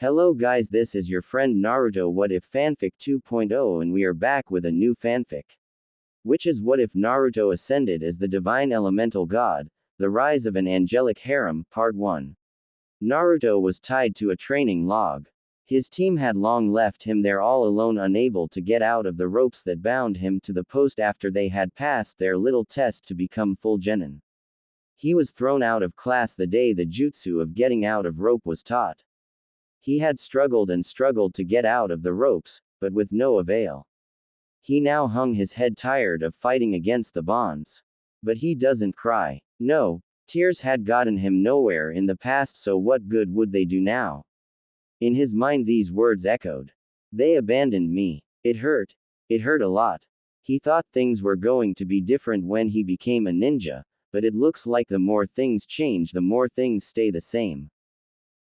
Hello guys, this is your friend Naruto What If Fanfic 2.0 and we are back with a new fanfic. Which is What If Naruto Ascended as the Divine Elemental God, The Rise of an Angelic Harem, Part 1. Naruto was tied to a training log. His team had long left him there all alone, unable to get out of the ropes that bound him to the post after they had passed their little test to become full genin. He was thrown out of class the day the jutsu of getting out of rope was taught. He had struggled and struggled to get out of the ropes, but with no avail. He now hung his head, tired of fighting against the bonds. But he doesn't cry. No, tears had gotten him nowhere in the past, so what good would they do now? In his mind these words echoed. They abandoned me. It hurt. It hurt a lot. He thought things were going to be different when he became a ninja, but it looks like the more things change, the more things stay the same.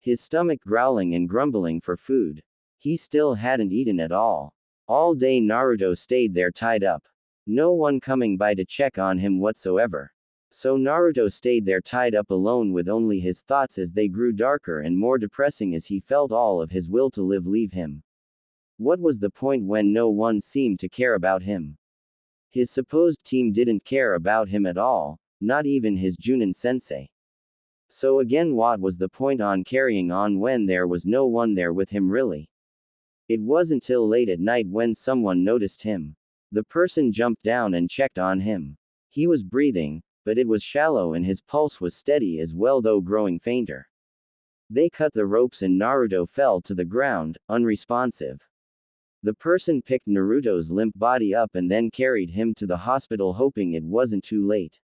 His stomach growling and grumbling for food. He still hadn't eaten at all. All day Naruto stayed there tied up. No one coming by to check on him whatsoever. So Naruto stayed there tied up alone with only his thoughts as they grew darker and more depressing as he felt all of his will to live leave him. What was the point when no one seemed to care about him? His supposed team didn't care about him at all, not even his Junin sensei. So again, what was the point on carrying on when there was no one there with him really? It wasn't till late at night when someone noticed him. The person jumped down and checked on him. He was breathing, but it was shallow and his pulse was steady as well, though growing fainter. They cut the ropes and Naruto fell to the ground, unresponsive. The person picked Naruto's limp body up and then carried him to the hospital, hoping it wasn't too late.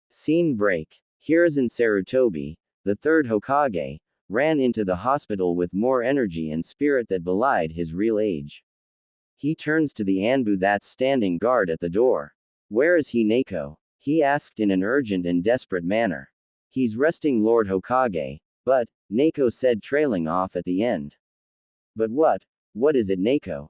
Scene break. Hiruzen Sarutobi, the third Hokage, ran into the hospital with more energy and spirit that belied his real age. He turns to the Anbu that's standing guard at the door. Where is he, Neko? He asked in an urgent and desperate manner. He's resting, Lord Hokage, but, Neko said, trailing off at the end. But what is it, Neko?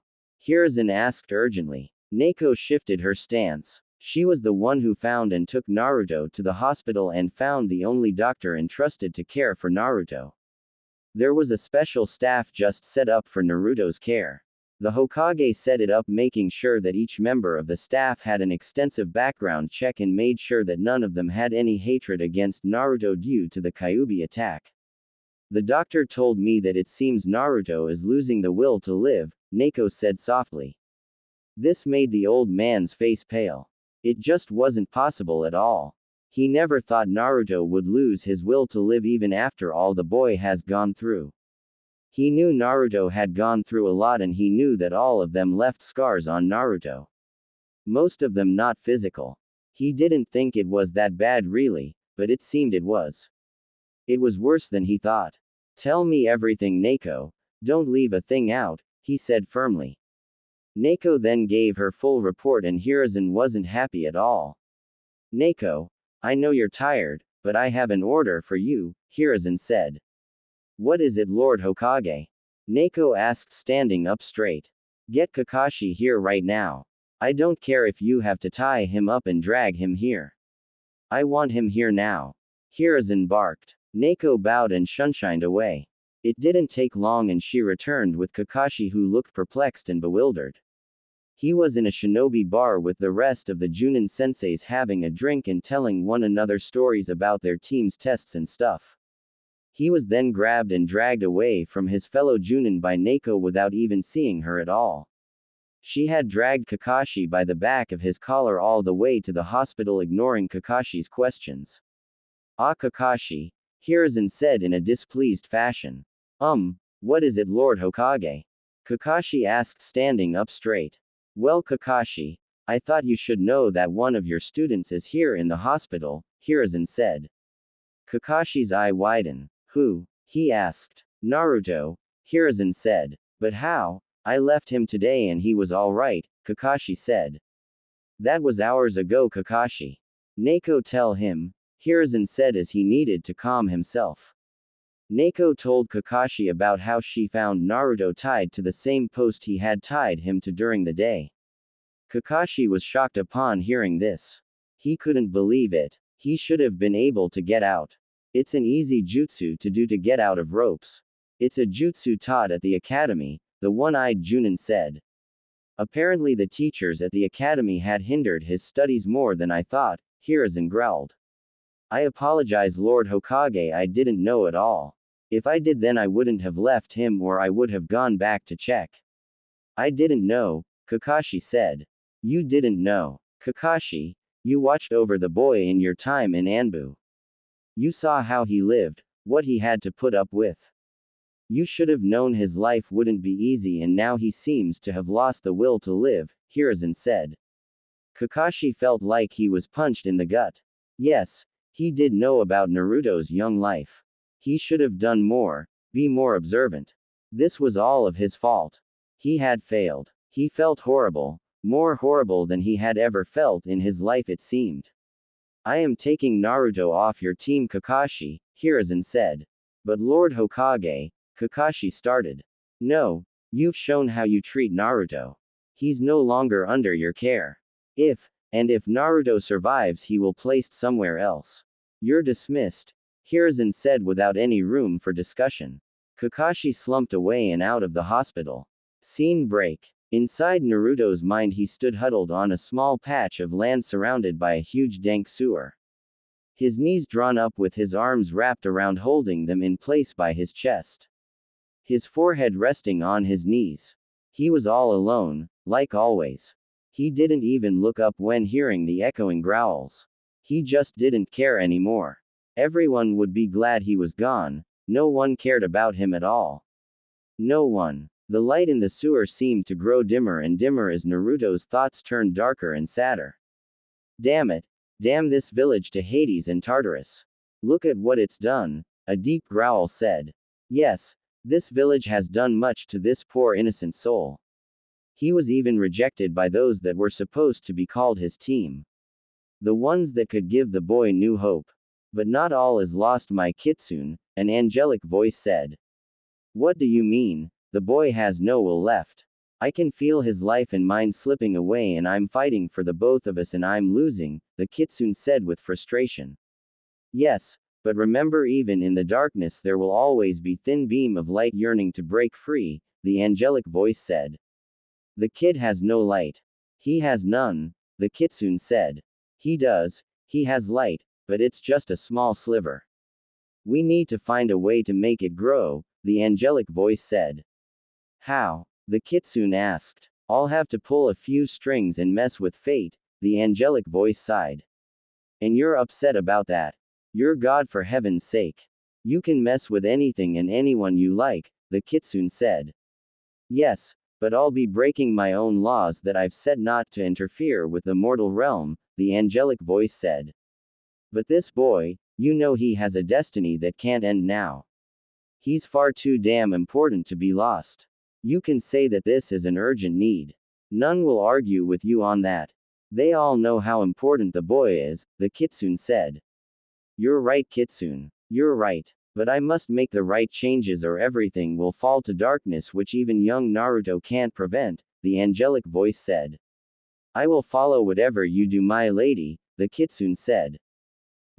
Hiruzen asked urgently. Neko shifted her stance. She was the one who found and took Naruto to the hospital and found the only doctor entrusted to care for Naruto. There was a special staff just set up for Naruto's care. The Hokage set it up, making sure that each member of the staff had an extensive background check and made sure that none of them had any hatred against Naruto due to the Kyuubi attack. The doctor told me that it seems Naruto is losing the will to live, Neko said softly. This made the old man's face pale. It just wasn't possible at all. He never thought Naruto would lose his will to live even after all the boy has gone through. He knew Naruto had gone through a lot and he knew that all of them left scars on Naruto. Most of them not physical. He didn't think it was that bad really, but it seemed it was. It was worse than he thought. Tell me everything, Neko. Don't leave a thing out, he said firmly. Neko then gave her full report and Hiruzen wasn't happy at all. Neko, I know you're tired, but I have an order for you, Hiruzen said. What is it, Lord Hokage? Neko asked, standing up straight. Get Kakashi here right now. I don't care if you have to tie him up and drag him here. I want him here now. Hiruzen barked. Neko bowed and shunshined away. It didn't take long and she returned with Kakashi, who looked perplexed and bewildered. He was in a shinobi bar with the rest of the Junin senseis having a drink and telling one another stories about their team's tests and stuff. He was then grabbed and dragged away from his fellow Junin by Neko without even seeing her at all. She had dragged Kakashi by the back of his collar all the way to the hospital, ignoring Kakashi's questions. Ah, Kakashi, Hiruzen said in a displeased fashion. What is it, Lord Hokage? Kakashi asked, standing up straight. Well, Kakashi, I thought you should know that one of your students is here in the hospital, Hiruzen said. Kakashi's eye widened. Who? He asked. Naruto, Hiruzen said. But how? I left him today and he was alright, Kakashi said. That was hours ago, Kakashi. Neko, tell him, Hiruzen said as he needed to calm himself. Neko told Kakashi about how she found Naruto tied to the same post he had tied him to during the day. Kakashi was shocked upon hearing this. He couldn't believe it. He should have been able to get out. It's an easy jutsu to do to get out of ropes. It's a jutsu taught at the academy, the one-eyed Junin said. Apparently the teachers at the academy had hindered his studies more than I thought, Hiruzen growled. I apologize Lord Hokage, I didn't know at all. If I did then I wouldn't have left him or I would have gone back to check. I didn't know, Kakashi said. You didn't know. Kakashi, you watched over the boy in your time in Anbu. You saw how he lived, what he had to put up with. You should have known his life wouldn't be easy and now he seems to have lost the will to live, Hiruzen said. Kakashi felt like he was punched in the gut. Yes, he did know about Naruto's young life. He should have done more, be more observant. This was all of his fault. He had failed. He felt horrible, more horrible than he had ever felt in his life it seemed. I am taking Naruto off your team Kakashi, Hiruzen said. But Lord Hokage, Kakashi started. No, you've shown how you treat Naruto. He's no longer under your care. If Naruto survives he will placed somewhere else. You're dismissed, Hiruzen said without any room for discussion. Kakashi slumped away and out of the hospital. Scene break. Inside Naruto's mind he stood huddled on a small patch of land surrounded by a huge dank sewer. His knees drawn up with his arms wrapped around holding them in place by his chest. His forehead resting on his knees. He was all alone, like always. He didn't even look up when hearing the echoing growls. He just didn't care anymore. Everyone would be glad he was gone, no one cared about him at all. No one. The light in the sewer seemed to grow dimmer and dimmer as Naruto's thoughts turned darker and sadder. Damn it. Damn this village to Hades and Tartarus. Look at what it's done, a deep growl said. Yes, this village has done much to this poor innocent soul. He was even rejected by those that were supposed to be called his team. The ones that could give the boy new hope. But not all is lost my kitsune, an angelic voice said. What do you mean? The boy has no will left. I can feel his life and mine slipping away and I'm fighting for the both of us and I'm losing, the kitsune said with frustration. Yes, but remember even in the darkness there will always be thin beam of light yearning to break free, the angelic voice said. The kid has no light. He has none, the kitsune said. He does, he has light, but it's just a small sliver. We need to find a way to make it grow, the angelic voice said. How? The kitsune asked. I'll have to pull a few strings and mess with fate, the angelic voice sighed. And you're upset about that? You're God for heaven's sake. You can mess with anything and anyone you like, the kitsune said. Yes, but I'll be breaking my own laws that I've set not to interfere with the mortal realm, the angelic voice said. But this boy, you know he has a destiny that can't end now. He's far too damn important to be lost. You can say that this is an urgent need. None will argue with you on that. They all know how important the boy is, the kitsune said. You're right kitsune. You're right. But I must make the right changes or everything will fall to darkness which even young Naruto can't prevent, the angelic voice said. I will follow whatever you do my lady, the kitsune said.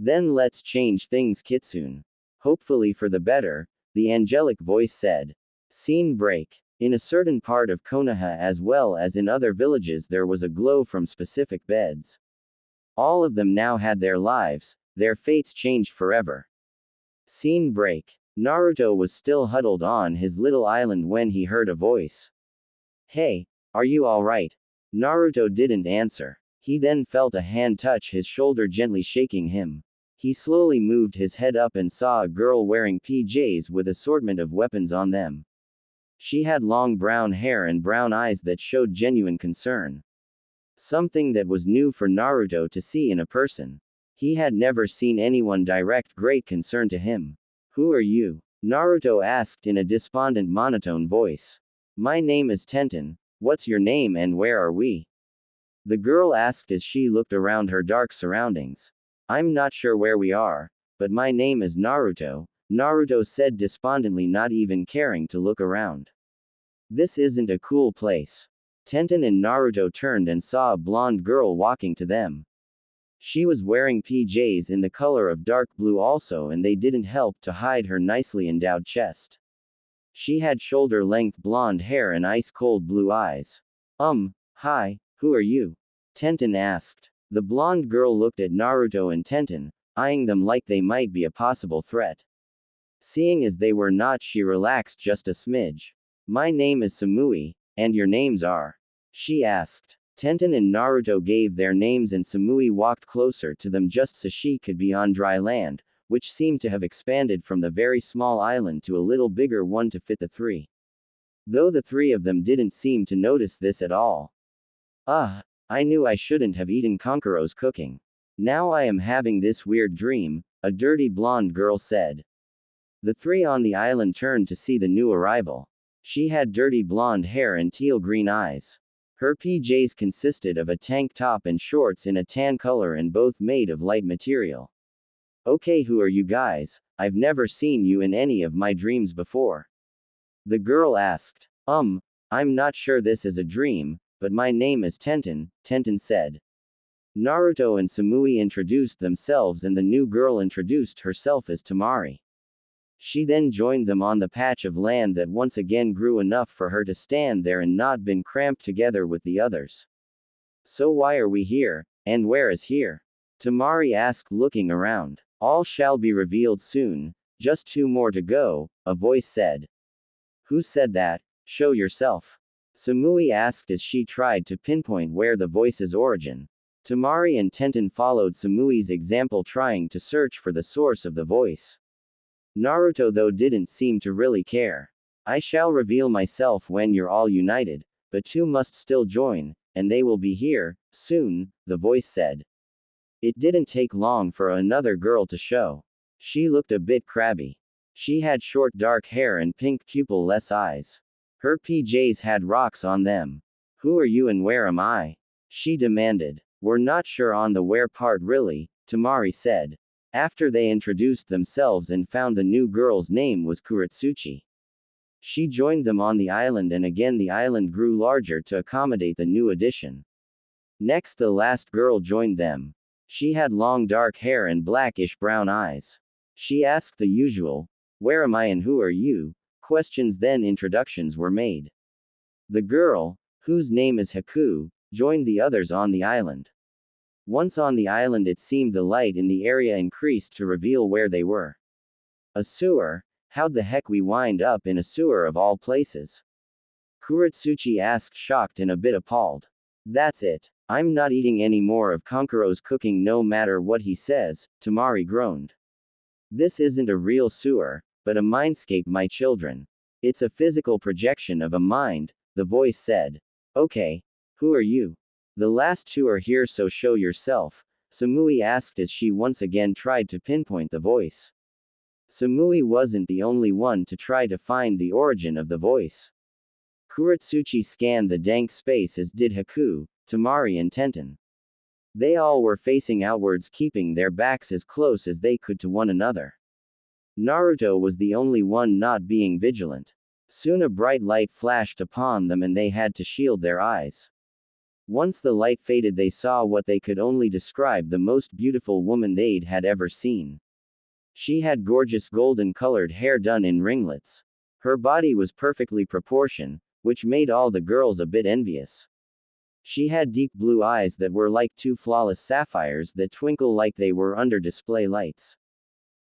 Then let's change things kitsune. Hopefully for the better, the angelic voice said. Scene break. In a certain part of Konoha as well as in other villages there was a glow from specific beds. All of them now had their lives, their fates changed forever. Scene break. Naruto was still huddled on his little island when he heard a voice. Hey, are you alright? Naruto didn't answer. He then felt a hand touch his shoulder gently shaking him. He slowly moved his head up and saw a girl wearing PJs with assortment of weapons on them. She had long brown hair and brown eyes that showed genuine concern. Something that was new for Naruto to see in a person. He had never seen anyone direct great concern to him. Who are you? Naruto asked in a despondent monotone voice. My name is Tenten. What's your name and where are we? The girl asked as she looked around her dark surroundings. I'm not sure where we are, but my name is Naruto, Naruto said despondently, not even caring to look around. This isn't a cool place. Tenten and Naruto turned and saw a blonde girl walking to them. She was wearing PJs in the color of dark blue also and they didn't help to hide her nicely endowed chest. She had shoulder-length blonde hair and ice-cold blue eyes. Hi, who are you? Tenten asked. The blonde girl looked at Naruto and Tenten, eyeing them like they might be a possible threat. Seeing as they were not, she relaxed just a smidge. My name is Samui, and your names are? She asked. Tenten and Naruto gave their names and Samui walked closer to them just so she could be on dry land, which seemed to have expanded from the very small island to a little bigger one to fit the three. Though the three of them didn't seem to notice this at all. I knew I shouldn't have eaten Konkuro's cooking. Now I am having this weird dream, a dirty blonde girl said. The three on the island turned to see the new arrival. She had dirty blonde hair and teal green eyes. Her PJs consisted of a tank top and shorts in a tan color and both made of light material. Okay, who are you guys? I've never seen you in any of my dreams before. The girl asked. I'm not sure this is a dream, but my name is Tenten, Tenten said. Naruto and Samui introduced themselves and the new girl introduced herself as Tamari. She then joined them on the patch of land that once again grew enough for her to stand there and not been cramped together with the others. So why are we here, and where is here? Tamari asked looking around. All shall be revealed soon, just 2 more to go, a voice said. Who said that? Show yourself. Samui asked as she tried to pinpoint where the voice's origin. Tamari and Tenten followed Samui's example trying to search for the source of the voice. Naruto though didn't seem to really care. I shall reveal myself when you're all united, but 2 must still join, and they will be here, soon, the voice said. It didn't take long for another girl to show. She looked a bit crabby. She had short dark hair and pink pupil-less eyes. Her PJs had rocks on them. Who are you and where am I? She demanded. We're not sure on the where part really, Tamari said. After they introduced themselves and found the new girl's name was Kuretsuchi. She joined them on the island and again the island grew larger to accommodate the new addition. Next the last girl joined them. She had long dark hair and blackish brown eyes. She asked the usual, where am I and who are you? Questions then introductions were made. The girl, whose name is Haku, joined the others on the island. Once on the island it seemed the light in the area increased to reveal where they were. A sewer? How'd the heck we wind up in a sewer of all places? Kuretsuchi asked shocked and a bit appalled. That's it. I'm not eating any more of Konkuro's cooking no matter what he says, Tamari groaned. This isn't a real sewer, but a mindscape my children. It's a physical projection of a mind, the voice said. Okay. Who are you? The last 2 are here so show yourself, Samui asked as she once again tried to pinpoint the voice. Samui wasn't the only one to try to find the origin of the voice. Kuretsuchi scanned the dank space as did Haku, Tamari and Tenten. They all were facing outwards keeping their backs as close as they could to one another. Naruto was the only one not being vigilant. Soon a bright light flashed upon them and they had to shield their eyes. Once the light faded they saw what they could only describe the most beautiful woman they'd had ever seen. She had gorgeous golden-colored hair done in ringlets. Her body was perfectly proportioned, which made all the girls a bit envious. She had deep blue eyes that were like 2 flawless sapphires that twinkle like they were under display lights.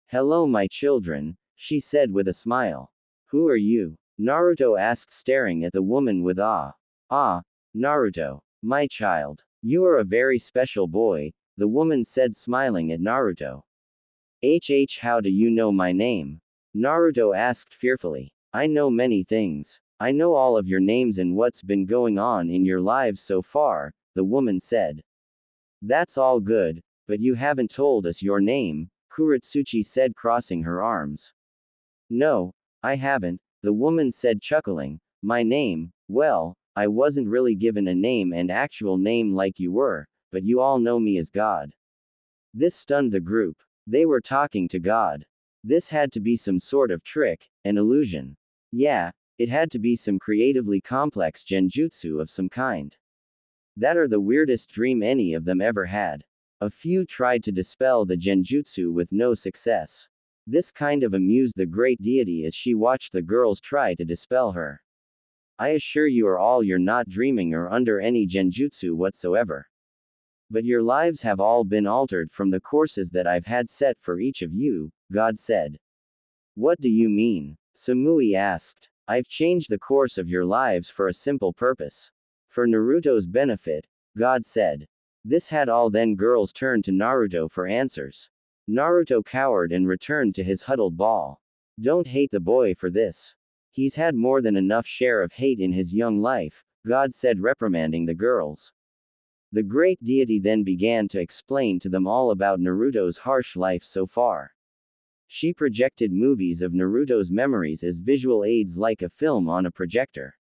Hello my children, she said with a smile. Who are you? Naruto asked staring at the woman with awe. Naruto. My child. You are a very special boy, the woman said smiling at Naruto. How do you know my name? Naruto asked fearfully. I know many things. I know all of your names and what's been going on in your lives so far, the woman said. That's all good, but you haven't told us your name, Kuretsuchi said crossing her arms. No, I haven't, the woman said chuckling. My name, well, I wasn't really given a name and actual name like you were, but you all know me as God. This stunned the group. They were talking to God. This had to be some sort of trick, an illusion. Yeah, it had to be some creatively complex genjutsu of some kind. That or the weirdest dream any of them ever had. A few tried to dispel the genjutsu with no success. This kind of amused the great deity as she watched the girls try to dispel her. I assure you're not dreaming or under any genjutsu whatsoever. But your lives have all been altered from the courses that I've had set for each of you, God said. What do you mean? Samui asked. I've changed the course of your lives for a simple purpose. For Naruto's benefit, God said. This had all. Then girls turned to Naruto for answers. Naruto cowered and returned to his huddled ball. Don't hate the boy for this. He's had more than enough share of hate in his young life, God said, reprimanding the girls. The great deity then began to explain to them all about Naruto's harsh life so far. She projected movies of Naruto's memories as visual aids like a film on a projector.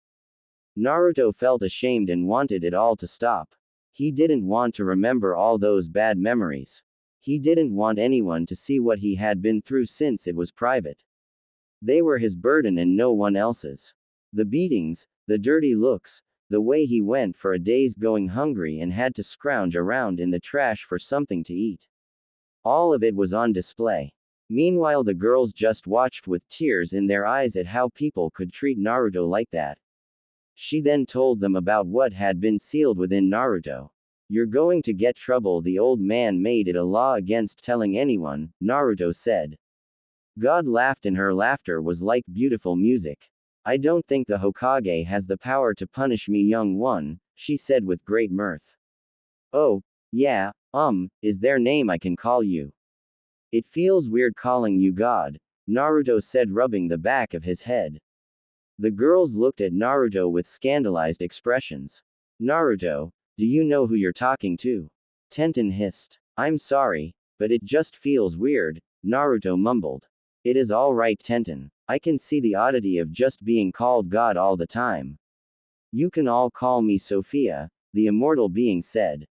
Naruto felt ashamed and wanted it all to stop. He didn't want to remember all those bad memories. He didn't want anyone to see what he had been through since it was private. They were his burden and no one else's. The beatings, the dirty looks, the way he went for a days going hungry and had to scrounge around in the trash for something to eat. All of it was on display. Meanwhile, the girls just watched with tears in their eyes at how people could treat Naruto like that. She then told them about what had been sealed within Naruto. You're going to get trouble. The old man made it a law against telling anyone, Naruto said. God laughed and her laughter was like beautiful music. I don't think the Hokage has the power to punish me, young one, she said with great mirth. Oh, yeah, is there a name I can call you? It feels weird calling you God, Naruto said, rubbing the back of his head. The girls looked at Naruto with scandalized expressions. Naruto, do you know who you're talking to? Tenten hissed. I'm sorry, but it just feels weird, Naruto mumbled. It is all right, Tenten. I can see the oddity of just being called God all the time. You can all call me Sophia, the immortal being said.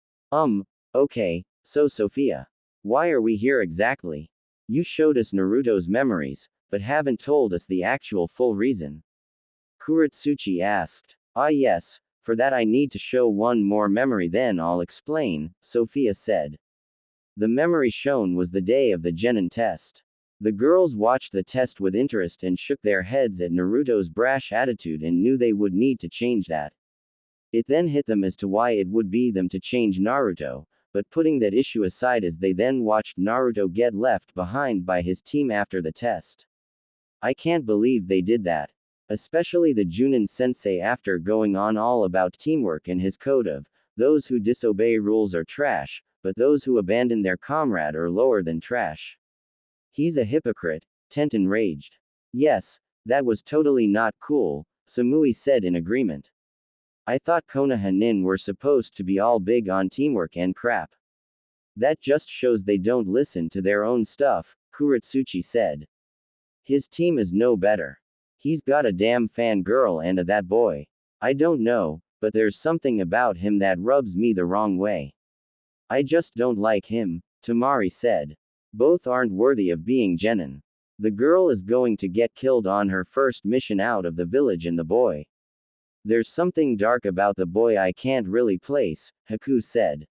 Okay, so Sophia. Why are we here exactly? You showed us Naruto's memories, but haven't told us the actual full reason. Kuretsuchi asked. Ah yes, for that I need to show one more memory, then I'll explain, Sophia said. The memory shown was the day of the Genin test. The girls watched the test with interest and shook their heads at Naruto's brash attitude and knew they would need to change that. It then hit them as to why it would be them to change Naruto, but putting that issue aside as they then watched Naruto get left behind by his team after the test. I can't believe they did that. Especially the Junin sensei, after going on all about teamwork and his code of, those who disobey rules are trash, but those who abandon their comrade are lower than trash. He's a hypocrite, Tenten raged. Yes, that was totally not cool, Samui said in agreement. I thought Konoha Nin were supposed to be all big on teamwork and crap. That just shows they don't listen to their own stuff, Kuretsuchi said. His team is no better. He's got a damn fangirl and that boy. I don't know, but there's something about him that rubs me the wrong way. I just don't like him, Tamari said. Both aren't worthy of being Genin. The girl is going to get killed on her first mission out of the village, and the boy. There's something dark about the boy I can't really place, Haku said.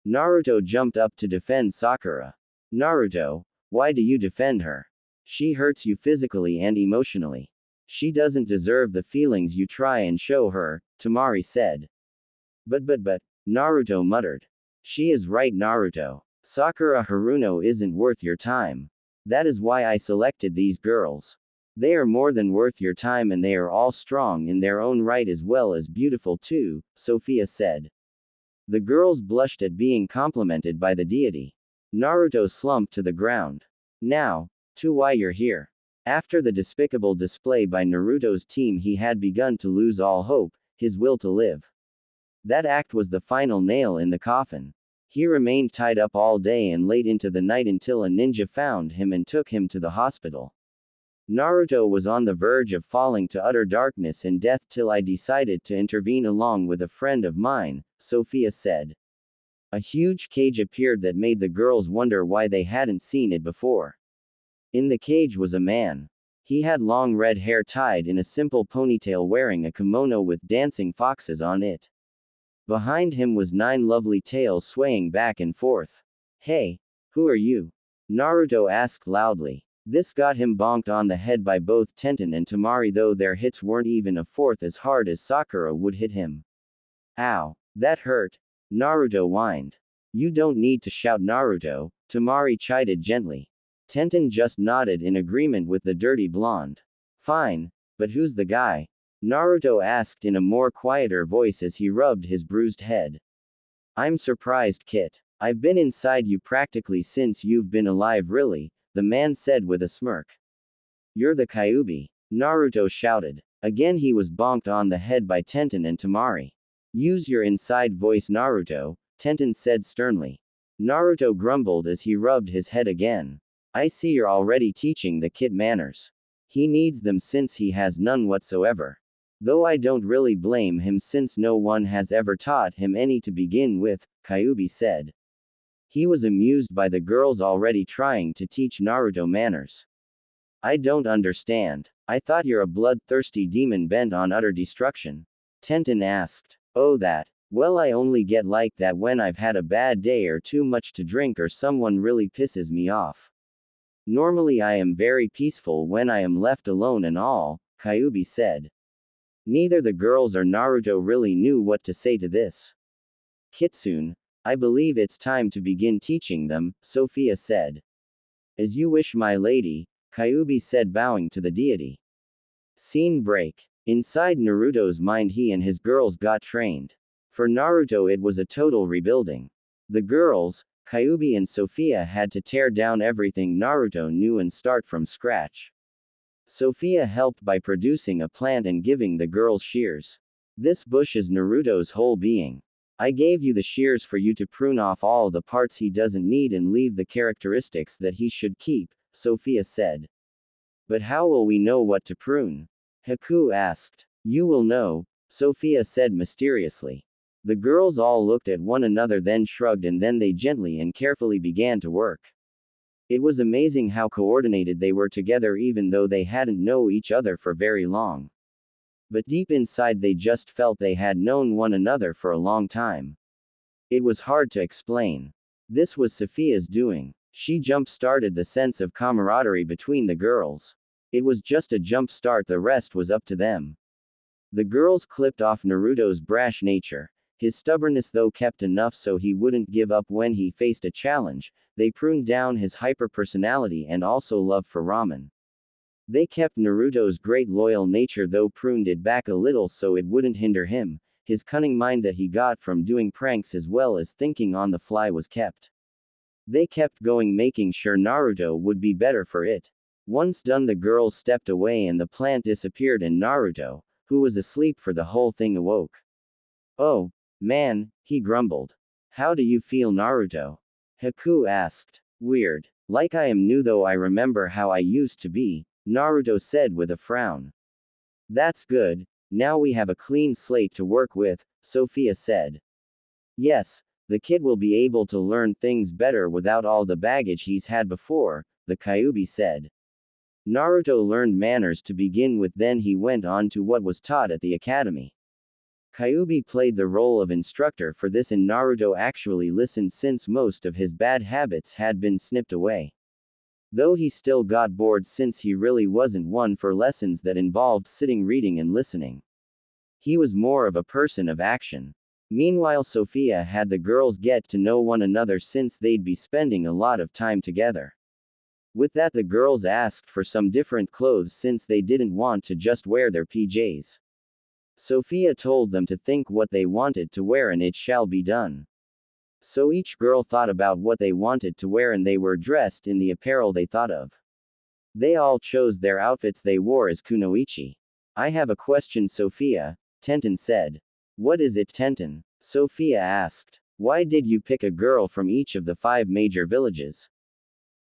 Naruto jumped up to defend Sakura. Naruto, why do you defend her? She hurts you physically and emotionally. She doesn't deserve the feelings you try and show her, Tamari said. But, Naruto muttered. She is right, Naruto. Sakura Haruno isn't worth your time. That is why I selected these girls. They are more than worth your time, and they are all strong in their own right as well as beautiful too, Sophia said. The girls blushed at being complimented by the deity. Naruto slumped to the ground. Now, to why you're here. After the despicable display by Naruto's team, he had begun to lose all hope, his will to live. That act was the final nail in the coffin. He remained tied up all day and late into the night until a ninja found him and took him to the hospital. Naruto was on the verge of falling to utter darkness and death till I decided to intervene along with a friend of mine, Sophia said. A huge cage appeared that made the girls wonder why they hadn't seen it before. In the cage was a man. He had long red hair tied in a simple ponytail, wearing a kimono with dancing foxes on it. Behind him was 9 lovely tails swaying back and forth. Hey, who are you? Naruto asked loudly. This got him bonked on the head by both Tenten and Tamari, though their hits weren't even a fourth as hard as Sakura would hit him. Ow. That hurt. Naruto whined. You don't need to shout, Naruto, Tamari chided gently. Tenten just nodded in agreement with the dirty blonde. Fine, but who's the guy? Naruto asked in a more quieter voice as he rubbed his bruised head. I'm surprised, Kit. I've been inside you practically since you've been alive, really, the man said with a smirk. You're the Kyuubi, Naruto shouted. Again he was bonked on the head by Tenten and Tamari. Use your inside voice, Naruto, Tenten said sternly. Naruto grumbled as he rubbed his head again. I see you're already teaching the kid manners. He needs them since he has none whatsoever. Though I don't really blame him since no one has ever taught him any to begin with, Kyuubi said. He was amused by the girls already trying to teach Naruto manners. I don't understand. I thought you're a bloodthirsty demon bent on utter destruction. Tenten asked. Oh, that. Well, I only get like that when I've had a bad day or too much to drink or someone really pisses me off. Normally I am very peaceful when I am left alone and all, Kyuubi said. Neither the girls or Naruto really knew what to say to this. Kitsune, I believe it's time to begin teaching them, Sophia said. As you wish, my lady, Kyuubi said, bowing to the deity. Scene break. Inside Naruto's mind, he and his girls got trained. For Naruto it was a total rebuilding. The girls, Kyuubi and Sophia, had to tear down everything Naruto knew and start from scratch. Sophia helped by producing a plant and giving the girls shears. This bush is Naruto's whole being. I gave you the shears for you to prune off all the parts he doesn't need and leave the characteristics that he should keep, Sophia said. But how will we know what to prune? Haku asked. You will know, Sophia said mysteriously. The girls all looked at one another, then shrugged, and then they gently and carefully began to work. It was amazing how coordinated they were together even though they hadn't known each other for very long. But deep inside they just felt they had known one another for a long time. It was hard to explain. This was Sophia's doing. She jump-started the sense of camaraderie between the girls. It was just a jump start, the rest was up to them. The girls clipped off Naruto's brash nature. His stubbornness though kept enough so he wouldn't give up when he faced a challenge. They pruned down his hyper-personality and also love for ramen. They kept Naruto's great loyal nature though pruned it back a little so it wouldn't hinder him. His cunning mind that he got from doing pranks as well as thinking on the fly was kept. They kept going, making sure Naruto would be better for it. Once done, the girls stepped away and the plant disappeared and Naruto, who was asleep for the whole thing, awoke. Oh, man, he grumbled. How do you feel, Naruto? Haku asked. Weird. Like I am new though I remember how I used to be, Naruto said with a frown. That's good, now we have a clean slate to work with, Sophia said. Yes, the kid will be able to learn things better without all the baggage he's had before, the Kyuubi said. Naruto learned manners to begin with, then he went on to what was taught at the academy. Kyuubi played the role of instructor for this and Naruto actually listened since most of his bad habits had been snipped away. Though he still got bored since he really wasn't one for lessons that involved sitting, reading and listening. He was more of a person of action. Meanwhile, Sophia had the girls get to know one another since they'd be spending a lot of time together. With that, the girls asked for some different clothes since they didn't want to just wear their PJs. Sophia told them to think what they wanted to wear and it shall be done. So each girl thought about what they wanted to wear and they were dressed in the apparel they thought of. They all chose their outfits they wore as kunoichi. I have a question, Sophia, Tenten said. What is it, Tenten? Sophia asked. Why did you pick a girl from each of the 5 major villages?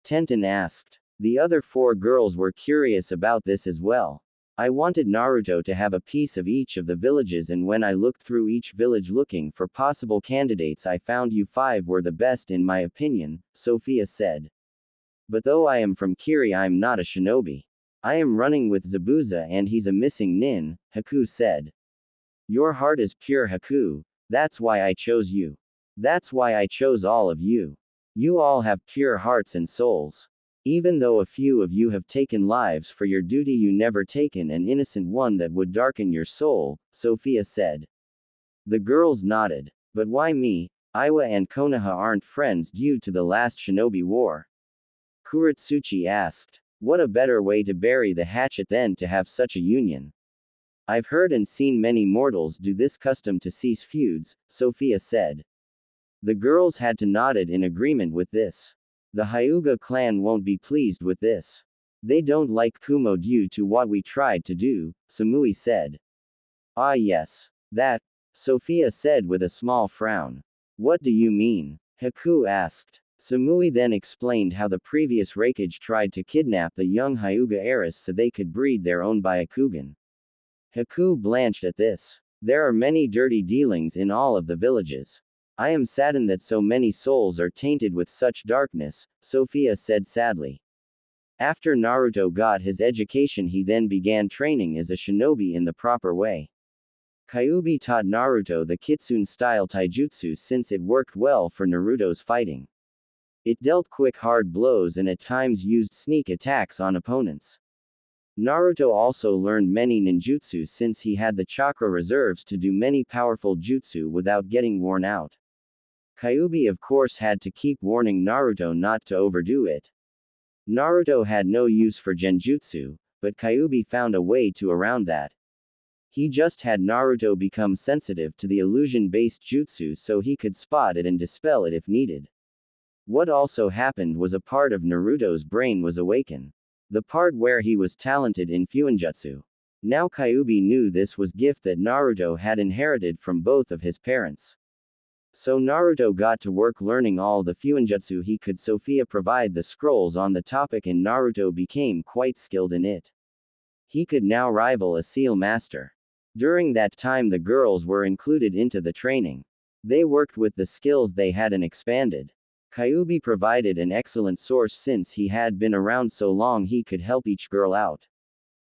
Tenten asked. The other 4 girls were curious about this as well. I wanted Naruto to have a piece of each of the villages, and when I looked through each village looking for possible candidates, I found you 5 were the best in my opinion, Sophia said. But though I am from Kiri, I'm not a shinobi. I am running with Zabuza and he's a missing nin, Haku said. Your heart is pure, Haku. That's why I chose you. That's why I chose all of you. You all have pure hearts and souls. Even though a few of you have taken lives for your duty, you never taken an innocent one that would darken your soul, Sophia said. The girls nodded. But why me? Iwa and Konoha aren't friends due to the last shinobi war. Kuretsuchi asked. What a better way to bury the hatchet than to have such a union. I've heard and seen many mortals do this custom to cease feuds, Sophia said. The girls had to nod in agreement with this. The Hyuga clan won't be pleased with this. They don't like Kumo due to what we tried to do, Samui said. Ah yes. That, Sophia said with a small frown. What do you mean? Haku asked. Samui then explained how the previous Raikage tried to kidnap the young Hyuga heiress so they could breed their own Byakugan. Haku blanched at this. There are many dirty dealings in all of the villages. I am saddened that so many souls are tainted with such darkness, Sophia said sadly. After Naruto got his education, he then began training as a shinobi in the proper way. Kyuubi taught Naruto the kitsune-style taijutsu since it worked well for Naruto's fighting. It dealt quick hard blows and at times used sneak attacks on opponents. Naruto also learned many ninjutsu since he had the chakra reserves to do many powerful jutsu without getting worn out. Kyuubi of course had to keep warning Naruto not to overdo it. Naruto had no use for genjutsu, but Kyuubi found a way to around that. He just had Naruto become sensitive to the illusion-based jutsu so he could spot it and dispel it if needed. What also happened was a part of Naruto's brain was awakened. The part where he was talented in fuinjutsu. Now Kyuubi knew this was gift that Naruto had inherited from both of his parents. So Naruto got to work learning all the fuinjutsu he could. Sophia provided the scrolls on the topic and Naruto became quite skilled in it. He could now rival a seal master. During that time the girls were included into the training. They worked with the skills they had and expanded. Kyuubi provided an excellent source since he had been around so long he could help each girl out.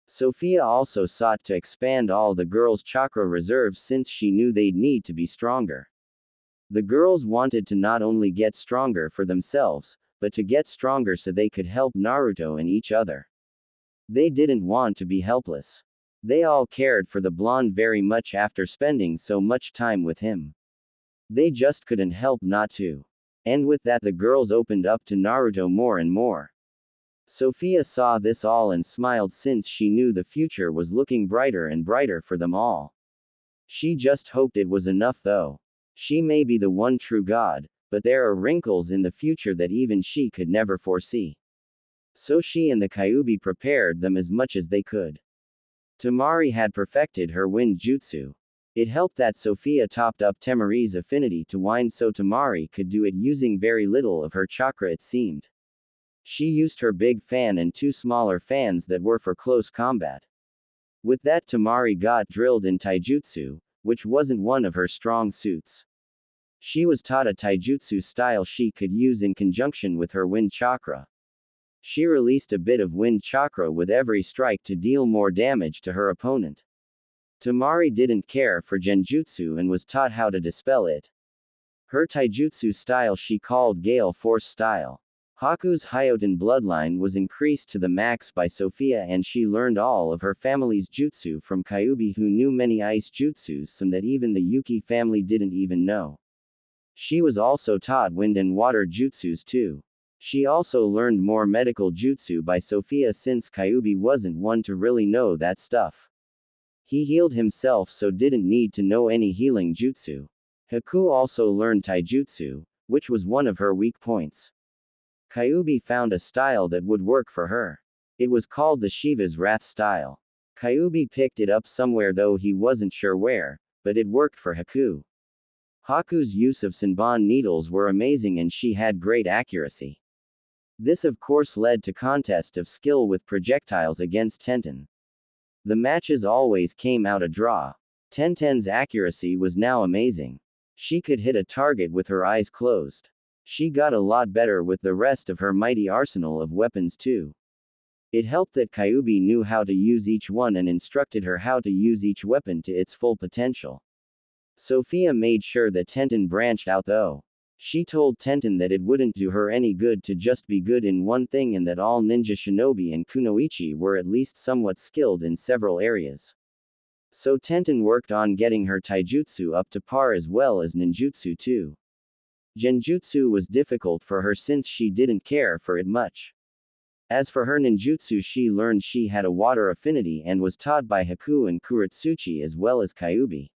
Sophia also sought to expand all the girls' chakra reserves since she knew they'd need to be stronger. The girls wanted to not only get stronger for themselves, but to get stronger so they could help Naruto and each other. They didn't want to be helpless. They all cared for the blonde very much after spending so much time with him. They just couldn't help not to. And with that the girls opened up to Naruto more and more. Sophia saw this all and smiled since she knew the future was looking brighter and brighter for them all. She just hoped it was enough though. She may be the one true God, but there are wrinkles in the future that even she could never foresee. So she and the Kyuubi prepared them as much as they could. Temari had perfected her wind jutsu. It helped that Sophia topped up Temari's affinity to wind so Temari could do it using very little of her chakra it seemed. She used her big fan and two smaller fans that were for close combat. With that Temari got drilled in taijutsu, which wasn't one of her strong suits. She was taught a taijutsu style she could use in conjunction with her wind chakra. She released a bit of wind chakra with every strike to deal more damage to her opponent. Temari didn't care for genjutsu and was taught how to dispel it. Her taijutsu style she called Gale Force style. Haku's Hyoten bloodline was increased to the max by Sophia and she learned all of her family's jutsu from Kyuubi who knew many ice jutsus some that even the Yuki family didn't even know. She was also taught wind and water jutsus too. She also learned more medical jutsu by Sophia since Kyuubi wasn't one to really know that stuff. He healed himself so didn't need to know any healing jutsu. Haku also learned taijutsu, which was one of her weak points. Kyuubi found a style that would work for her. It was called the Shiva's Wrath style. Kyuubi picked it up somewhere though he wasn't sure where, but it worked for Haku. Haku's use of Senbon needles were amazing and she had great accuracy. This of course led to contest of skill with projectiles against Tenten. The matches always came out a draw. Tenten's accuracy was now amazing. She could hit a target with her eyes closed. She got a lot better with the rest of her mighty arsenal of weapons too. It helped that Kyuubi knew how to use each one and instructed her how to use each weapon to its full potential. Sophia made sure that Tenten branched out though. She told Tenten that it wouldn't do her any good to just be good in one thing and that all ninja shinobi and kunoichi were at least somewhat skilled in several areas. So Tenten worked on getting her taijutsu up to par as well as ninjutsu too. Genjutsu was difficult for her since she didn't care for it much. As for her ninjutsu, she learned she had a water affinity and was taught by Haku and Kuretsuchi as well as Kyubi.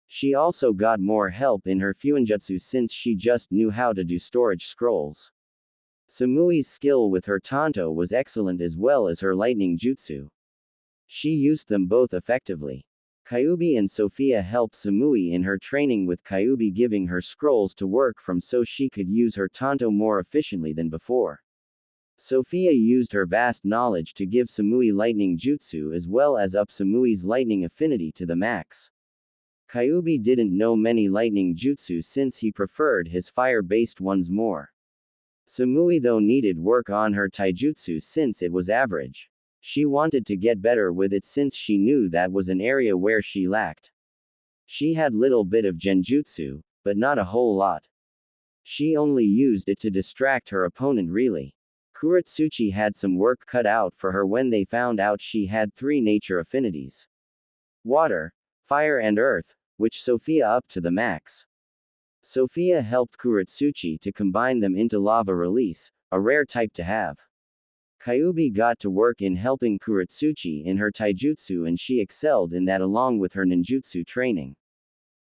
She also got more help in her fuinjutsu since she just knew how to do storage scrolls. Samui's skill with her tanto was excellent as well as her lightning jutsu. She used them both effectively. Kyubi and Sophia helped Samui in her training, with Kyubi giving her scrolls to work from so she could use her tanto more efficiently than before. Sophia used her vast knowledge to give Samui lightning jutsu as well as up Samui's lightning affinity to the max. Kyubi didn't know many lightning jutsu since he preferred his fire-based ones more. Samui though needed work on her taijutsu since it was average. She wanted to get better with it since she knew that was an area where she lacked. She had little bit of genjutsu, but not a whole lot. She only used it to distract her opponent really. Kuretsuchi had some work cut out for her when they found out she had 3 nature affinities: water, fire and earth, which Sophia up to the max. Sophia helped Kuretsuchi to combine them into lava release, a rare type to have. Kyubi got to work in helping Kuretsuchi in her taijutsu and she excelled in that along with her ninjutsu training.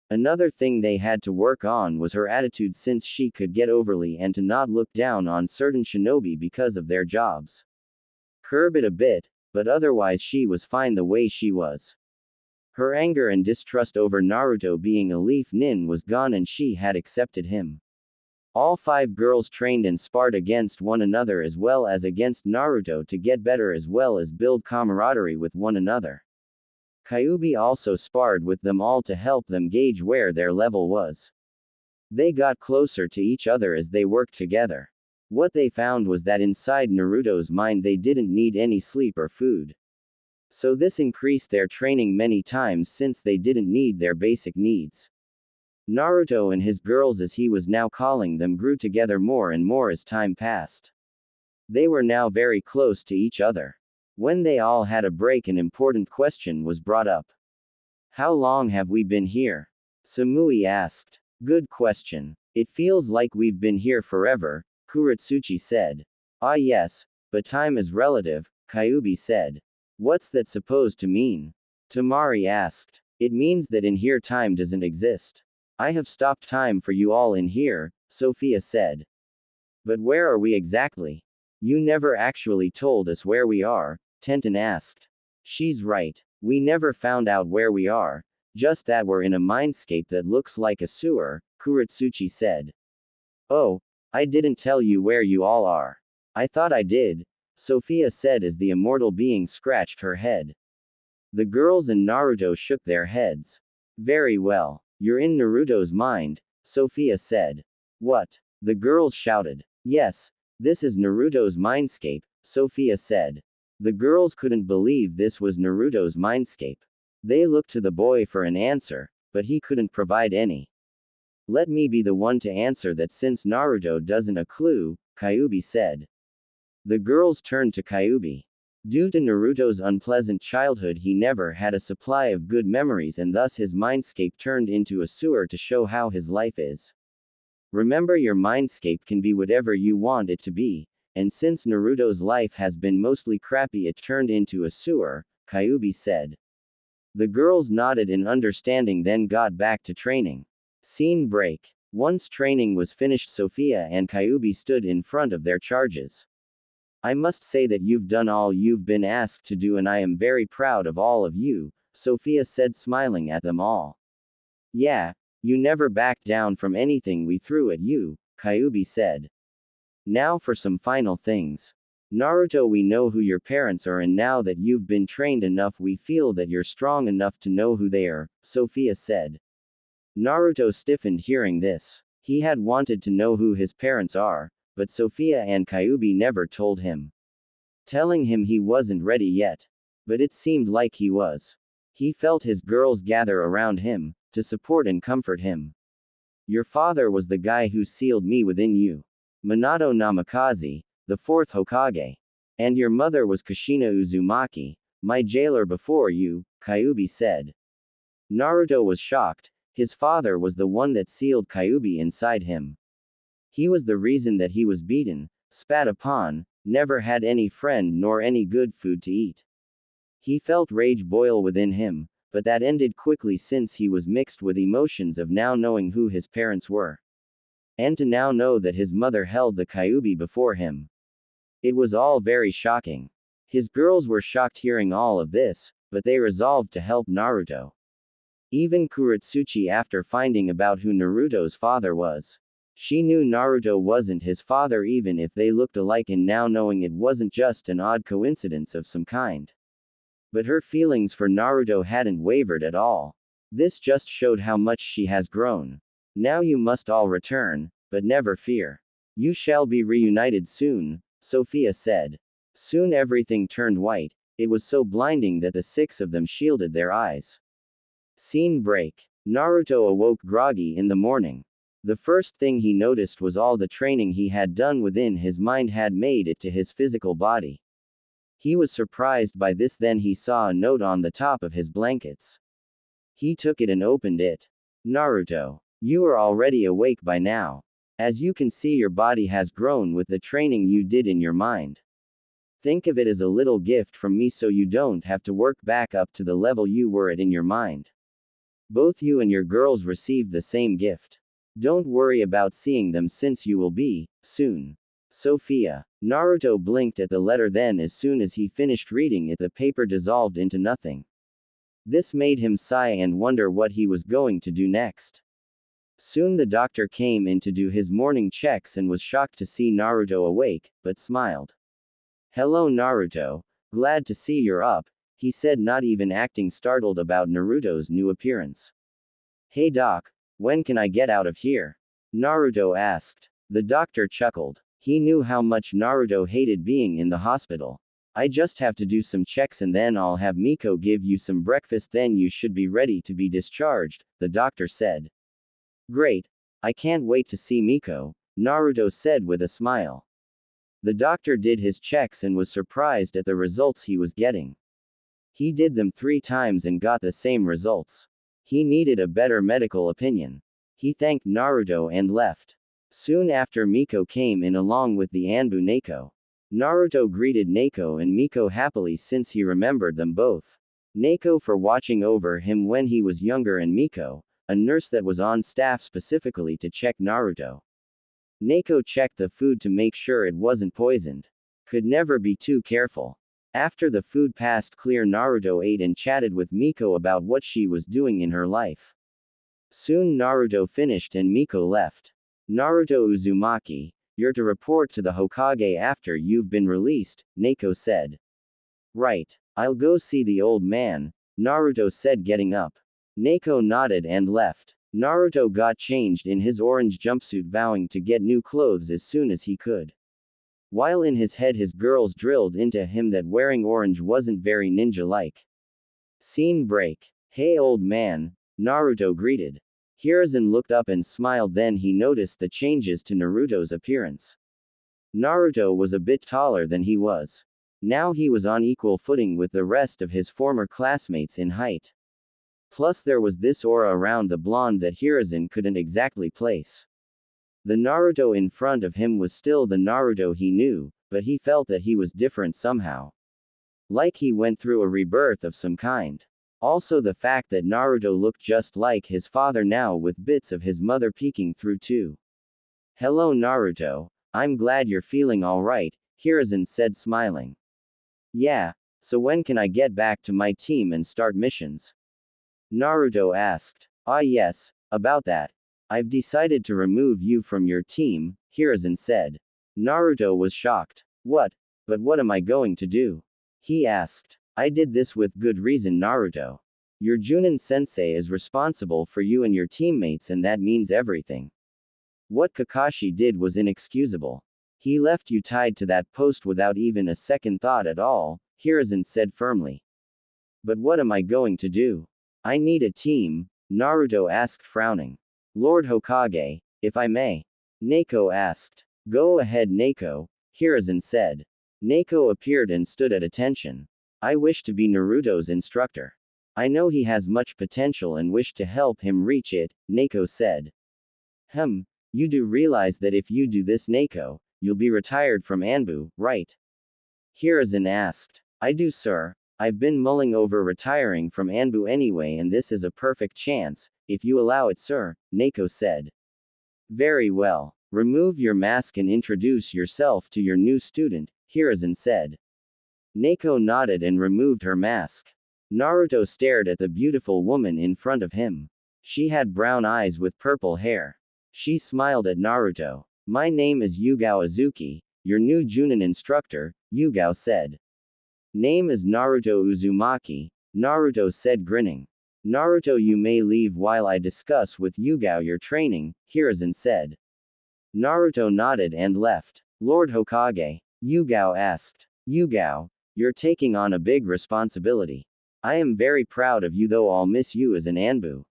Another thing they had to work on was her attitude since she could get overly and to not look down on certain shinobi because of their jobs. Curb it a bit, but otherwise she was fine the way she was. Her anger and distrust over Naruto being a leaf nin was gone and she had accepted him. All 5 girls trained and sparred against one another as well as against Naruto to get better as well as build camaraderie with one another. Kyubi also sparred with them all to help them gauge where their level was. They got closer to each other as they worked together. What they found was that inside Naruto's mind they didn't need any sleep or food. So this increased their training many times since they didn't need their basic needs. Naruto and his girls, as he was now calling them, grew together more and more as time passed. They were now very close to each other. When they all had a break, an important question was brought up. How long have we been here? Samui asked. Good question. It feels like we've been here forever, Kuretsuchi said. Ah yes, but time is relative, Kyubi said. What's that supposed to mean? Tamari asked. It means that in here time doesn't exist. I have stopped time for you all in here, Sophia said. But where are we exactly? You never actually told us where we are, Tenten asked. She's right. We never found out where we are, just that we're in a mindscape that looks like a sewer, Kuretsuchi said. Oh, I didn't tell you where you all are. I thought I did, Sophia said as the immortal being scratched her head. The girls and Naruto shook their heads. Very well. You're in Naruto's mind, Sophia said. What? The girls shouted. Yes, this is Naruto's mindscape, Sophia said. The girls couldn't believe this was Naruto's mindscape. They looked to the boy for an answer, but he couldn't provide any. Let me be the one to answer that since Naruto doesn't a clue, Kyubi said. The girls turned to Kyubi. Due to Naruto's unpleasant childhood, he never had a supply of good memories and thus his mindscape turned into a sewer to show how his life is. Remember, your mindscape can be whatever you want it to be, and since Naruto's life has been mostly crappy, it turned into a sewer, Kyubi said. The girls nodded in understanding, then got back to training. Scene break. Once training was finished, Sophia and Kyubi stood in front of their charges. I must say that you've done all you've been asked to do and I am very proud of all of you, Sophia said, smiling at them all. Yeah, you never backed down from anything we threw at you, Kyubi said. Now for some final things. Naruto, we know who your parents are and now that you've been trained enough we feel that you're strong enough to know who they are, Sophia said. Naruto stiffened hearing this. He had wanted to know who his parents are, but Sophia and Kyubi never told him. Telling him he wasn't ready yet. But it seemed like he was. He felt his girls gather around him, to support and comfort him. Your father was the guy who sealed me within you. Minato Namikaze, the fourth Hokage. And your mother was Kushina Uzumaki, my jailer before you, Kyuubi said. Naruto was shocked. His father was the one that sealed Kyuubi inside him. He was the reason that he was beaten, spat upon, never had any friend nor any good food to eat. He felt rage boil within him, but that ended quickly since he was mixed with emotions of now knowing who his parents were. And to now know that his mother held the Kyuubi before him. It was all very shocking. His girls were shocked hearing all of this, but they resolved to help Naruto. Even Kuretsuchi, after finding about who Naruto's father was. She knew Naruto wasn't his father even if they looked alike, and now knowing it wasn't just an odd coincidence of some kind. But her feelings for Naruto hadn't wavered at all. This just showed how much she has grown. Now you must all return, but never fear. You shall be reunited soon, Sophia said. Soon everything turned white. It was so blinding that the six of them shielded their eyes. Scene break. Naruto awoke groggy in the morning. The first thing he noticed was all the training he had done within his mind had made it to his physical body. He was surprised by this, then he saw a note on the top of his blankets. He took it and opened it. Naruto, you are already awake by now. As you can see, your body has grown with the training you did in your mind. Think of it as a little gift from me so you don't have to work back up to the level you were at in your mind. Both you and your girls received the same gift. Don't worry about seeing them since you will be, soon. Sophia. Naruto blinked at the letter, then as soon as he finished reading it the paper dissolved into nothing. This made him sigh and wonder what he was going to do next. Soon the doctor came in to do his morning checks and was shocked to see Naruto awake, but smiled. Hello Naruto, glad to see you're up, he said, not even acting startled about Naruto's new appearance. Hey doc, when can I get out of here? Naruto asked. The doctor chuckled. He knew how much Naruto hated being in the hospital. I just have to do some checks and then I'll have Miko give you some breakfast, then you should be ready to be discharged, the doctor said. Great. I can't wait to see Miko, Naruto said with a smile. The doctor did his checks and was surprised at the results he was getting. He did them 3 times and got the same results. He needed a better medical opinion. He thanked Naruto and left. Soon after, Miko came in along with the Anbu Neko. Naruto greeted Neko and Miko happily since he remembered them both. Neko for watching over him when he was younger, and Miko, a nurse that was on staff specifically to check Naruto. Neko checked the food to make sure it wasn't poisoned. Could never be too careful. After the food passed clear, Naruto ate and chatted with Miko about what she was doing in her life. Soon Naruto finished and Miko left. Naruto Uzumaki, you're to report to the Hokage after you've been released, Neko said. Right. I'll go see the old man, Naruto said, getting up. Neko nodded and left. Naruto got changed in his orange jumpsuit, vowing to get new clothes as soon as he could. While in his head his girls drilled into him that wearing orange wasn't very ninja-like. Scene break. Hey old man, Naruto greeted. Hiruzen looked up and smiled, then he noticed the changes to Naruto's appearance. Naruto was a bit taller than he was. Now he was on equal footing with the rest of his former classmates in height. Plus there was this aura around the blonde that Hiruzen couldn't exactly place. The Naruto in front of him was still the Naruto he knew, but he felt that he was different somehow. Like he went through a rebirth of some kind. Also the fact that Naruto looked just like his father now, with bits of his mother peeking through too. Hello Naruto, I'm glad you're feeling alright, Hiruzen said, smiling. Yeah, so when can I get back to my team and start missions? Naruto asked. Yes, about that. I've decided to remove you from your team, Hiruzen said. Naruto was shocked. What? But what am I going to do? He asked. I did this with good reason, Naruto. Your Junin-sensei is responsible for you and your teammates, and that means everything. What Kakashi did was inexcusable. He left you tied to that post without even a second thought at all, Hiruzen said firmly. But what am I going to do? I need a team, Naruto asked, frowning. Lord Hokage, if I may. Neko asked. Go ahead, Neko, Hiruzen said. Neko appeared and stood at attention. I wish to be Naruto's instructor. I know he has much potential and wish to help him reach it, Neko said. You do realize that if you do this, Neko, you'll be retired from Anbu, right? Hiruzen asked. I do, sir. I've been mulling over retiring from Anbu anyway, and this is a perfect chance, if you allow it, sir, Neko said. Very well. Remove your mask and introduce yourself to your new student, Hiruzen said. Neko nodded and removed her mask. Naruto stared at the beautiful woman in front of him. She had brown eyes with purple hair. She smiled at Naruto. My name is Yugao Azuki, your new Junin instructor, Yugao said. Name is Naruto Uzumaki, Naruto said, grinning. Naruto, you may leave while I discuss with Yugao your training, Hiruzen said. Naruto nodded and left. Lord Hokage, Yugao asked. Yugao, you're taking on a big responsibility. I am very proud of you, though I'll miss you as an Anbu.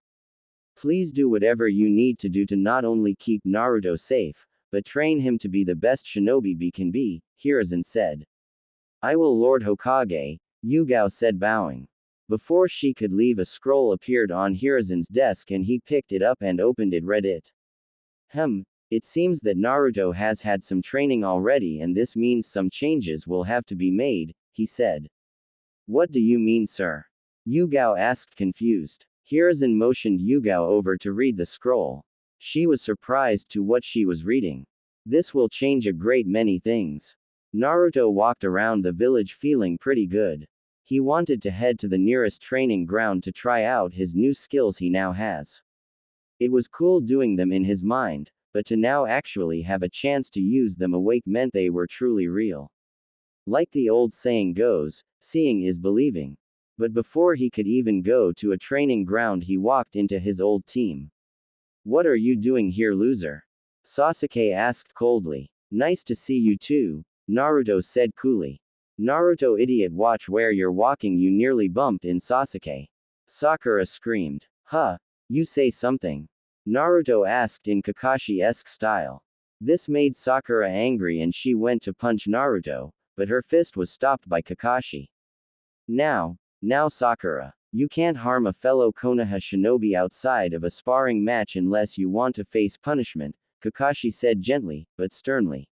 Please do whatever you need to do to not only keep Naruto safe, but train him to be the best shinobi he can be, Hiruzen said. I will, Lord Hokage, Yugao said, bowing. Before she could leave, a scroll appeared on Hiruzen's desk and he picked it up and opened it, read it. It seems that Naruto has had some training already, and this means some changes will have to be made, he said. What do you mean, sir? Yugao asked, confused. Hiruzen motioned Yugao over to read the scroll. She was surprised to what she was reading. This will change a great many things. Naruto walked around the village feeling pretty good. He wanted to head to the nearest training ground to try out his new skills he now has. It was cool doing them in his mind, but to now actually have a chance to use them awake meant they were truly real. Like the old saying goes, seeing is believing. But before he could even go to a training ground, he walked into his old team. What are you doing here, loser? Sasuke asked coldly. Nice to see you too, Naruto said coolly. Naruto, idiot, watch where you're walking, you nearly bumped in Sasuke. Sakura screamed. Huh? You say something? Naruto asked in Kakashi-esque style. This made Sakura angry and she went to punch Naruto, but her fist was stopped by Kakashi. Now Sakura. You can't harm a fellow Konoha shinobi outside of a sparring match unless you want to face punishment, Kakashi said gently, but sternly.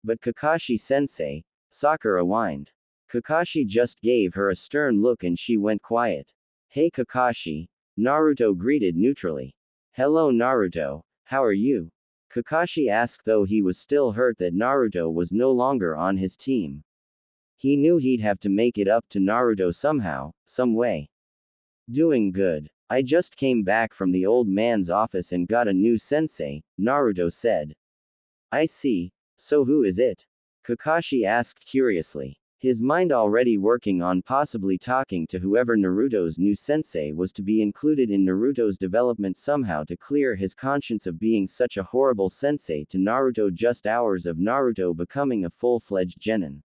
But Kakashi-sensei, Sakura whined. Kakashi just gave her a stern look and she went quiet. Hey Kakashi, Naruto greeted neutrally. Hello Naruto, how are you? Kakashi asked, though he was still hurt that Naruto was no longer on his team. He knew he'd have to make it up to Naruto somehow, some way. Doing good. I just came back from the old man's office and got a new sensei, Naruto said. I see. So who is it? Kakashi asked curiously. His mind already working on possibly talking to whoever Naruto's new sensei was to be included in Naruto's development somehow to clear his conscience of being such a horrible sensei to Naruto just hours of Naruto becoming a full-fledged genin.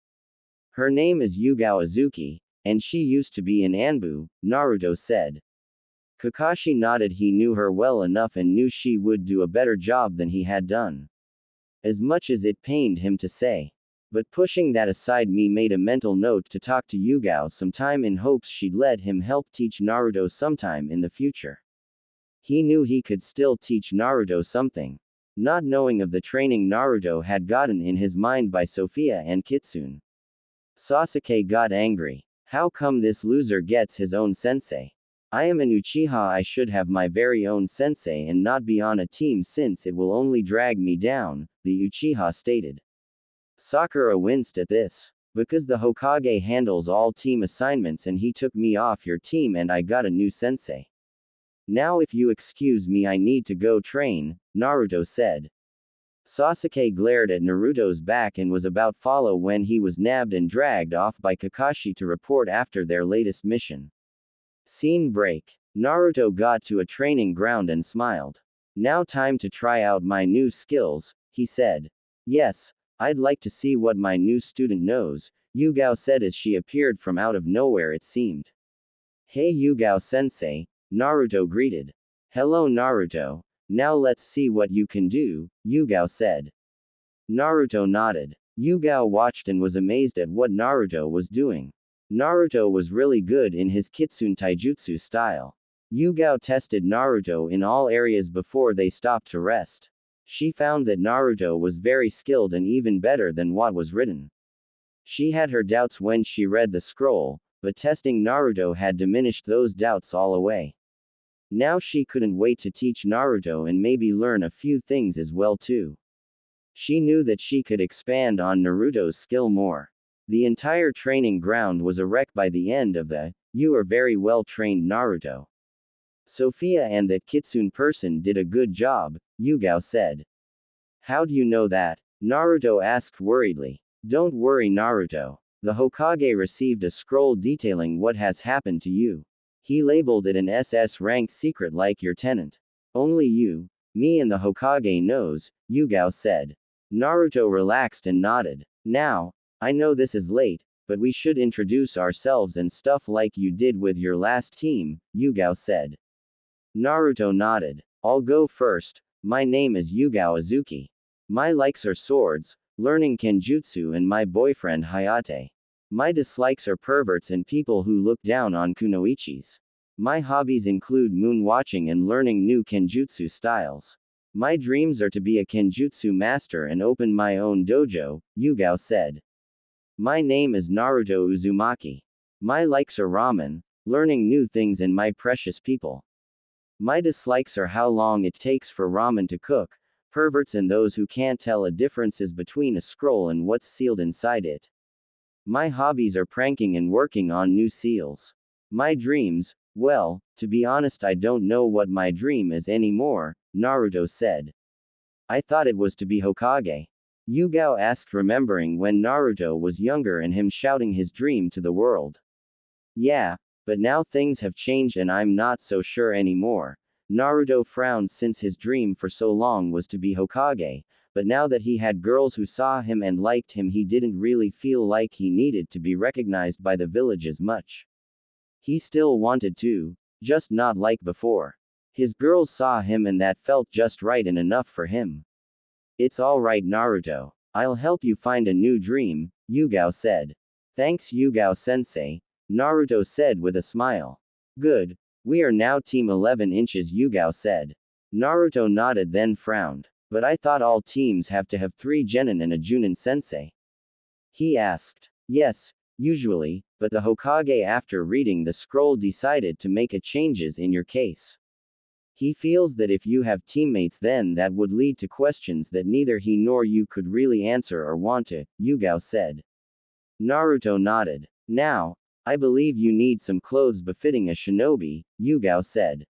Her name is Yugao Azuki, and she used to be in Anbu, Naruto said. Kakashi nodded. He knew her well enough and knew she would do a better job than he had done. As much as it pained him to say. But pushing that aside, made a mental note to talk to Yugao sometime in hopes she'd let him help teach Naruto sometime in the future. He knew he could still teach Naruto something. Not knowing of the training Naruto had gotten in his mind by Sophia and Kitsune. Sasuke got angry. How come this loser gets his own sensei? I am an Uchiha, I should have my very own sensei and not be on a team since it will only drag me down, the Uchiha stated. Sakura winced at this. Because the Hokage handles all team assignments and he took me off your team and I got a new sensei. Now if you excuse me, I need to go train, Naruto said. Sasuke glared at Naruto's back and was about to follow when he was nabbed and dragged off by Kakashi to report after their latest mission. Scene break. Naruto got to a training ground and smiled. Now time to try out my new skills, he said. Yes, I'd like to see what my new student knows, Yugao said as she appeared from out of nowhere it seemed. Hey Yugao sensei, Naruto greeted. Hello Naruto, Now let's see what you can do, Yugao said. Naruto nodded. Yugao watched and was amazed at what Naruto was doing. Naruto was really good in his Kitsune Taijutsu style. Yugao tested Naruto in all areas before they stopped to rest. She found that Naruto was very skilled and even better than what was written. She had her doubts when she read the scroll, but testing Naruto had diminished those doubts all away. Now she couldn't wait to teach Naruto and maybe learn a few things as well too. She knew that she could expand on Naruto's skill more. The entire training ground was a wreck by the end of the, "You are very well trained Naruto." Sophia and that Kitsune person did a good job, Yugao said. How do you know that? Naruto asked worriedly. Don't worry Naruto. The Hokage received a scroll detailing what has happened to you. He labeled it an SS rank secret like your tenant. Only you, me and the Hokage knows, Yugao said. Naruto relaxed and nodded. Now, I know this is late, but we should introduce ourselves and stuff like you did with your last team, Yugao said. Naruto nodded. I'll go first. My name is Yugao Azuki. My likes are swords, learning kenjutsu and my boyfriend Hayate. My dislikes are perverts and people who look down on kunoichis. My hobbies include moon watching and learning new kenjutsu styles. My dreams are to be a kenjutsu master and open my own dojo, Yugao said. My name is Naruto Uzumaki. My likes are ramen, learning new things and my precious people. My dislikes are how long it takes for ramen to cook, perverts and those who can't tell a differences between a scroll and what's sealed inside it. My hobbies are pranking and working on new seals. My dreams, well, to be honest I don't know what my dream is anymore, Naruto said. I thought it was to be Hokage. Yugao asked remembering when Naruto was younger and him shouting his dream to the world. Yeah, but now things have changed and I'm not so sure anymore. Naruto frowned since his dream for so long was to be Hokage, but now that he had girls who saw him and liked him he didn't really feel like he needed to be recognized by the village as much. He still wanted to, just not like before. His girls saw him and that felt just right and enough for him. It's alright Naruto. I'll help you find a new dream, Yugao said. Thanks Yugao sensei, Naruto said with a smile. Good. We are now team 11 inches Yugao said. Naruto nodded then frowned. But I thought all teams have to have 3 genin and a junin sensei. He asked. Yes, usually, but the Hokage after reading the scroll decided to make a changes in your case. He feels that if you have teammates then that would lead to questions that neither he nor you could really answer or want to, Yugao said. Naruto nodded. Now, I believe you need some clothes befitting a shinobi, Yugao said.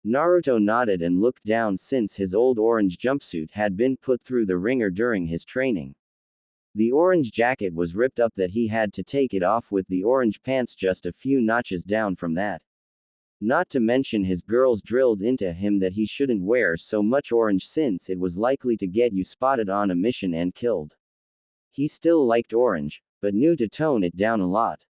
Naruto nodded and looked down since his old orange jumpsuit had been put through the wringer during his training. The orange jacket was ripped up that he had to take it off with the orange pants just a few notches down from that. Not to mention his girls drilled into him that he shouldn't wear so much orange since it was likely to get you spotted on a mission and killed. He still liked orange, but knew to tone it down a lot.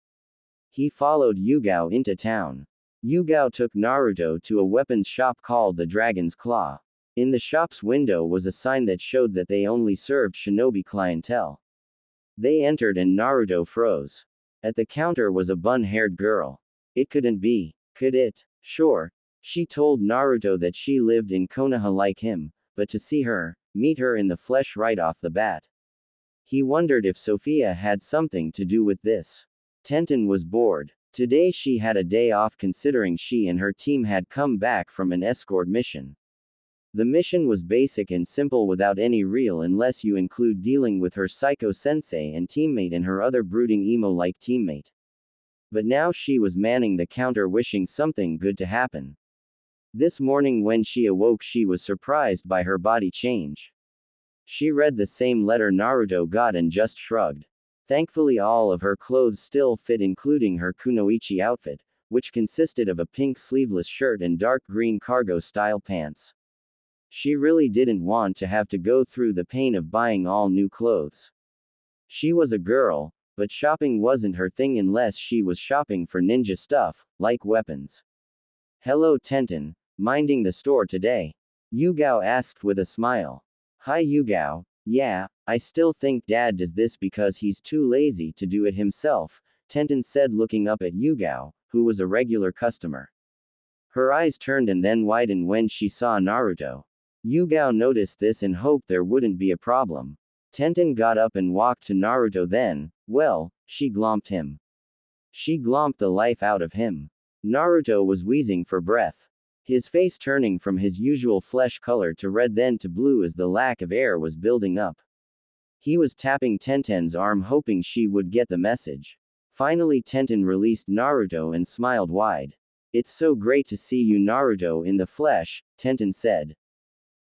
He followed Yugao into town. Yugao took Naruto to a weapons shop called the Dragon's Claw. In the shop's window was a sign that showed that they only served shinobi clientele. They entered and Naruto froze. At the counter was a bun-haired girl. It couldn't be, could it? Sure. She told Naruto that she lived in Konoha like him, but to see her, meet her in the flesh right off the bat. He wondered if Sophia had something to do with this. Tenten was bored. Today she had a day off considering she and her team had come back from an escort mission. The mission was basic and simple without any real unless you include dealing with her psycho sensei and teammate and her other brooding emo-like teammate. But now she was manning the counter wishing something good to happen. This morning when she awoke she was surprised by her body change. She read the same letter Naruto got and just shrugged. Thankfully all of her clothes still fit including her kunoichi outfit, which consisted of a pink sleeveless shirt and dark green cargo-style pants. She really didn't want to have to go through the pain of buying all new clothes. She was a girl, but shopping wasn't her thing unless she was shopping for ninja stuff, like weapons. Hello Tenten, minding the store today. Yugao asked with a smile. Hi Yugao. Yeah, I still think Dad does this because he's too lazy to do it himself, Tenten said looking up at Yugao, who was a regular customer. Her eyes turned and then widened when she saw Naruto. Yugao noticed this and hoped there wouldn't be a problem. Tenten got up and walked to Naruto then, well, she glomped him. She glomped the life out of him. Naruto was wheezing for breath. His face turning from his usual flesh color to red then to blue as the lack of air was building up. He was tapping Tenten's arm hoping she would get the message. Finally Tenten released Naruto and smiled wide. It's so great to see you Naruto in the flesh, Tenten said.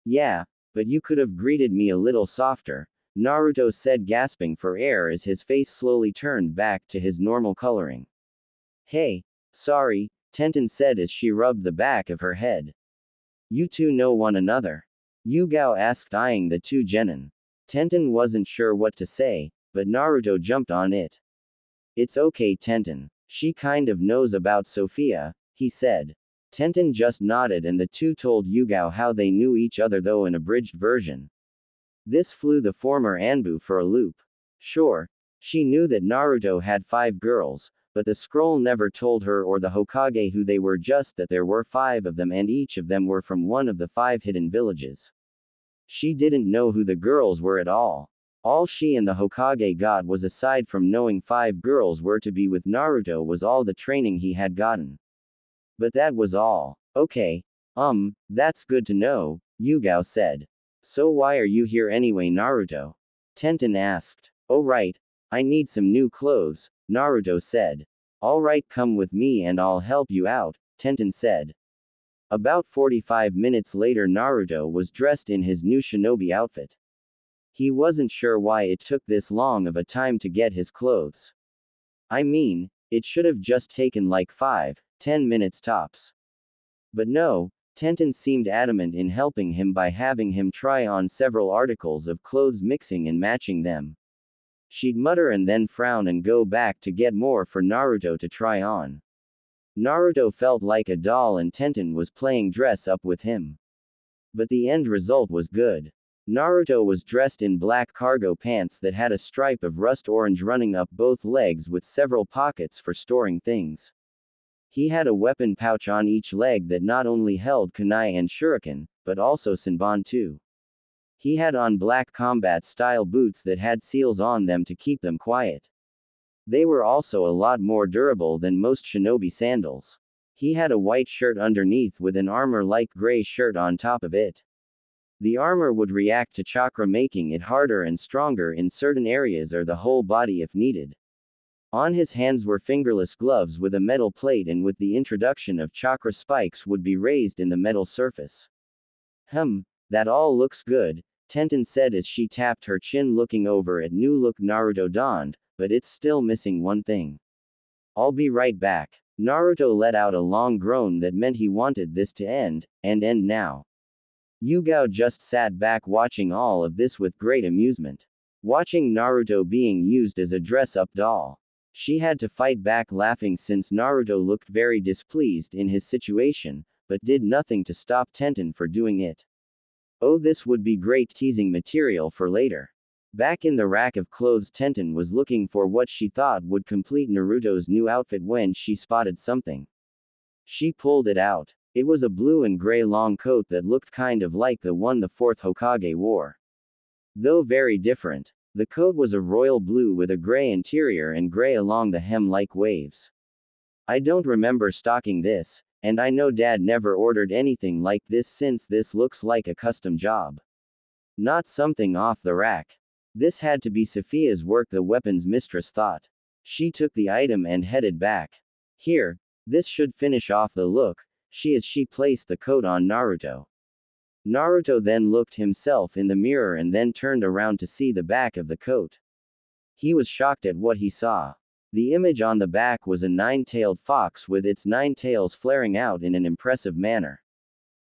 Yeah, but you could have greeted me a little softer, Naruto said gasping for air as his face slowly turned back to his normal coloring. Hey, sorry, Tenten said as she rubbed the back of her head. You two know one another? Yugao asked eyeing the two genin. Tenten wasn't sure what to say, but Naruto jumped on it. It's okay Tenten, she kind of knows about Sophia, he said. Tenten just nodded and the two told Yugao how they knew each other though an abridged version. This flew the former Anbu for a loop. Sure, she knew that Naruto had 5 girls, but the scroll never told her or the Hokage who they were, just that there were 5 of them and each of them were from one of the 5 hidden villages. She didn't know who the girls were at all. All she and the Hokage got was, aside from knowing 5 girls were to be with Naruto, was all the training he had gotten. But that was all. Okay. That's good to know, Yugao said. So why are you here anyway Naruto? Tenten asked. Oh right. I need some new clothes, Naruto said. Alright, come with me and I'll help you out, Tenten said. About 45 minutes later Naruto was dressed in his new shinobi outfit. He wasn't sure why it took this long of a time to get his clothes. I mean, it should have just taken like 5-10 minutes tops. But no, Tenten seemed adamant in helping him by having him try on several articles of clothes, mixing and matching them. She'd mutter and then frown and go back to get more for Naruto to try on. Naruto felt like a doll and Tenten was playing dress up with him. But the end result was good. Naruto was dressed in black cargo pants that had a stripe of rust orange running up both legs with several pockets for storing things. He had a weapon pouch on each leg that not only held kunai and shuriken, but also senbon too. He had on black combat-style boots that had seals on them to keep them quiet. They were also a lot more durable than most shinobi sandals. He had a white shirt underneath with an armor-like gray shirt on top of it. The armor would react to chakra, making it harder and stronger in certain areas or the whole body if needed. On his hands were fingerless gloves with a metal plate, and with the introduction of chakra, spikes would be raised in the metal surface. That all looks good, Tenten said as she tapped her chin looking over at new look Naruto donned, but it's still missing one thing. I'll be right back. Naruto let out a long groan that meant he wanted this to end, and end now. Yugao just sat back watching all of this with great amusement. Watching Naruto being used as a dress-up doll. She had to fight back laughing since Naruto looked very displeased in his situation, but did nothing to stop Tenten for doing it. Oh, this would be great teasing material for later. Back in the rack of clothes, Tenten was looking for what she thought would complete Naruto's new outfit when she spotted something. She pulled it out. It was a blue and gray long coat that looked kind of like the one the 4th Hokage wore. Though very different. The coat was a royal blue with a gray interior and gray along the hem like waves. I don't remember stocking this, and I know Dad never ordered anything like this since this looks like a custom job. Not something off the rack. This had to be Sophia's work, the weapons mistress thought. She took the item and headed back. Here, this should finish off the look, she placed the coat on Naruto. Naruto then looked himself in the mirror and then turned around to see the back of the coat. He was shocked at what he saw. The image on the back was a 9-tailed fox with its 9 tails flaring out in an impressive manner.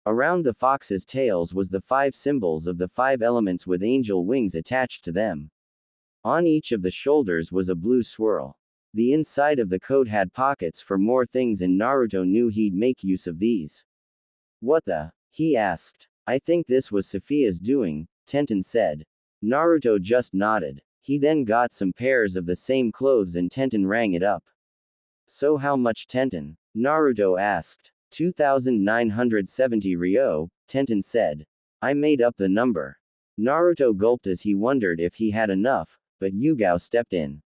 Around the fox's tails was the 5 symbols of the 5 elements with angel wings attached to them. On each of the shoulders was a blue swirl. The inside of the coat had pockets for more things, and Naruto knew he'd make use of these. What the? He asked. I think this was Sophia's doing, Tenten said. Naruto just nodded. He then got some pairs of the same clothes and Tenten rang it up. So how much Tenten? Naruto asked. 2,970 ryo, Tenten said. I made up the number. Naruto gulped as he wondered if he had enough, but Yugao stepped in.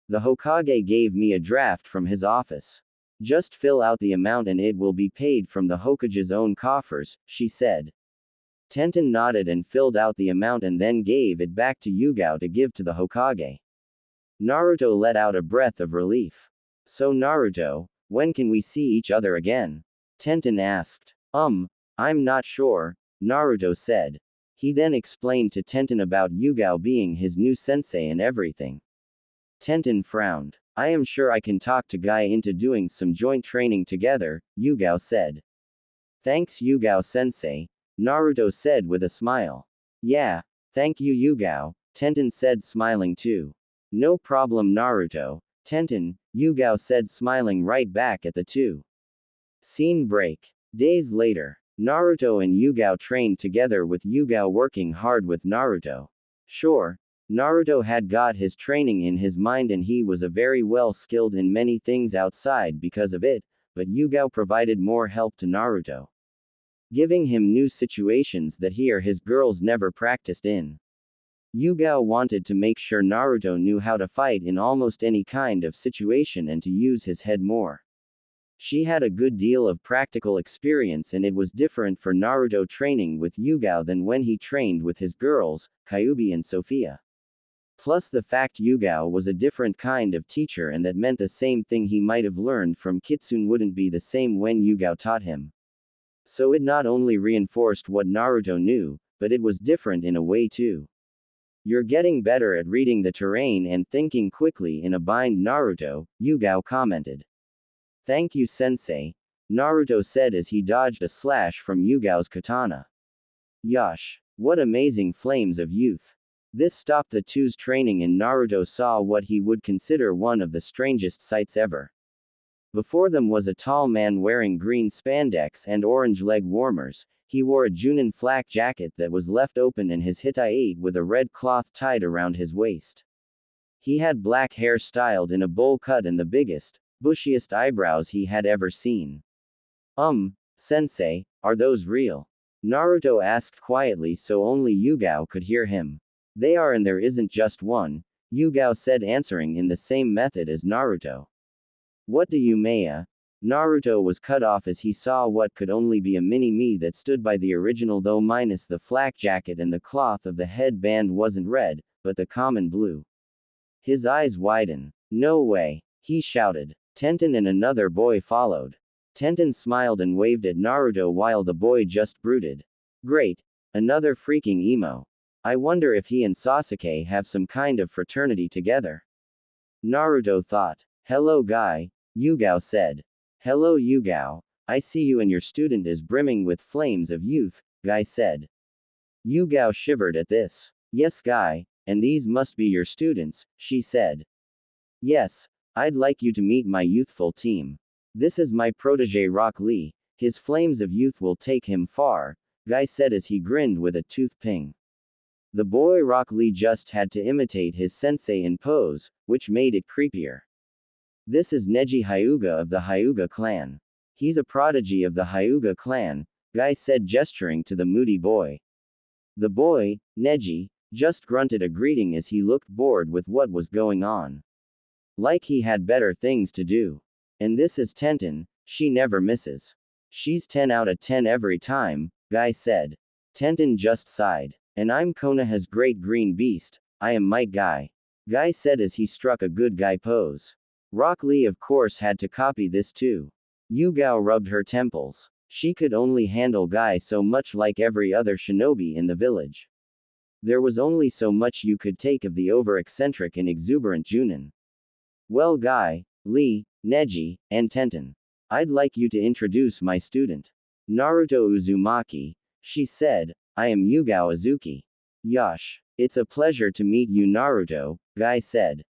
The Hokage gave me a draft from his office. Just fill out the amount and it will be paid from the Hokage's own coffers, she said. Tenten nodded and filled out the amount and then gave it back to Yugao to give to the Hokage. Naruto let out a breath of relief. So Naruto, when can we see each other again? Tenten asked. I'm not sure, Naruto said. He then explained to Tenten about Yugao being his new sensei and everything. Tenten frowned. I am sure I can talk to Guy into doing some joint training together, Yugao said. Thanks Yugao sensei, Naruto said with a smile. Yeah, thank you Yugao, Tenten said smiling too. No problem Naruto, Tenten, Yugao said smiling right back at the two. Scene break. Days later, Naruto and Yugao trained together with Yugao working hard with Naruto. Sure, Naruto had got his training in his mind and he was a very well skilled in many things outside because of it, but Yugao provided more help to Naruto, giving him new situations that he or his girls never practiced in. Yugao wanted to make sure Naruto knew how to fight in almost any kind of situation and to use his head more. She had a good deal of practical experience and it was different for Naruto training with Yugao than when he trained with his girls, Kyuubi and Sophia. Plus the fact Yugao was a different kind of teacher and that meant the same thing he might have learned from Kitsune wouldn't be the same when Yugao taught him. So it not only reinforced what Naruto knew, but it was different in a way too. You're getting better at reading the terrain and thinking quickly in a bind Naruto, Yugao commented. Thank you sensei, Naruto said as he dodged a slash from Yugao's katana. Yosh! What amazing flames of youth! This stopped the two's training and Naruto saw what he would consider one of the strangest sights ever. Before them was a tall man wearing green spandex and orange leg warmers. He wore a Junin flak jacket that was left open and his hitai with a red cloth tied around his waist. He had black hair styled in a bowl cut and the biggest, bushiest eyebrows he had ever seen. Sensei, are those real? Naruto asked quietly so only Yugao could hear him. They are and there isn't just one, Yugao said answering in the same method as Naruto. What do you mean? Naruto was cut off as he saw what could only be a mini-me that stood by the original though minus the flak jacket and the cloth of the headband wasn't red, but the common blue. His eyes widened. No way, he shouted. Tenten and another boy followed. Tenten smiled and waved at Naruto while the boy just brooded. Great. Another freaking emo. I wonder if he and Sasuke have some kind of fraternity together. Naruto thought. Hello Guy, Yugao said. Hello Yugao, I see you and your student is brimming with flames of youth, Guy said. Yugao shivered at this. Yes Guy, and these must be your students, she said. Yes, I'd like you to meet my youthful team. This is my protege Rock Lee, his flames of youth will take him far, Guy said as he grinned with a tooth ping. The boy Rock Lee just had to imitate his sensei in pose, which made it creepier. This is Neji Hyuga of the Hyuga clan. He's a prodigy of the Hyuga clan, Guy said gesturing to the moody boy. The boy, Neji, just grunted a greeting as he looked bored with what was going on. Like he had better things to do. And this is Tenten, she never misses. She's 10 out of 10 every time, Guy said. Tenten just sighed. And I'm Konoha's great green beast, I am Might Guy. Guy said as he struck a good guy pose. Rock Lee of course had to copy this too. Yugao rubbed her temples. She could only handle Guy so much like every other shinobi in the village. There was only so much you could take of the over-eccentric and exuberant Junin. Well Guy, Lee, Neji, and Tenten. I'd like you to introduce my student. Naruto Uzumaki, she said, I am Yugao Azuki. Yosh. It's a pleasure to meet you Naruto, Guy said.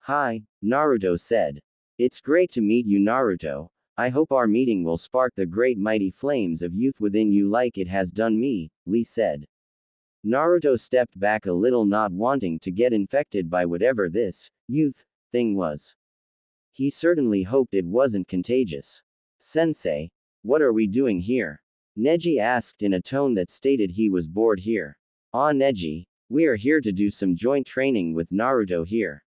Hi, Naruto said. It's great to meet you Naruto, I hope our meeting will spark the great mighty flames of youth within you like it has done me, Lee said. Naruto stepped back a little, not wanting to get infected by whatever this youth thing was. He certainly hoped it wasn't contagious. Sensei, what are we doing here? Neji asked in a tone that stated he was bored here. Ah, Neji, we are here to do some joint training with Naruto here.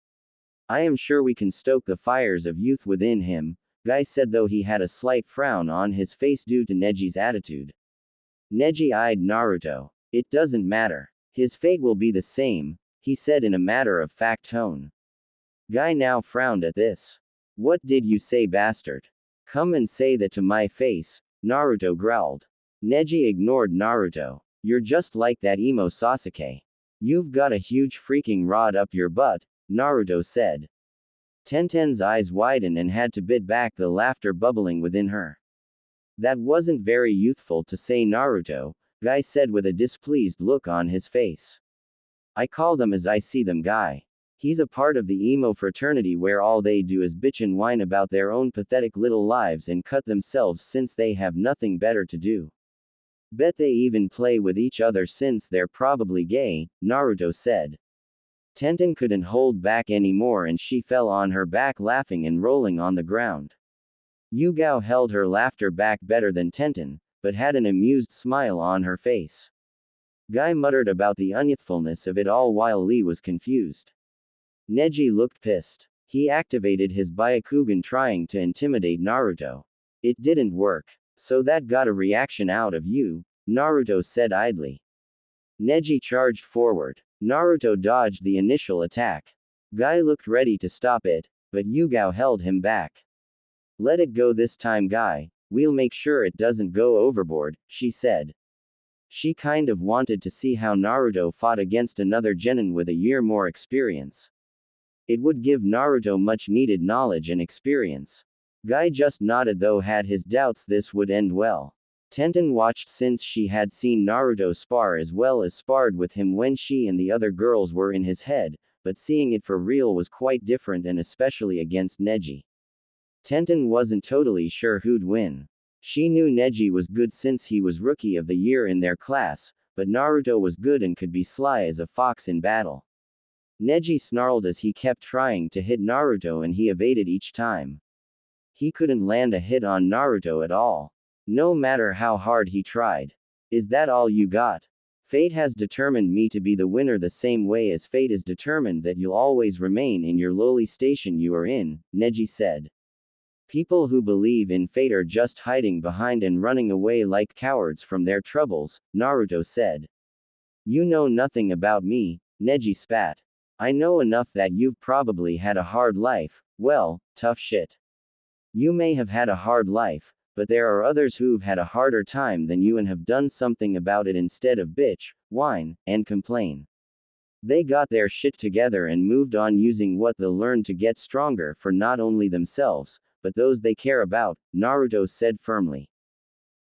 I am sure we can stoke the fires of youth within him, Guy said, though he had a slight frown on his face due to Neji's attitude. Neji eyed Naruto. It doesn't matter. His fate will be the same, he said in a matter-of-fact tone. Guy now frowned at this. What did you say, bastard? Come and say that to my face, Naruto growled. Neji ignored Naruto. You're just like that emo Sasuke. You've got a huge freaking rod up your butt, Naruto said. Tenten's eyes widened and had to bit back the laughter bubbling within her. That wasn't very youthful to say, Naruto, Guy said with a displeased look on his face. I call them as I see them, Guy. He's a part of the emo fraternity where all they do is bitch and whine about their own pathetic little lives and cut themselves since they have nothing better to do. Bet they even play with each other since they're probably gay, Naruto said. Tenten couldn't hold back anymore and she fell on her back laughing and rolling on the ground. Yugao held her laughter back better than Tenten, but had an amused smile on her face. Guy muttered about the unyouthfulness of it all while Lee was confused. Neji looked pissed. He activated his Byakugan trying to intimidate Naruto. It didn't work. So that got a reaction out of you, Naruto said idly. Neji charged forward. Naruto dodged the initial attack. Guy looked ready to stop it, but Yugao held him back. Let it go this time, Guy. We'll make sure it doesn't go overboard, she said. She kind of wanted to see how Naruto fought against another genin with a year more experience. It would give Naruto much needed knowledge and experience. Guy just nodded, though had his doubts this would end well. Tenten watched since she had seen Naruto spar as well as sparred with him when she and the other girls were in his head, but seeing it for real was quite different, and especially against Neji. Tenten wasn't totally sure who'd win. She knew Neji was good since he was rookie of the year in their class, but Naruto was good and could be sly as a fox in battle. Neji snarled as he kept trying to hit Naruto and he evaded each time. He couldn't land a hit on Naruto at all. No matter how hard he tried. Is that all you got? Fate has determined me to be the winner the same way as fate is determined that you'll always remain in your lowly station you are in, Neji said. People who believe in fate are just hiding behind and running away like cowards from their troubles, Naruto said. You know nothing about me, Neji spat. I know enough that you've probably had a hard life, well, tough shit. You may have had a hard life, but there are others who've had a harder time than you and have done something about it instead of bitch, whine, and complain. They got their shit together and moved on using what they'll learn to get stronger for not only themselves, but those they care about, Naruto said firmly.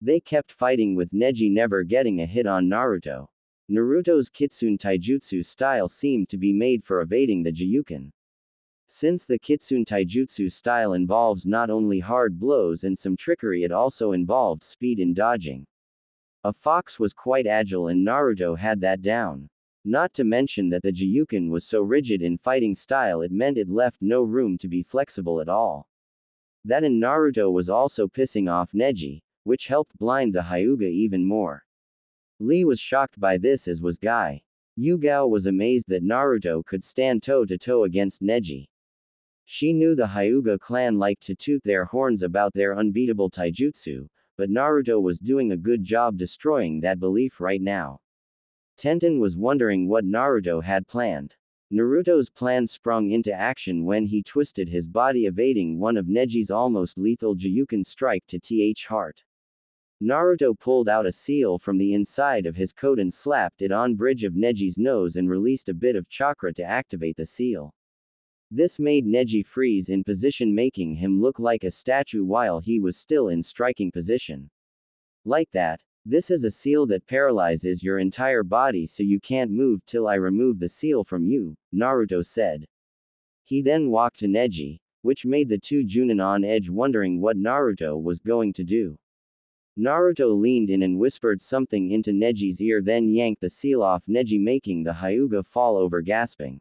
They kept fighting with Neji never getting a hit on Naruto. Naruto's Kitsune Taijutsu style seemed to be made for evading the Gyuken. Since the Kitsune Taijutsu style involves not only hard blows and some trickery, it also involved speed in dodging. A fox was quite agile and Naruto had that down. Not to mention that the Gyuken was so rigid in fighting style it meant it left no room to be flexible at all. That and Naruto was also pissing off Neji, which helped blind the Hyuga even more. Lee was shocked by this as was Guy. Yugao was amazed that Naruto could stand toe-to-toe against Neji. She knew the Hyuga clan liked to toot their horns about their unbeatable taijutsu, but Naruto was doing a good job destroying that belief right now. Tenten was wondering what Naruto had planned. Naruto's plan sprung into action when he twisted his body evading one of Neji's almost lethal Gyuken strike to th heart. Naruto pulled out a seal from the inside of his coat and slapped it on bridge of Neji's nose and released a bit of chakra to activate the seal. This made Neji freeze in position, making him look like a statue while he was still in striking position. Like that. This is a seal that paralyzes your entire body so you can't move till I remove the seal from you, Naruto said. He then walked to Neji, which made the two Junin on edge, wondering what Naruto was going to do. Naruto leaned in and whispered something into Neji's ear, then yanked the seal off Neji, making the Hyuga fall over, gasping.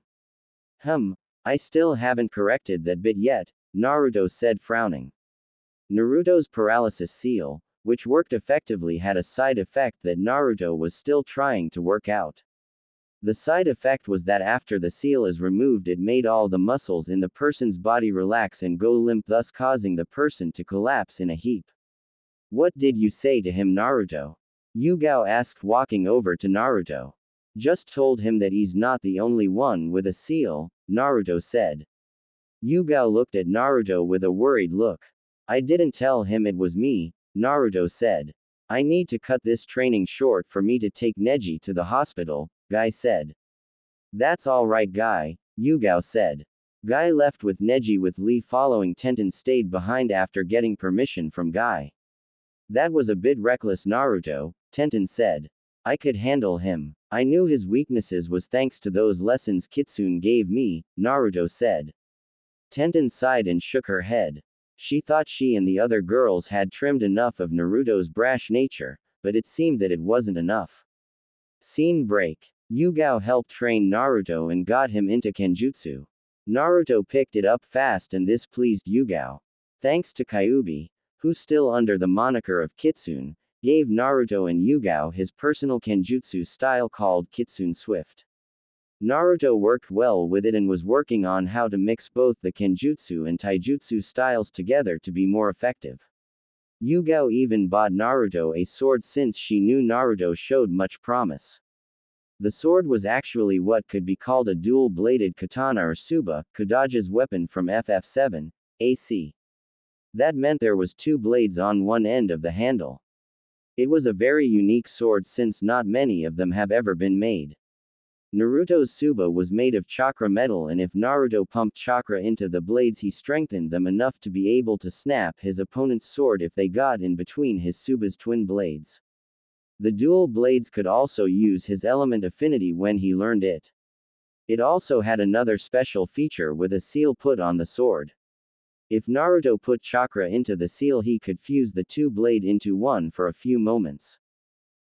I still haven't corrected that bit yet, Naruto said, frowning. Naruto's paralysis seal, which worked effectively, had a side effect that Naruto was still trying to work out. The side effect was that after the seal is removed, it made all the muscles in the person's body relax and go limp, thus causing the person to collapse in a heap. What did you say to him, Naruto? Yugao asked, walking over to Naruto. Just told him that he's not the only one with a seal, Naruto said. Yugao looked at Naruto with a worried look. I didn't tell him it was me, Naruto said. I need to cut this training short for me to take Neji to the hospital, Guy said. That's alright, Guy, Yugao said. Guy left with Neji, with Lee following. Tenten stayed behind after getting permission from Guy. That was a bit reckless, Naruto, Tenten said. I could handle him. I knew his weaknesses was thanks to those lessons Kitsune gave me, Naruto said. Tenten sighed and shook her head. She thought she and the other girls had trimmed enough of Naruto's brash nature, but it seemed that it wasn't enough. Scene break. Yugao helped train Naruto and got him into Kenjutsu. Naruto picked it up fast, and this pleased Yugao. Thanks to Kyuubi, who, still under the moniker of Kitsune, gave Naruto and Yugao his personal Kenjutsu style called Kitsune Swift. Naruto worked well with it and was working on how to mix both the Kenjutsu and Taijutsu styles together to be more effective. Yugao even bought Naruto a sword since she knew Naruto showed much promise. The sword was actually what could be called a dual-bladed katana or suba, Kodage's weapon from FF7, AC. That meant there was two blades on one end of the handle. It was a very unique sword since not many of them have ever been made. Naruto's suba was made of chakra metal, and if Naruto pumped chakra into the blades, he strengthened them enough to be able to snap his opponent's sword if they got in between his suba's twin blades. The dual blades could also use his element affinity when he learned it. It also had another special feature with a seal put on the sword. If Naruto put chakra into the seal, he could fuse the two blade into one for a few moments.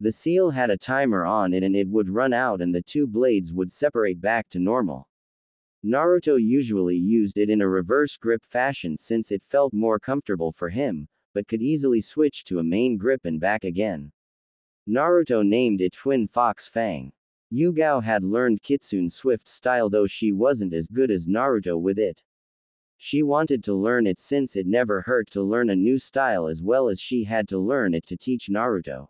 The seal had a timer on it, and it would run out and the two blades would separate back to normal. Naruto usually used it in a reverse grip fashion since it felt more comfortable for him, but could easily switch to a main grip and back again. Naruto named it Twin Fox Fang. Yugao had learned Kitsune Swift style, though she wasn't as good as Naruto with it. She wanted to learn it since it never hurt to learn a new style, as well as she had to learn it to teach Naruto.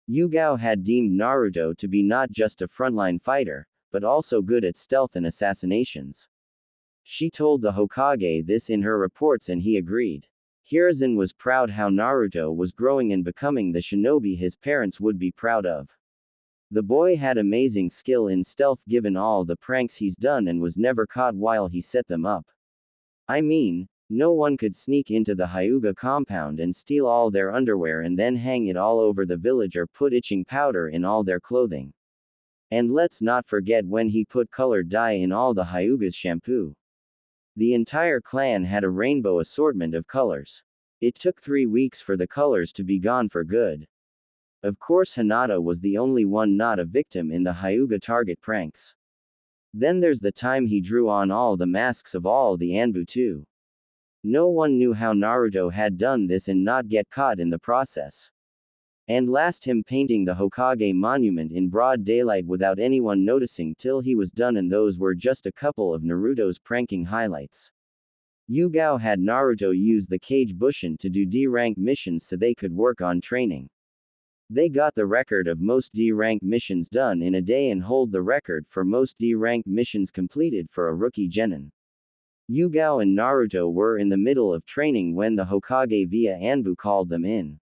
Yugao had deemed Naruto to be not just a frontline fighter, but also good at stealth and assassinations. She told the Hokage this in her reports, and he agreed. Hiruzen was proud how Naruto was growing and becoming the shinobi his parents would be proud of. The boy had amazing skill in stealth given all the pranks he's done and was never caught while he set them up. I mean, no one could sneak into the Hyuga compound and steal all their underwear and then hang it all over the village, or put itching powder in all their clothing. And let's not forget when he put colored dye in all the Hyuga's shampoo. The entire clan had a rainbow assortment of colors. It took 3 weeks for the colors to be gone for good. Of course, Hinata was the only one not a victim in the Hyuga target pranks. Then there's the time he drew on all the masks of all the Anbu too. No one knew how Naruto had done this and not get caught in the process. And last, him painting the Hokage monument in broad daylight without anyone noticing till he was done, and those were just a couple of Naruto's pranking highlights. Yugao had Naruto use the Kage Bushin to do D-rank missions so they could work on training. They got the record of most D-rank missions done in a day and hold the record for most D-rank missions completed for a rookie genin. Yugao and Naruto were in the middle of training when the Hokage via Anbu called them in.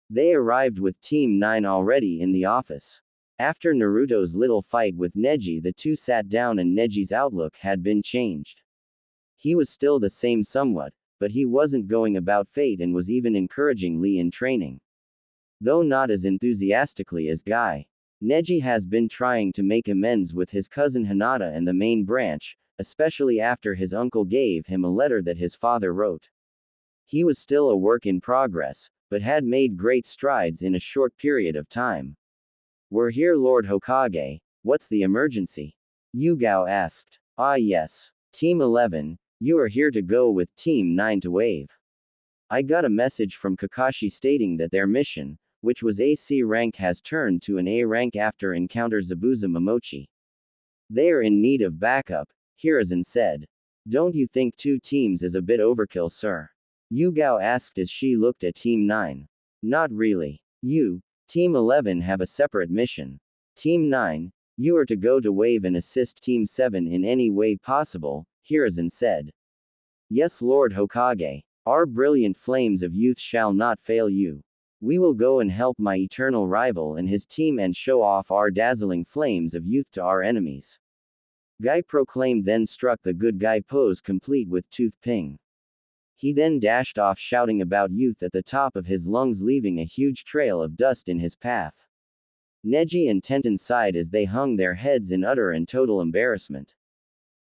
They arrived with Team 9 already in the office. After Naruto's little fight with Neji, the two sat down and Neji's outlook had been changed. He was still the same somewhat, but he wasn't going about fate and was even encouraging Lee in training. Though not as enthusiastically as Guy. Neji has been trying to make amends with his cousin Hinata and the main branch, especially after his uncle gave him a letter that his father wrote. He was still a work in progress, but had made great strides in a short period of time. "We're here, Lord Hokage. What's the emergency?" Yugao asked. "Ah, yes. Team 11, you are here to go with Team 9 to Wave. I got a message from Kakashi stating that their mission, which was AC rank, has turned to an A rank after encounter Zabuza Momochi. They are in need of backup," Hiruzen said. "Don't you think 2 teams is a bit overkill, sir?" Yugao asked as she looked at Team 9. "Not really. You, Team 11, have a separate mission. Team 9, you are to go to Wave and assist Team 7 in any way possible," Hiruzen said. "Yes, Lord Hokage. Our brilliant flames of youth shall not fail you. We will go and help my eternal rival and his team and show off our dazzling flames of youth to our enemies." Guy proclaimed, then struck the good guy pose complete with tooth ping. He then dashed off shouting about youth at the top of his lungs, leaving a huge trail of dust in his path. Neji and Tenten sighed as they hung their heads in utter and total embarrassment.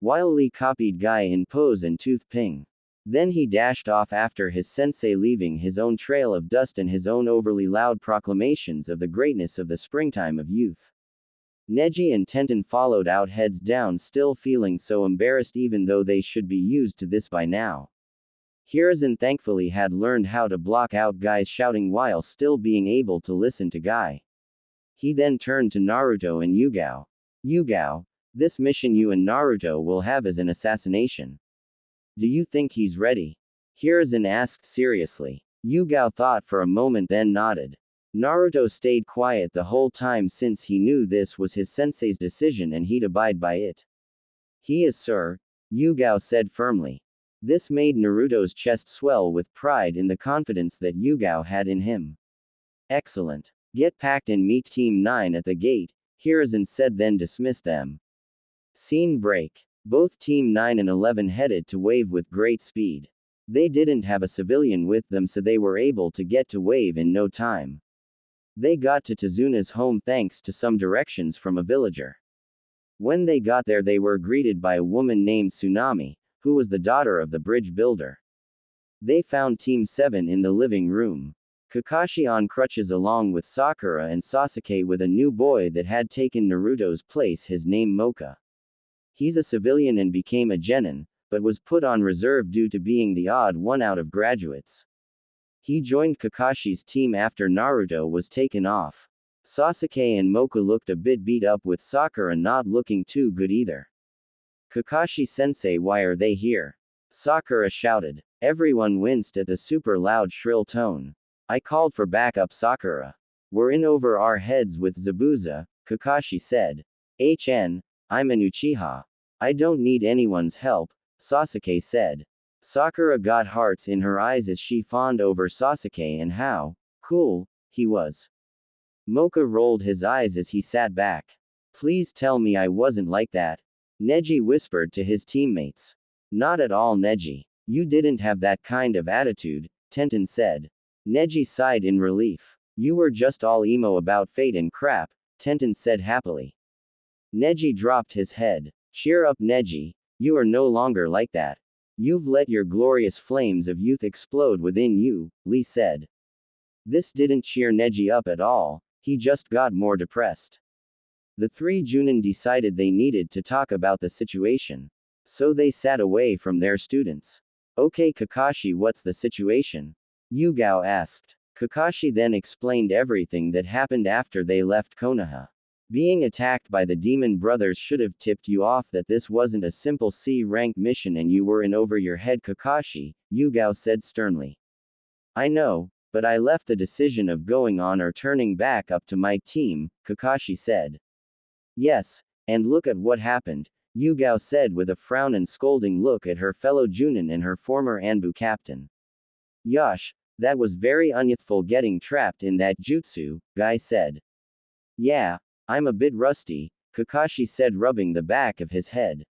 While Lee copied Guy in pose and tooth ping. Then he dashed off after his sensei, leaving his own trail of dust and his own overly loud proclamations of the greatness of the springtime of youth. Neji and Tenten followed out, heads down, still feeling so embarrassed even though they should be used to this by now. Hiruzen thankfully had learned how to block out Guy's shouting while still being able to listen to Guy. He then turned to Naruto and Yugao. "Yugao, this mission you and Naruto will have is an assassination. Do you think he's ready?" Hiruzen asked seriously. Yugao thought for a moment, then nodded. Naruto stayed quiet the whole time since he knew this was his sensei's decision and he'd abide by it. "He is, sir," Yugao said firmly. This made Naruto's chest swell with pride in the confidence that Yugao had in him. "Excellent. Get packed and meet Team 9 at the gate," Hiruzen said, then dismissed them. Scene break. Both Team 9 and 11 headed to Wave with great speed. They didn't have a civilian with them, so they were able to get to Wave in no time. They got to Tazuna's home thanks to some directions from a villager. When they got there, they were greeted by a woman named Tsunami, who was the daughter of the bridge builder. They found Team 7 in the living room. Kakashi on crutches along with Sakura and Sasuke with a new boy that had taken Naruto's place, his name Mocha. He's a civilian and became a genin, but was put on reserve due to being the odd one out of graduates. He joined Kakashi's team after Naruto was taken off. Sasuke and Mocha looked a bit beat up, with Sakura not looking too good either. "Kakashi-sensei, why are they here?" Sakura shouted. Everyone winced at the super loud shrill tone. "I called for backup, Sakura. We're in over our heads with Zabuza," Kakashi said. I'm an Uchiha. I don't need anyone's help," Sasuke said. Sakura got hearts in her eyes as she fawned over Sasuke and how cool he was. Mocha rolled his eyes as he sat back. "Please tell me I wasn't like that," Neji whispered to his teammates. "Not at all, Neji. You didn't have that kind of attitude," Tenten said. Neji sighed in relief. "You were just all emo about fate and crap," Tenten said happily. Neji dropped his head. "Cheer up, Neji. You are no longer like that. You've let your glorious flames of youth explode within you," Lee said. This didn't cheer Neji up at all, he just got more depressed. The 3 Junin decided they needed to talk about the situation. So they sat away from their students. "Okay, Kakashi, what's the situation?" Yugao asked. Kakashi then explained everything that happened after they left Konoha. Being attacked by the demon brothers should have tipped you off that this wasn't a simple C-rank mission and you were in over your head, Kakashi, Yugao said sternly. "I know, but I left the decision of going on or turning back up to my team," Kakashi said. "Yes, and look at what happened," Yugao said with a frown and scolding look at her fellow Junin and her former Anbu captain. "Yosh, that was very unyouthful getting trapped in that jutsu," Guy said. "Yeah, I'm a bit rusty," Kakashi said, rubbing the back of his head.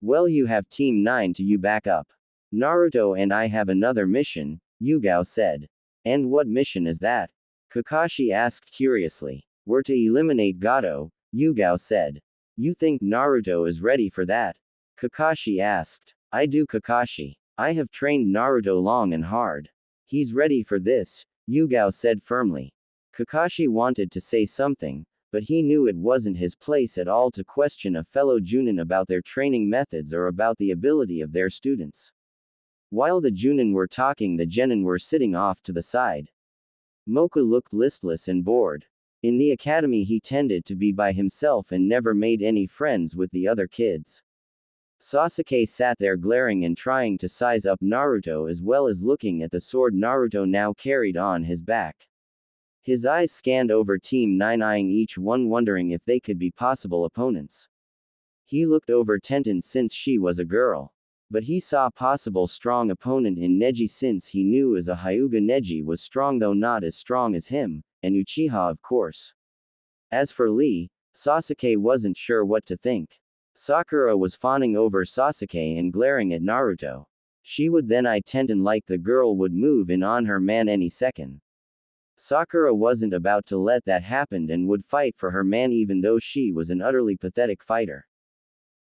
"Well, you have Team 9 to you back up. Naruto and I have another mission," Yugao said. "And what mission is that?" Kakashi asked curiously. "We're to eliminate Gato," Yugao said. "You think Naruto is ready for that?" Kakashi asked. I do, Kakashi. I have trained Naruto long and hard. He's ready for this, Yugao said firmly. Kakashi wanted to say something, but he knew it wasn't his place at all to question a fellow Junin about their training methods or about the ability of their students. While the Junin were talking, the genin were sitting off to the side. Moka looked listless and bored. In the academy he tended to be by himself and never made any friends with the other kids. Sasuke sat there glaring and trying to size up Naruto as well as looking at the sword Naruto now carried on his back. His eyes scanned over Team 9, eyeing each one, wondering if they could be possible opponents. He looked over Tenten since she was a girl. But he saw a possible strong opponent in Neji since he knew as a Hyuga Neji was strong though not as strong as him, and Uchiha of course. As for Lee, Sasuke wasn't sure what to think. Sakura was fawning over Sasuke and glaring at Naruto. She would then eye Tenten like the girl would move in on her man any second. Sakura wasn't about to let that happen and would fight for her man even though she was an utterly pathetic fighter.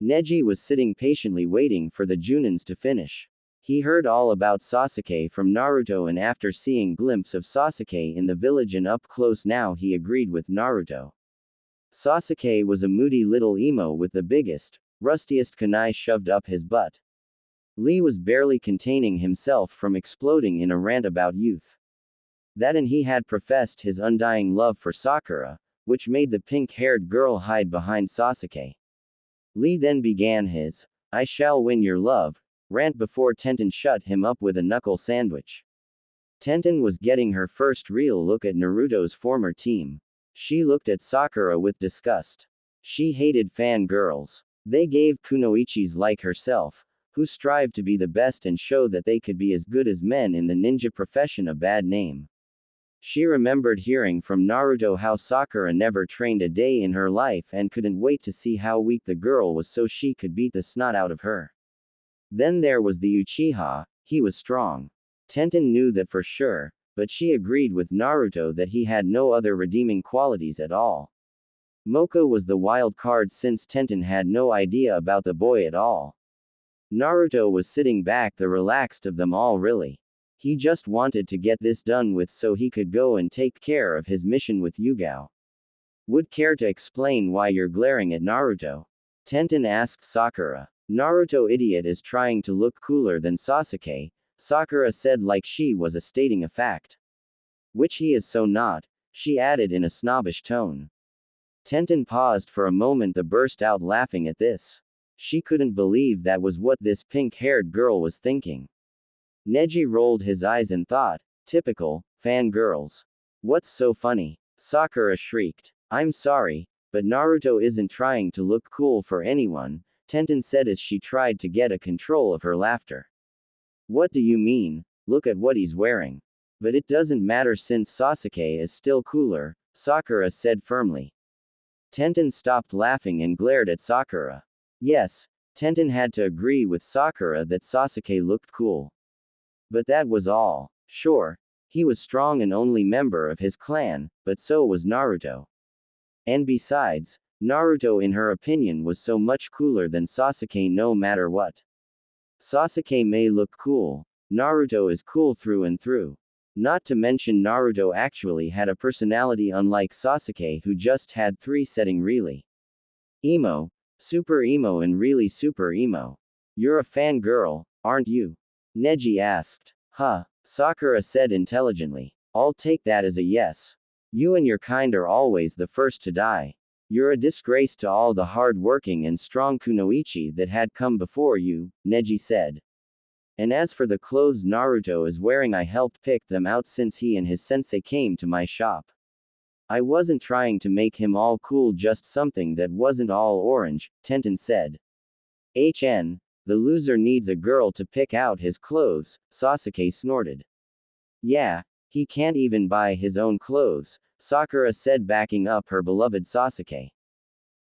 Neji was sitting patiently waiting for the Junins to finish. He heard all about Sasuke from Naruto, and after seeing glimpse of Sasuke in the village and up close now he agreed with Naruto. Sasuke was a moody little emo with the biggest, rustiest kunai shoved up his butt. Lee was barely containing himself from exploding in a rant about youth. That and he had professed his undying love for Sakura, which made the pink-haired girl hide behind Sasuke. Lee then began his, "I shall win your love," rant before Tenten shut him up with a knuckle sandwich. Tenten was getting her first real look at Naruto's former team. She looked at Sakura with disgust. She hated fangirls. They gave kunoichis like herself, who strived to be the best and show that they could be as good as men in the ninja profession, a bad name. She remembered hearing from Naruto how Sakura never trained a day in her life and couldn't wait to see how weak the girl was so she could beat the snot out of her. Then there was the Uchiha, he was strong. Tenten knew that for sure, but she agreed with Naruto that he had no other redeeming qualities at all. Moka was the wild card since Tenten had no idea about the boy at all. Naruto was sitting back, the relaxed of them all really. He just wanted to get this done with so he could go and take care of his mission with Yugao. Would care to explain why you're glaring at Naruto? Tenten asked Sakura. Naruto idiot is trying to look cooler than Sasuke, Sakura said like she was stating a fact. Which he is so not, she added in a snobbish tone. Tenten paused for a moment then burst out laughing at this. She couldn't believe that was what this pink-haired girl was thinking. Neji rolled his eyes and thought, typical, fangirls. What's so funny? Sakura shrieked. I'm sorry, but Naruto isn't trying to look cool for anyone, Tenten said as she tried to get a control of her laughter. What do you mean? Look at what he's wearing. But it doesn't matter since Sasuke is still cooler, Sakura said firmly. Tenten stopped laughing and glared at Sakura. Yes, Tenten had to agree with Sakura that Sasuke looked cool. But that was all. Sure, he was strong and only member of his clan, but so was Naruto. And besides, Naruto in her opinion was so much cooler than Sasuke no matter what. Sasuke may look cool, Naruto is cool through and through. Not to mention Naruto actually had a personality unlike Sasuke who just had three setting really. Emo, super emo and really super emo. You're a fangirl, aren't you? Neji asked. Huh, Sakura said intelligently. I'll take that as a yes. You and your kind are always the first to die. You're a disgrace to all the hard-working and strong kunoichi that had come before you, Neji said. And as for the clothes Naruto is wearing, I helped pick them out since he and his sensei came to my shop. I wasn't trying to make him all cool, just something that wasn't all orange, Tenten said. The loser needs a girl to pick out his clothes, Sasuke snorted. Yeah, he can't even buy his own clothes, Sakura said backing up her beloved Sasuke.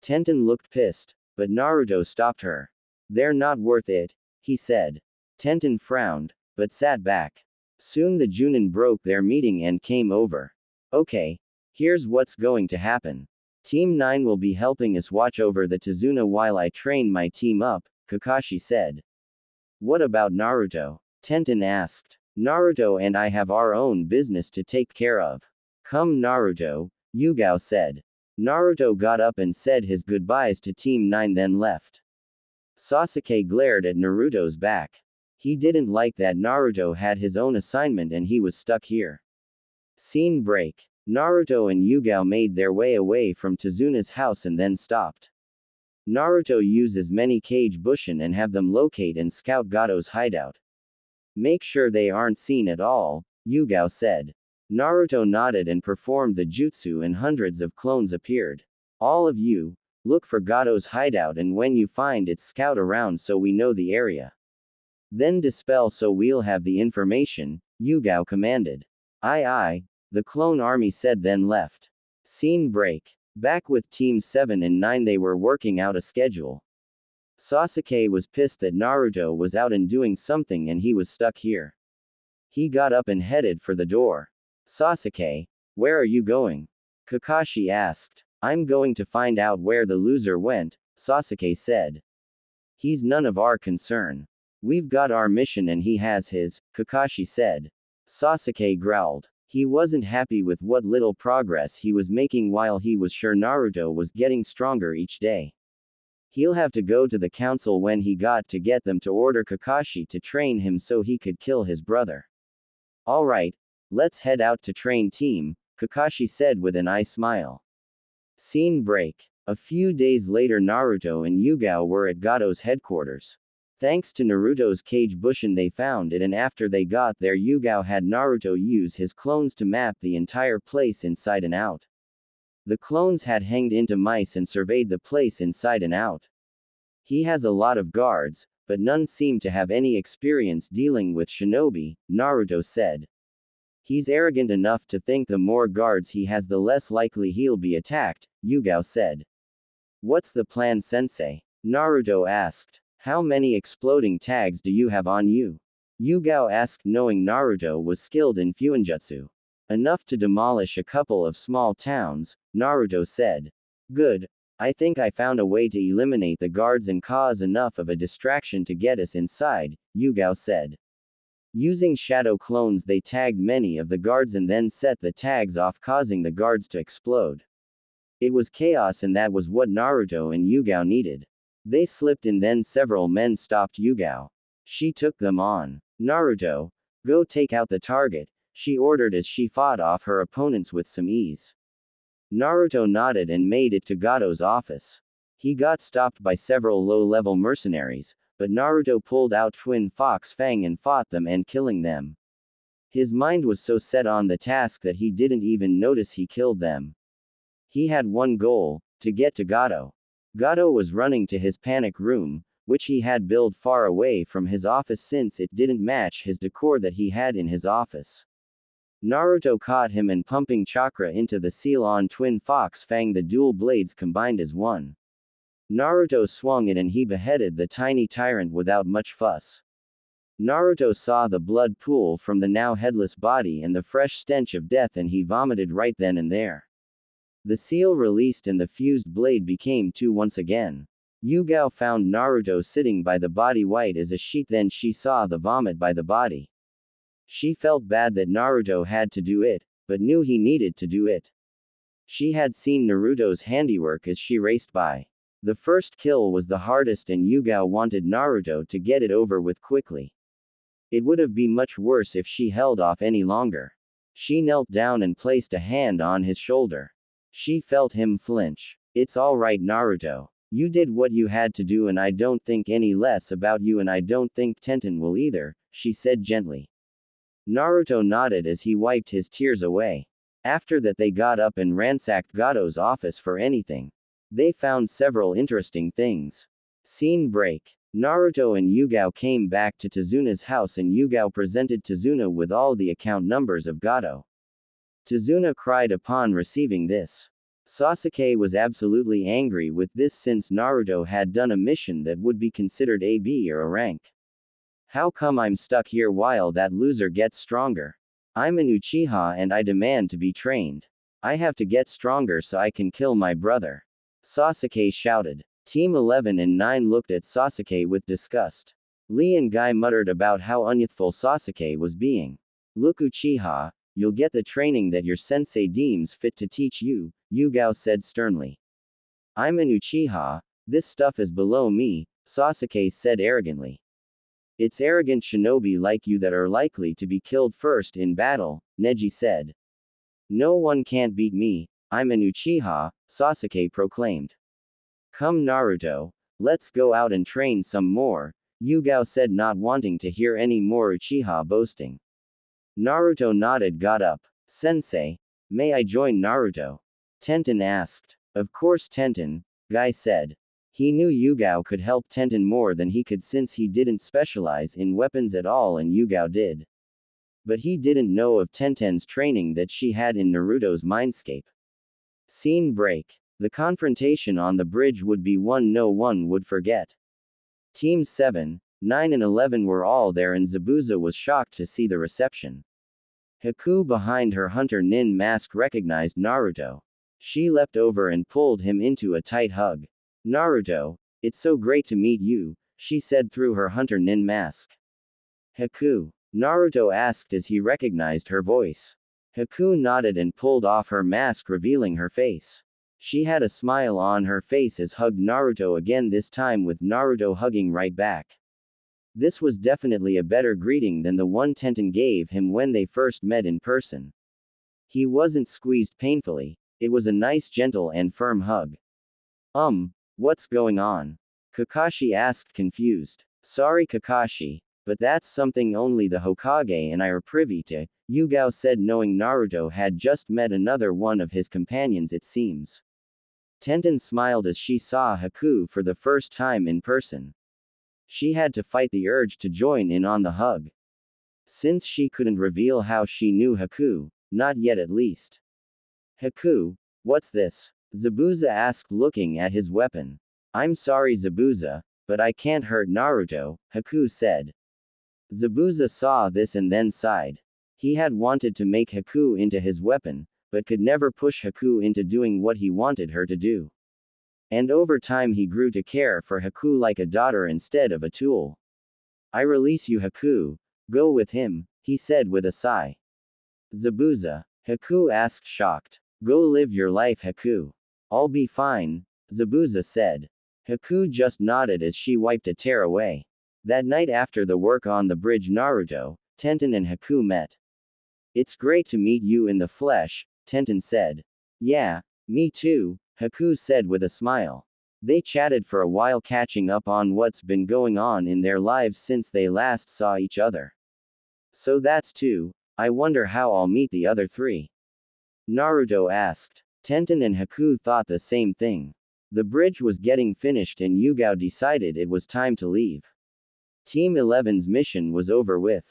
Tenten looked pissed, but Naruto stopped her. They're not worth it, he said. Tenten frowned, but sat back. Soon the Junin broke their meeting and came over. Okay, here's what's going to happen. Team 9 will be helping us watch over the Tazuna while I train my team up, Kakashi said. What about Naruto? Tenten asked. Naruto and I have our own business to take care of. Come Naruto, Yugao said. Naruto got up and said his goodbyes to Team 9 then left. Sasuke glared at Naruto's back. He didn't like that Naruto had his own assignment and he was stuck here. Scene break. Naruto and Yugao made their way away from Tazuna's house and then stopped. Naruto uses many Kage Bushin and have them locate and scout Gado's hideout. Make sure they aren't seen at all, Yugao said. Naruto nodded and performed the jutsu and hundreds of clones appeared. All of you, look for Gado's hideout and when you find it scout around so we know the area. Then dispel so we'll have the information, Yugao commanded. Aye, the clone army said then left. Scene break. Back with Team 7 and 9 they were working out a schedule. Sasuke was pissed that Naruto was out and doing something and he was stuck here. He got up and headed for the door. Sasuke, where are you going? Kakashi asked. I'm going to find out where the loser went, Sasuke said. He's none of our concern. We've got our mission and he has his, Kakashi said. Sasuke growled. He wasn't happy with what little progress he was making while he was sure Naruto was getting stronger each day. He'll have to go to the council when he got to get them to order Kakashi to train him so he could kill his brother. Alright, let's head out to train team, Kakashi said with an eye smile. Scene break. A few days later Naruto and Yugao were at Gado's headquarters. Thanks to Naruto's Kage Bushin they found it and after they got there Yugao had Naruto use his clones to map the entire place inside and out. The clones had hanged into mice and surveyed the place inside and out. He has a lot of guards, but none seem to have any experience dealing with shinobi, Naruto said. He's arrogant enough to think the more guards he has the less likely he'll be attacked, Yugao said. What's the plan, sensei? Naruto asked. How many exploding tags do you have on you? Yugao asked knowing Naruto was skilled in fuinjutsu. Enough to demolish a couple of small towns, Naruto said. Good. I think I found a way to eliminate the guards and cause enough of a distraction to get us inside, Yugao said. Using shadow clones they tagged many of the guards and then set the tags off causing the guards to explode. It was chaos and that was what Naruto and Yugao needed. They slipped in then several men stopped Yugao. She took them on. Naruto, go take out the target, she ordered as she fought off her opponents with some ease. Naruto nodded and made it to Gado's office. He got stopped by several low-level mercenaries, but Naruto pulled out Twin Fox Fang and fought them and killing them. His mind was so set on the task that he didn't even notice he killed them. He had one goal, to get to Gado. Gado was running to his panic room, which he had built far away from his office since it didn't match his decor that he had in his office. Naruto caught him and pumping chakra into the seal on Twin Fox Fang the dual blades combined as one. Naruto swung it and he beheaded the tiny tyrant without much fuss. Naruto saw the blood pool from the now headless body and the fresh stench of death and he vomited right then and there. The seal released and the fused blade became two once again. Yugao found Naruto sitting by the body white as a sheet then she saw the vomit by the body. She felt bad that Naruto had to do it, but knew he needed to do it. She had seen Naruto's handiwork as she raced by. The first kill was the hardest and Yugao wanted Naruto to get it over with quickly. It would have been much worse if she held off any longer. She knelt down and placed a hand on his shoulder. She felt him flinch. It's alright Naruto. You did what you had to do and I don't think any less about you and I don't think Tenten will either, she said gently. Naruto nodded as he wiped his tears away. After that they got up and ransacked Gado's office for anything. They found several interesting things. Scene break. Naruto and Yugao came back to Tazuna's house and Yugao presented Tazuna with all the account numbers of Gado. Tazuna cried upon receiving this. Sasuke was absolutely angry with this since Naruto had done a mission that would be considered a B or a rank. How come I'm stuck here while that loser gets stronger? I'm an Uchiha and I demand to be trained. I have to get stronger so I can kill my brother. Sasuke shouted. Team 11 and 9 looked at Sasuke with disgust. Lee and Guy muttered about how unyouthful Sasuke was being. Look, Uchiha, you'll get the training that your sensei deems fit to teach you, Yugao said sternly. I'm an Uchiha, this stuff is below me, Sasuke said arrogantly. It's arrogant shinobi like you that are likely to be killed first in battle, Neji said. No one can't beat me, I'm an Uchiha, Sasuke proclaimed. Come Naruto, let's go out and train some more, Yugao said, not wanting to hear any more Uchiha boasting. Naruto nodded, got up. Sensei, may I join Naruto? Tenten asked. Of course Tenten, Guy said. He knew Yugao could help Tenten more than he could since he didn't specialize in weapons at all and Yugao did. But he didn't know of Tenten's training that she had in Naruto's mindscape. Scene break. The confrontation on the bridge would be one no one would forget. Teams 7, 9 and 11 were all there and Zabuza was shocked to see the reception. Haku behind her hunter nin mask recognized Naruto. She leapt over and pulled him into a tight hug. Naruto, it's so great to meet you, she said through her hunter nin mask. Haku, Naruto asked as he recognized her voice. Haku nodded and pulled off her mask revealing her face. She had a smile on her face as hugged Naruto again, this time with Naruto hugging right back. This was definitely a better greeting than the one Tenten gave him when they first met in person. He wasn't squeezed painfully, it was a nice gentle and firm hug. What's going on? Kakashi asked confused. Sorry Kakashi, but that's something only the Hokage and I are privy to, Yugao said, knowing Naruto had just met another one of his companions it seems. Tenten smiled as she saw Haku for the first time in person. She had to fight the urge to join in on the hug. Since she couldn't reveal how she knew Haku, not yet at least. Haku, what's this? Zabuza asked looking at his weapon. I'm sorry Zabuza, but I can't hurt Naruto, Haku said. Zabuza saw this and then sighed. He had wanted to make Haku into his weapon, but could never push Haku into doing what he wanted her to do. And over time he grew to care for Haku like a daughter instead of a tool. I release you Haku, go with him, he said with a sigh. Zabuza, Haku asked shocked. Go live your life Haku. I'll be fine, Zabuza said. Haku just nodded as she wiped a tear away. That night after the work on the bridge Naruto, Tenten and Haku met. It's great to meet you in the flesh, Tenten said. Yeah, me too, Haku said with a smile. They chatted for a while catching up on what's been going on in their lives since they last saw each other. So that's two, I wonder how I'll meet the other three. Naruto asked. Tenten and Haku thought the same thing. The bridge was getting finished and Yugao decided it was time to leave. Team 11's mission was over with.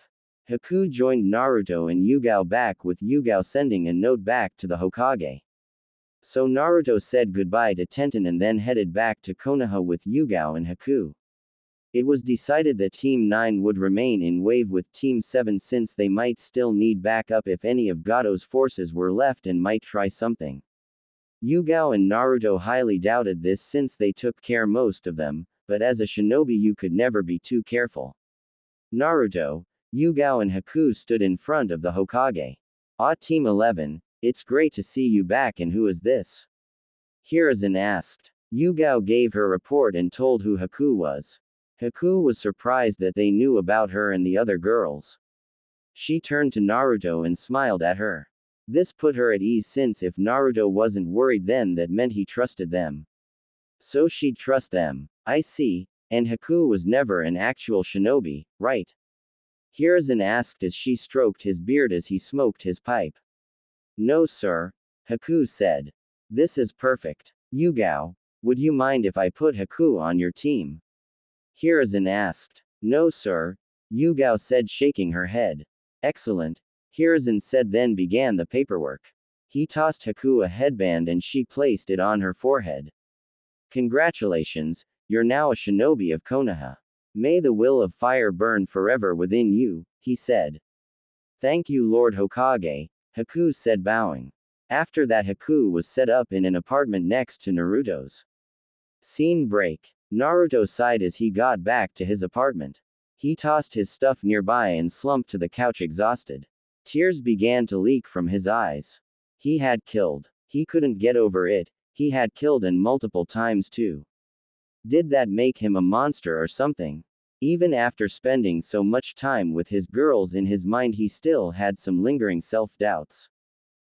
Haku joined Naruto and Yugao back with Yugao sending a note back to the Hokage. So Naruto said goodbye to Tenten and then headed back to Konoha with Yugao and Haku. It was decided that Team 9 would remain in wave with Team 7 since they might still need backup if any of Gato's forces were left and might try something. Yugao and Naruto highly doubted this since they took care most of them, but as a shinobi you could never be too careful. Naruto, Yugao and Haku stood in front of the Hokage. Team 11, it's great to see you back and who is this? Hiruzen asked. Yugao gave her report and told who Haku was. Haku was surprised that they knew about her and the other girls. She turned to Naruto and smiled at her. This put her at ease since if Naruto wasn't worried then that meant he trusted them. So she'd trust them. I see, and Haku was never an actual shinobi, right? Hiruzen asked as she stroked his beard as he smoked his pipe. No sir, Haku said. This is perfect. Yugao, would you mind if I put Haku on your team? Hiruzen asked. No sir, Yugao said shaking her head. Excellent, Hiruzen said then began the paperwork. He tossed Haku a headband and she placed it on her forehead. Congratulations, you're now a shinobi of Konoha. May the will of fire burn forever within you, he said. Thank you Lord Hokage, Haku said bowing. After that Haku was set up in an apartment next to Naruto's. Scene break. Naruto sighed as he got back to his apartment. He tossed his stuff nearby and slumped to the couch exhausted. Tears began to leak from his eyes. He had killed. He couldn't get over it. He had killed and multiple times too. Did that make him a monster or something? Even after spending so much time with his girls, in his mind he still had some lingering self-doubts.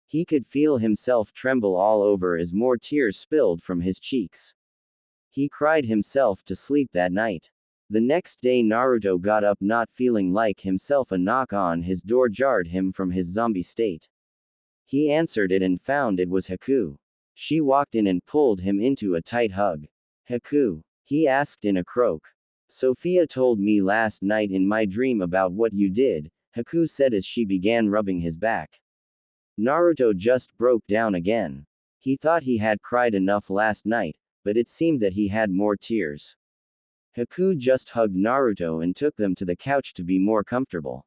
He could feel himself tremble all over as more tears spilled from his cheeks. He cried himself to sleep that night. The next day Naruto got up not feeling like himself. A knock on his door jarred him from his zombie state. He answered it and found it was Haku. She walked in and pulled him into a tight hug. Haku? He asked in a croak. Sophia told me last night in my dream about what you did, Haku said as she began rubbing his back. Naruto just broke down again. He thought he had cried enough last night, but it seemed that he had more tears. Haku just hugged Naruto and took them to the couch to be more comfortable.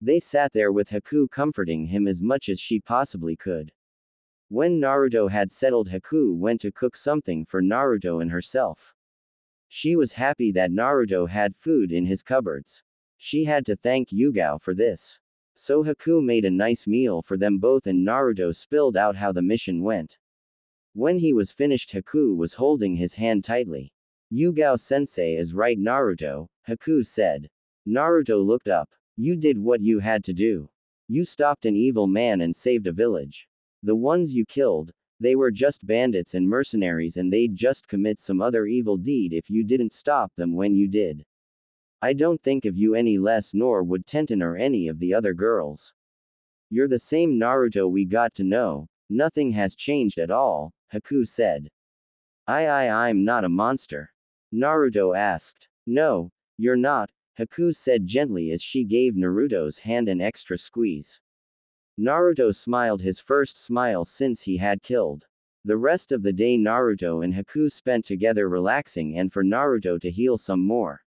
They sat there with Haku comforting him as much as she possibly could. When Naruto had settled, Haku went to cook something for Naruto and herself. She was happy that Naruto had food in his cupboards. She had to thank Yugao for this. So Haku made a nice meal for them both and Naruto spilled out how the mission went. When he was finished, Haku was holding his hand tightly. Yugao-sensei is right, Naruto, Haku said. Naruto looked up. You did what you had to do. You stopped an evil man and saved a village. The ones you killed, they were just bandits and mercenaries and they'd just commit some other evil deed if you didn't stop them when you did. I don't think of you any less, nor would Tenten or any of the other girls. You're the same Naruto we got to know, nothing has changed at all, Haku said. I'm not a monster. Naruto asked. No, you're not, Haku said gently as she gave Naruto's hand an extra squeeze. Naruto smiled, his first smile since he had killed. The rest of the day Naruto and Haku spent together relaxing and for Naruto to heal some more.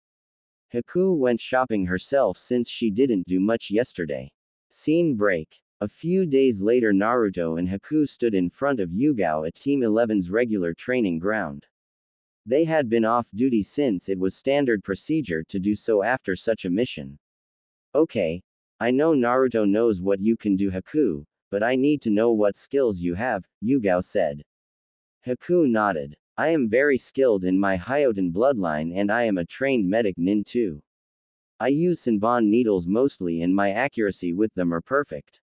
Haku went shopping herself since she didn't do much yesterday. Scene break. A few days later Naruto and Haku stood in front of Yugao at Team 11's regular training ground. They had been off duty since it was standard procedure to do so after such a mission. Okay. I know Naruto knows what you can do, Haku, but I need to know what skills you have, Yugao said. Haku nodded. I am very skilled in my Hyoten bloodline and I am a trained medic nin too. I use Senbon needles mostly and my accuracy with them are perfect.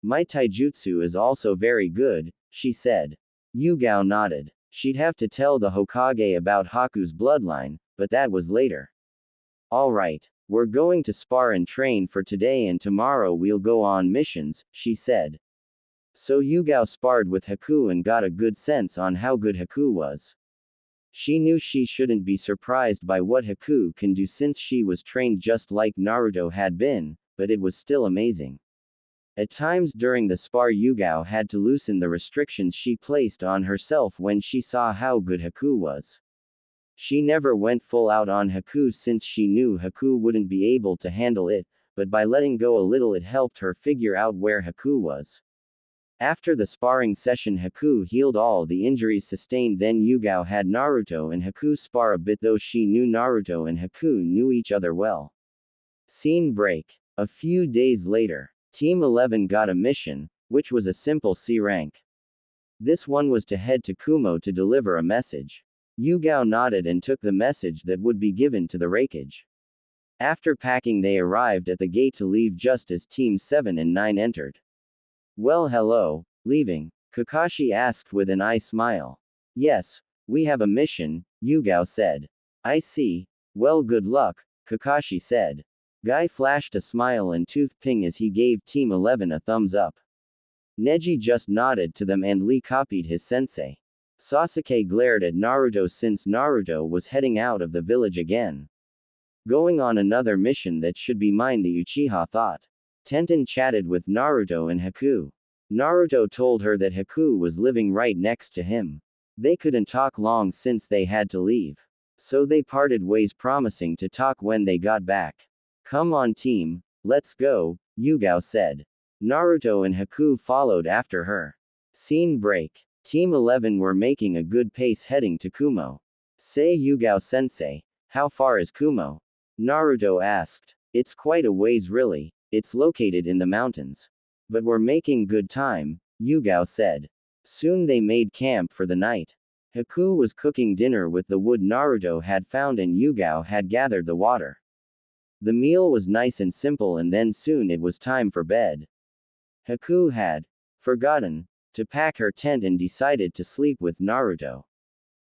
My taijutsu is also very good, she said. Yugao nodded. She'd have to tell the Hokage about Haku's bloodline, but that was later. Alright, we're going to spar and train for today and tomorrow we'll go on missions, she said. So Yugao sparred with Haku and got a good sense on how good Haku was. She knew she shouldn't be surprised by what Haku can do since she was trained just like Naruto had been, but it was still amazing. At times during the spar Yugao had to loosen the restrictions she placed on herself when she saw how good Haku was. She never went full out on Haku since she knew Haku wouldn't be able to handle it, but by letting go a little it helped her figure out where Haku was. After the sparring session Haku healed all the injuries sustained, then Yugao had Naruto and Haku spar a bit, though she knew Naruto and Haku knew each other well. Scene break. A few days later. Team 11 got a mission, which was a simple C rank. This one was to head to Kumo to deliver a message. Yugao nodded and took the message that would be given to the Raikage. After packing they arrived at the gate to leave just as Teams 7 and 9 entered. Well, hello, leaving? Kakashi asked with an eye smile. Yes, we have a mission, Yugao said. I see. Well, good luck, Kakashi said. Guy flashed a smile and tooth ping as he gave Team 11 a thumbs up. Neji just nodded to them and Lee copied his sensei. Sasuke glared at Naruto since Naruto was heading out of the village again. Going on another mission that should be mine, the Uchiha thought. Tenten chatted with Naruto and Haku. Naruto told her that Haku was living right next to him. They couldn't talk long since they had to leave. So they parted ways, promising to talk when they got back. Come on team, let's go, Yugao said. Naruto and Haku followed after her. Scene break. Team 11 were making a good pace heading to Kumo. Say Yugao-sensei, how far is Kumo? Naruto asked. It's quite a ways really, it's located in the mountains. But we're making good time, Yugao said. Soon they made camp for the night. Haku was cooking dinner with the wood Naruto had found and Yugao had gathered the water. The meal was nice and simple and then soon it was time for bed. Haku had forgotten to pack her tent and decided to sleep with Naruto.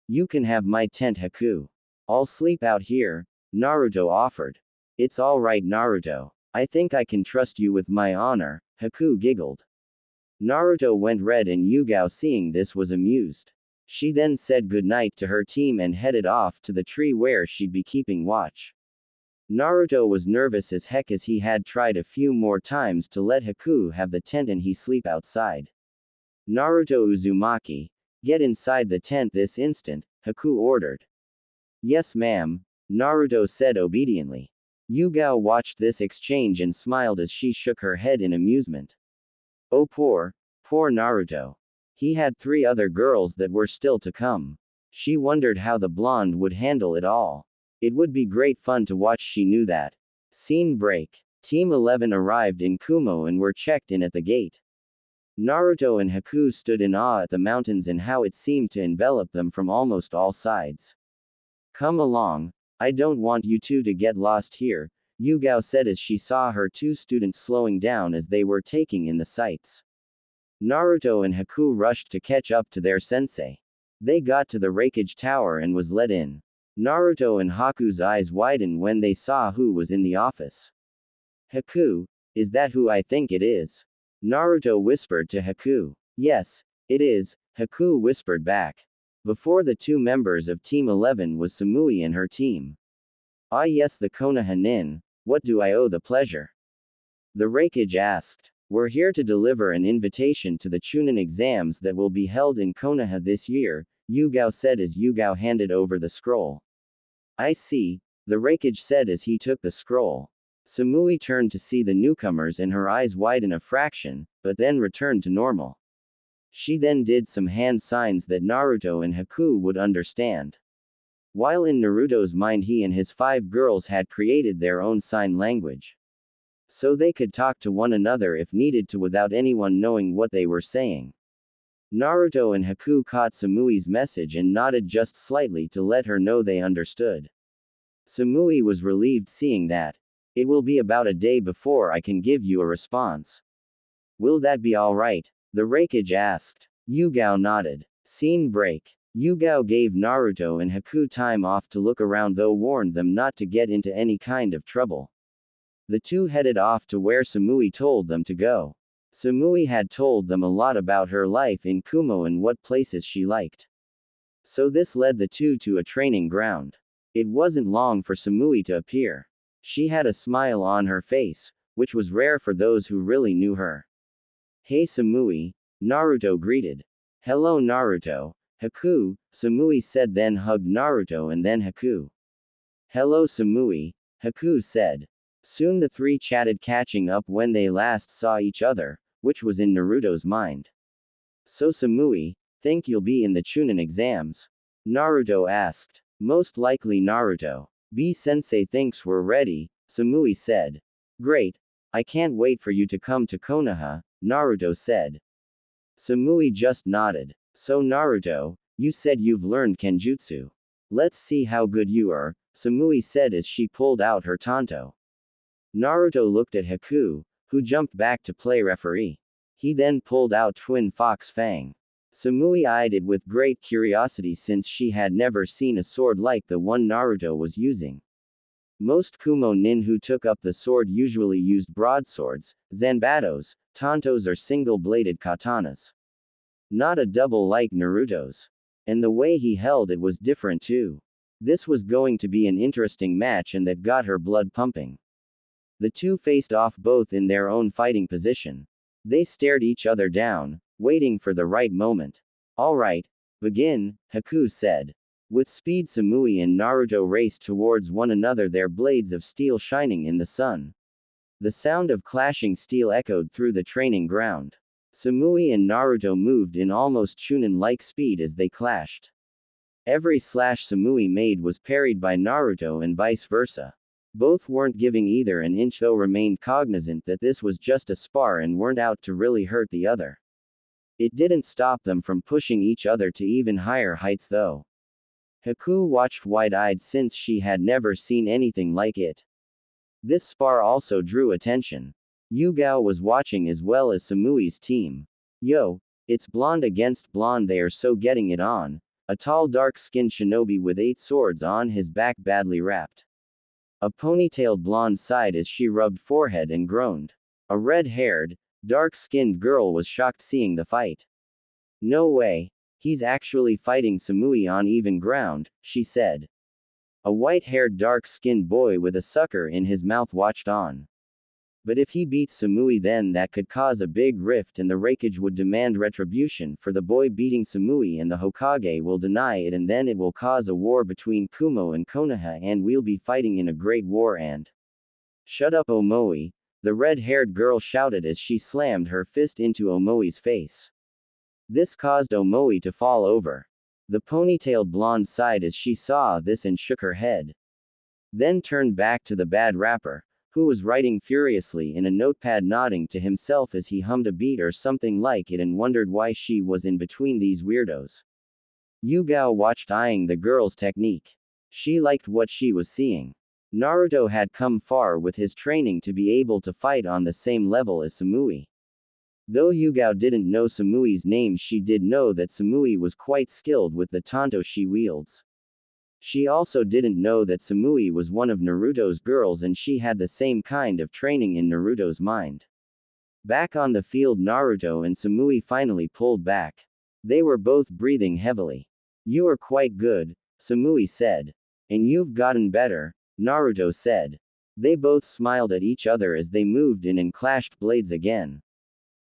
You can have my tent, Haku. I'll sleep out here, Naruto offered. It's alright, Naruto. I think I can trust you with my honor, Haku giggled. Naruto went red and Yugao seeing this was amused. She then said goodnight to her team and headed off to the tree where she'd be keeping watch. Naruto was nervous as heck as he had tried a few more times to let Haku have the tent and he sleep outside. Naruto Uzumaki, get inside the tent this instant, Haku ordered. Yes ma'am, Naruto said obediently. Yugao watched this exchange and smiled as she shook her head in amusement. Oh poor Naruto. He had 3 other girls that were still to come. She wondered how the blonde would handle it all. It would be great fun to watch, she knew that. Scene break. Team 11 arrived in Kumo and were checked in at the gate. Naruto and Haku stood in awe at the mountains and how it seemed to envelop them from almost all sides. Come along, I don't want you two to get lost here, Yugao said as she saw her 2 students slowing down as they were taking in the sights. Naruto and Haku rushed to catch up to their sensei. They got to the Raikage Tower and was let in. Naruto and Haku's eyes widened when they saw who was in the office. Haku, is that who I think it is? Naruto whispered to Haku. Yes, it is, Haku whispered back. Before the 2 members of Team 11 was Samui and her team. Ah yes, the Konoha nin, what do I owe the pleasure? The Raikage asked. We're here to deliver an invitation to the Chunin exams that will be held in Konoha this year, Yugao said as Yugao handed over the scroll. I see, the Raikage said as he took the scroll. Samui turned to see the newcomers and her eyes widened a fraction, but then returned to normal. She then did some hand signs that Naruto and Haku would understand. While in Naruto's mind he and his 5 girls had created their own sign language. So they could talk to one another if needed to without anyone knowing what they were saying. Naruto and Haku caught Samui's message and nodded just slightly to let her know they understood. Samui was relieved seeing that. It will be about a day before I can give you a response. Will that be alright? The Raikage asked. Yugao nodded. Scene break. Yugao gave Naruto and Haku time off to look around though warned them not to get into any kind of trouble. The 2 headed off to where Samui told them to go. Samui had told them a lot about her life in Kumo and what places she liked. So this led the 2 to a training ground. It wasn't long for Samui to appear. She had a smile on her face, which was rare for those who really knew her. Hey Samui, Naruto greeted. Hello Naruto, Haku, Samui said then hugged Naruto and then Haku. Hello Samui, Haku said. Soon the 3 chatted catching up when they last saw each other, which was in Naruto's mind. So Samui, think you'll be in the Chunin exams? Naruto asked. Most likely Naruto. B-sensei thinks we're ready, Samui said. Great. I can't wait for you to come to Konoha, Naruto said. Samui just nodded. So Naruto, you said you've learned Kenjutsu. Let's see how good you are, Samui said as she pulled out her tanto. Naruto looked at Haku, who jumped back to play referee. He then pulled out Twin Fox Fang. Samui eyed it with great curiosity since she had never seen a sword like the one Naruto was using. Most Kumo nin who took up the sword usually used broadswords, zanbatos, tantos or single-bladed katanas. Not a double like Naruto's. And the way he held it was different too. This was going to be an interesting match and that got her blood pumping. The 2 faced off both in their own fighting position. They stared each other down, waiting for the right moment. Alright, begin, Haku said. With speed Samui and Naruto raced towards one another, their blades of steel shining in the sun. The sound of clashing steel echoed through the training ground. Samui and Naruto moved in almost Chunin-like speed as they clashed. Every slash Samui made was parried by Naruto and vice versa. Both weren't giving either an inch, though remained cognizant that this was just a spar and weren't out to really hurt the other. It didn't stop them from pushing each other to even higher heights though. Haku watched wide-eyed since she had never seen anything like it. This spar also drew attention. Yugao was watching as well as Samui's team. Yo, it's blonde against blonde, they are so getting it on. A tall dark-skinned shinobi with 8 swords on his back badly wrapped. A ponytailed blonde sighed as she rubbed forehead and groaned. A red-haired, dark-skinned girl was shocked seeing the fight. No way. He's actually fighting Samui on even ground, she said. A white-haired dark-skinned boy with a sucker in his mouth watched on. But if he beats Samui, then that could cause a big rift and the Raikage would demand retribution for the boy beating Samui, and the Hokage will deny it, and then it will cause a war between Kumo and Konoha and we'll be fighting in a great war and… Shut up, Omoi, the red-haired girl shouted as she slammed her fist into Omoi's face. This caused Omoi to fall over. The ponytailed blonde sighed as she saw this and shook her head. Then turned back to the bad rapper, who was writing furiously in a notepad, nodding to himself as he hummed a beat or something like it and wondered why she was in between these weirdos. Yugao watched, eyeing the girl's technique. She liked what she was seeing. Naruto had come far with his training to be able to fight on the same level as Samui. Though Yugao didn't know Samui's name, she did know that Samui was quite skilled with the tanto she wields. She also didn't know that Samui was one of Naruto's girls, and she had the same kind of training in Naruto's mind. Back on the field, Naruto and Samui finally pulled back. They were both breathing heavily. You are quite good, Samui said. And you've gotten better, Naruto said. They both smiled at each other as they moved in and clashed blades again.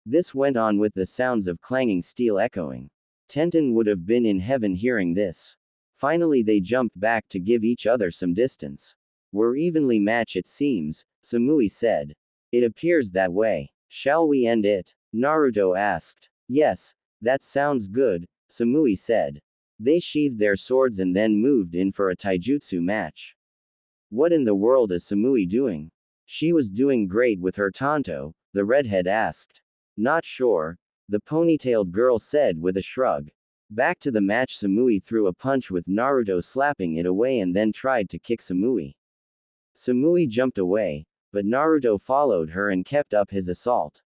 This went on with the sounds of clanging steel echoing. Tenten would have been in heaven hearing this. Finally they jumped back to give each other some distance. We're evenly matched, it seems, Samui said. It appears that way. Shall we end it? Naruto asked. Yes, that sounds good, Samui said. They sheathed their swords and then moved in for a taijutsu match. What in the world is Samui doing? She was doing great with her tanto, the redhead asked. Not sure, the ponytailed girl said with a shrug. Back to the match, Samui threw a punch with Naruto slapping it away and then tried to kick Samui. Samui jumped away, but Naruto followed her and kept up his assault.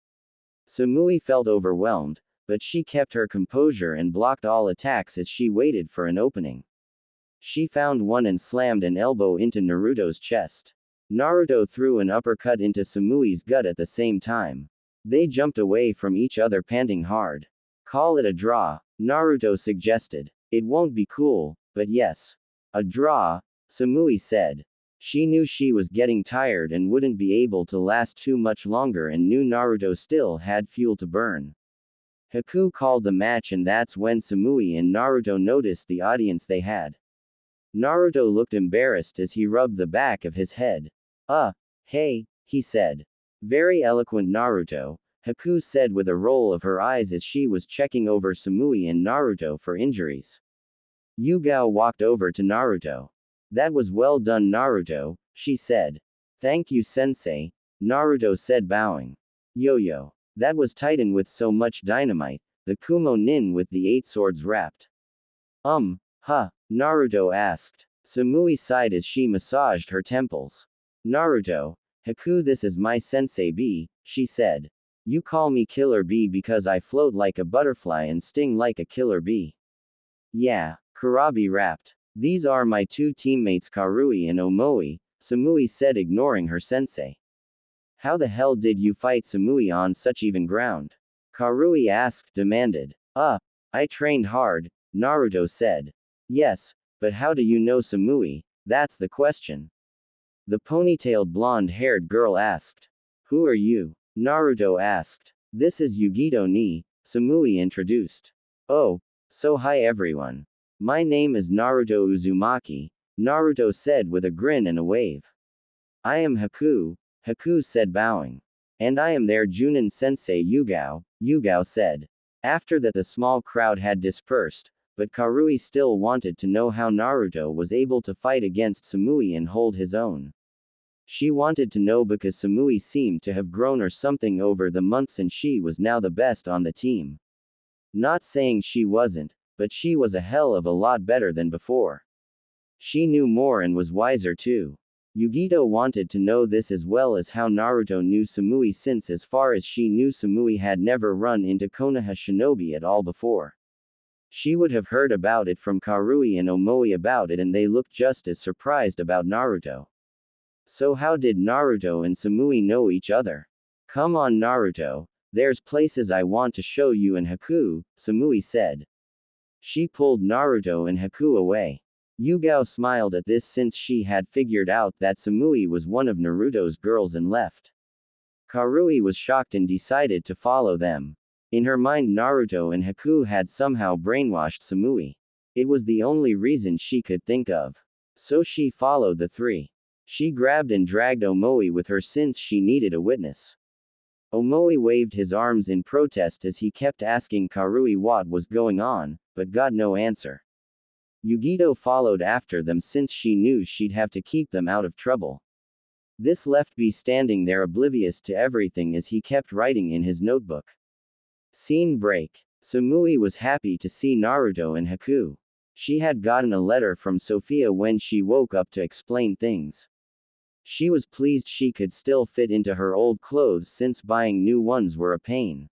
Samui felt overwhelmed, but she kept her composure and blocked all attacks as she waited for an opening. She found one and slammed an elbow into Naruto's chest. Naruto threw an uppercut into Samui's gut at the same time. They jumped away from each other, panting hard. Call it a draw, Naruto suggested. It won't be cool, but yes. A draw, Samui said. She knew she was getting tired and wouldn't be able to last too much longer and knew Naruto still had fuel to burn. Haku called the match, and that's when Samui and Naruto noticed the audience they had. Naruto looked embarrassed as he rubbed the back of his head. Hey, he said. Very eloquent, Naruto, Haku said with a roll of her eyes as she was checking over Samui and Naruto for injuries. Yugao walked over to Naruto. That was well done, Naruto, she said. Thank you, sensei, Naruto said, bowing. Yo-yo. That was titan with so much dynamite, the Kumo nin with the 8 swords wrapped. Naruto asked. Samui sighed as she massaged her temples. Naruto, Haku, this is my sensei B, she said. You call me Killer Bee because I float like a butterfly and sting like a killer bee. Yeah, Kurabi rapped. These are my 2 teammates Karui and Omoi, Samui said, ignoring her sensei. How the hell did you fight Samui on such even ground? Karui asked, demanded. I trained hard, Naruto said. Yes, but how do you know Samui? That's the question. The ponytailed blonde-haired girl asked. Who are you? Naruto asked. This is Yugito ni, Samui introduced. Oh, so hi everyone. My name is Naruto Uzumaki, Naruto said with a grin and a wave. I am Haku, Haku said, bowing. And I am their Junin sensei Yugao said. After that the small crowd had dispersed, but Karui still wanted to know how Naruto was able to fight against Samui and hold his own. She wanted to know because Samui seemed to have grown or something over the months and she was now the best on the team. Not saying she wasn't, but she was a hell of a lot better than before. She knew more and was wiser too. Yugito wanted to know this as well as how Naruto knew Samui, since as far as she knew Samui had never run into Konoha shinobi at all before. She would have heard about it from Karui and Omoi about it and they looked just as surprised about Naruto. So how did Naruto and Samui know each other? Come on Naruto, there's places I want to show you and Haku, Samui said. She pulled Naruto and Haku away. Yugao smiled at this since she had figured out that Samui was one of Naruto's girls and left. Karui was shocked and decided to follow them. In her mind Naruto and Haku had somehow brainwashed Samui. It was the only reason she could think of. So she followed the three. She grabbed and dragged Omoi with her since she needed a witness. Omoi waved his arms in protest as he kept asking Karui what was going on, but got no answer. Yugito followed after them since she knew she'd have to keep them out of trouble. This left B standing there oblivious to everything as he kept writing in his notebook. Scene break. Samui was happy to see Naruto and Haku. She had gotten a letter from Sophia when she woke up to explain things. She was pleased she could still fit into her old clothes since buying new ones were a pain.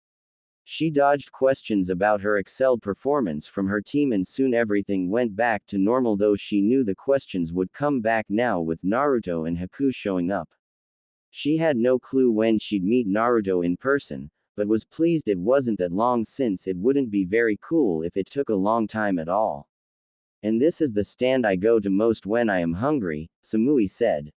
She dodged questions about her excelled performance from her team and soon everything went back to normal, though she knew the questions would come back now with Naruto and Haku showing up. She had no clue when she'd meet Naruto in person, but was pleased it wasn't that long since it wouldn't be very cool if it took a long time at all. And this is the stand I go to most when I am hungry, Samui said.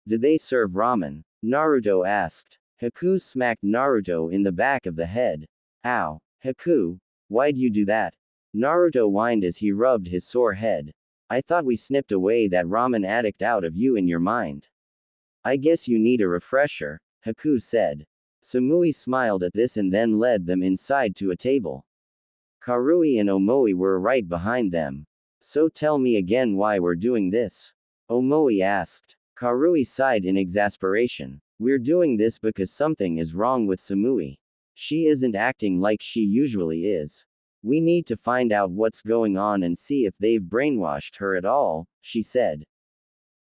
Do they serve ramen? Naruto asked. Haku smacked Naruto in the back of the head. Ow. Haku, why'd you do that? Naruto whined as he rubbed his sore head. I thought we snipped away that ramen addict out of you in your mind. I guess you need a refresher, Haku said. Samui smiled at this and then led them inside to a table. Karui and Omoi were right behind them. So tell me again why we're doing this? Omoi asked. Karui sighed in exasperation. We're doing this because something is wrong with Samui. She isn't acting like she usually is. We need to find out what's going on and see if they've brainwashed her at all, she said.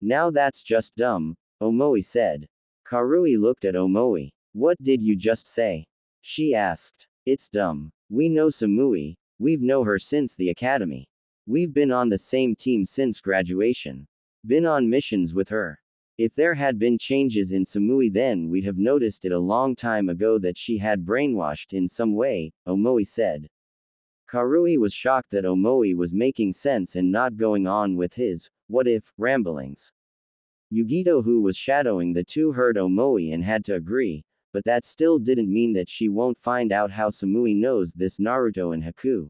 Now that's just dumb, Omoi said. Karui looked at Omoi. What did you just say? She asked. It's dumb. We know Samui, we've known her since the academy. We've been on the same team since graduation. Been on missions with her. If there had been changes in Samui then we'd have noticed it a long time ago that she had brainwashed in some way, Omoi said. Karui was shocked that Omoi was making sense and not going on with his, what if, ramblings. Yugito, who was shadowing the two, heard Omoi and had to agree, but that still didn't mean that she won't find out how Samui knows this Naruto and Haku.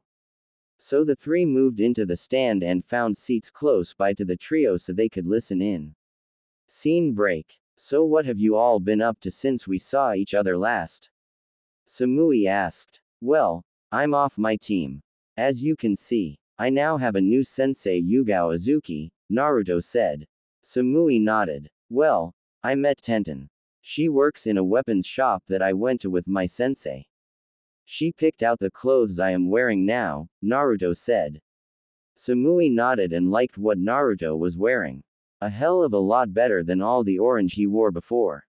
So the three moved into the stand and found seats close by to the trio so they could listen in. Scene break. So what have you all been up to since we saw each other last? Samui asked. Well, I'm off my team. As you can see, I now have a new sensei, Yugao Azuki, Naruto said. Samui nodded. Well, I met Tenten. She works in a weapons shop that I went to with my sensei. She picked out the clothes I am wearing now, Naruto said. Samui nodded and liked what Naruto was wearing. A hell of a lot better than all the orange he wore before.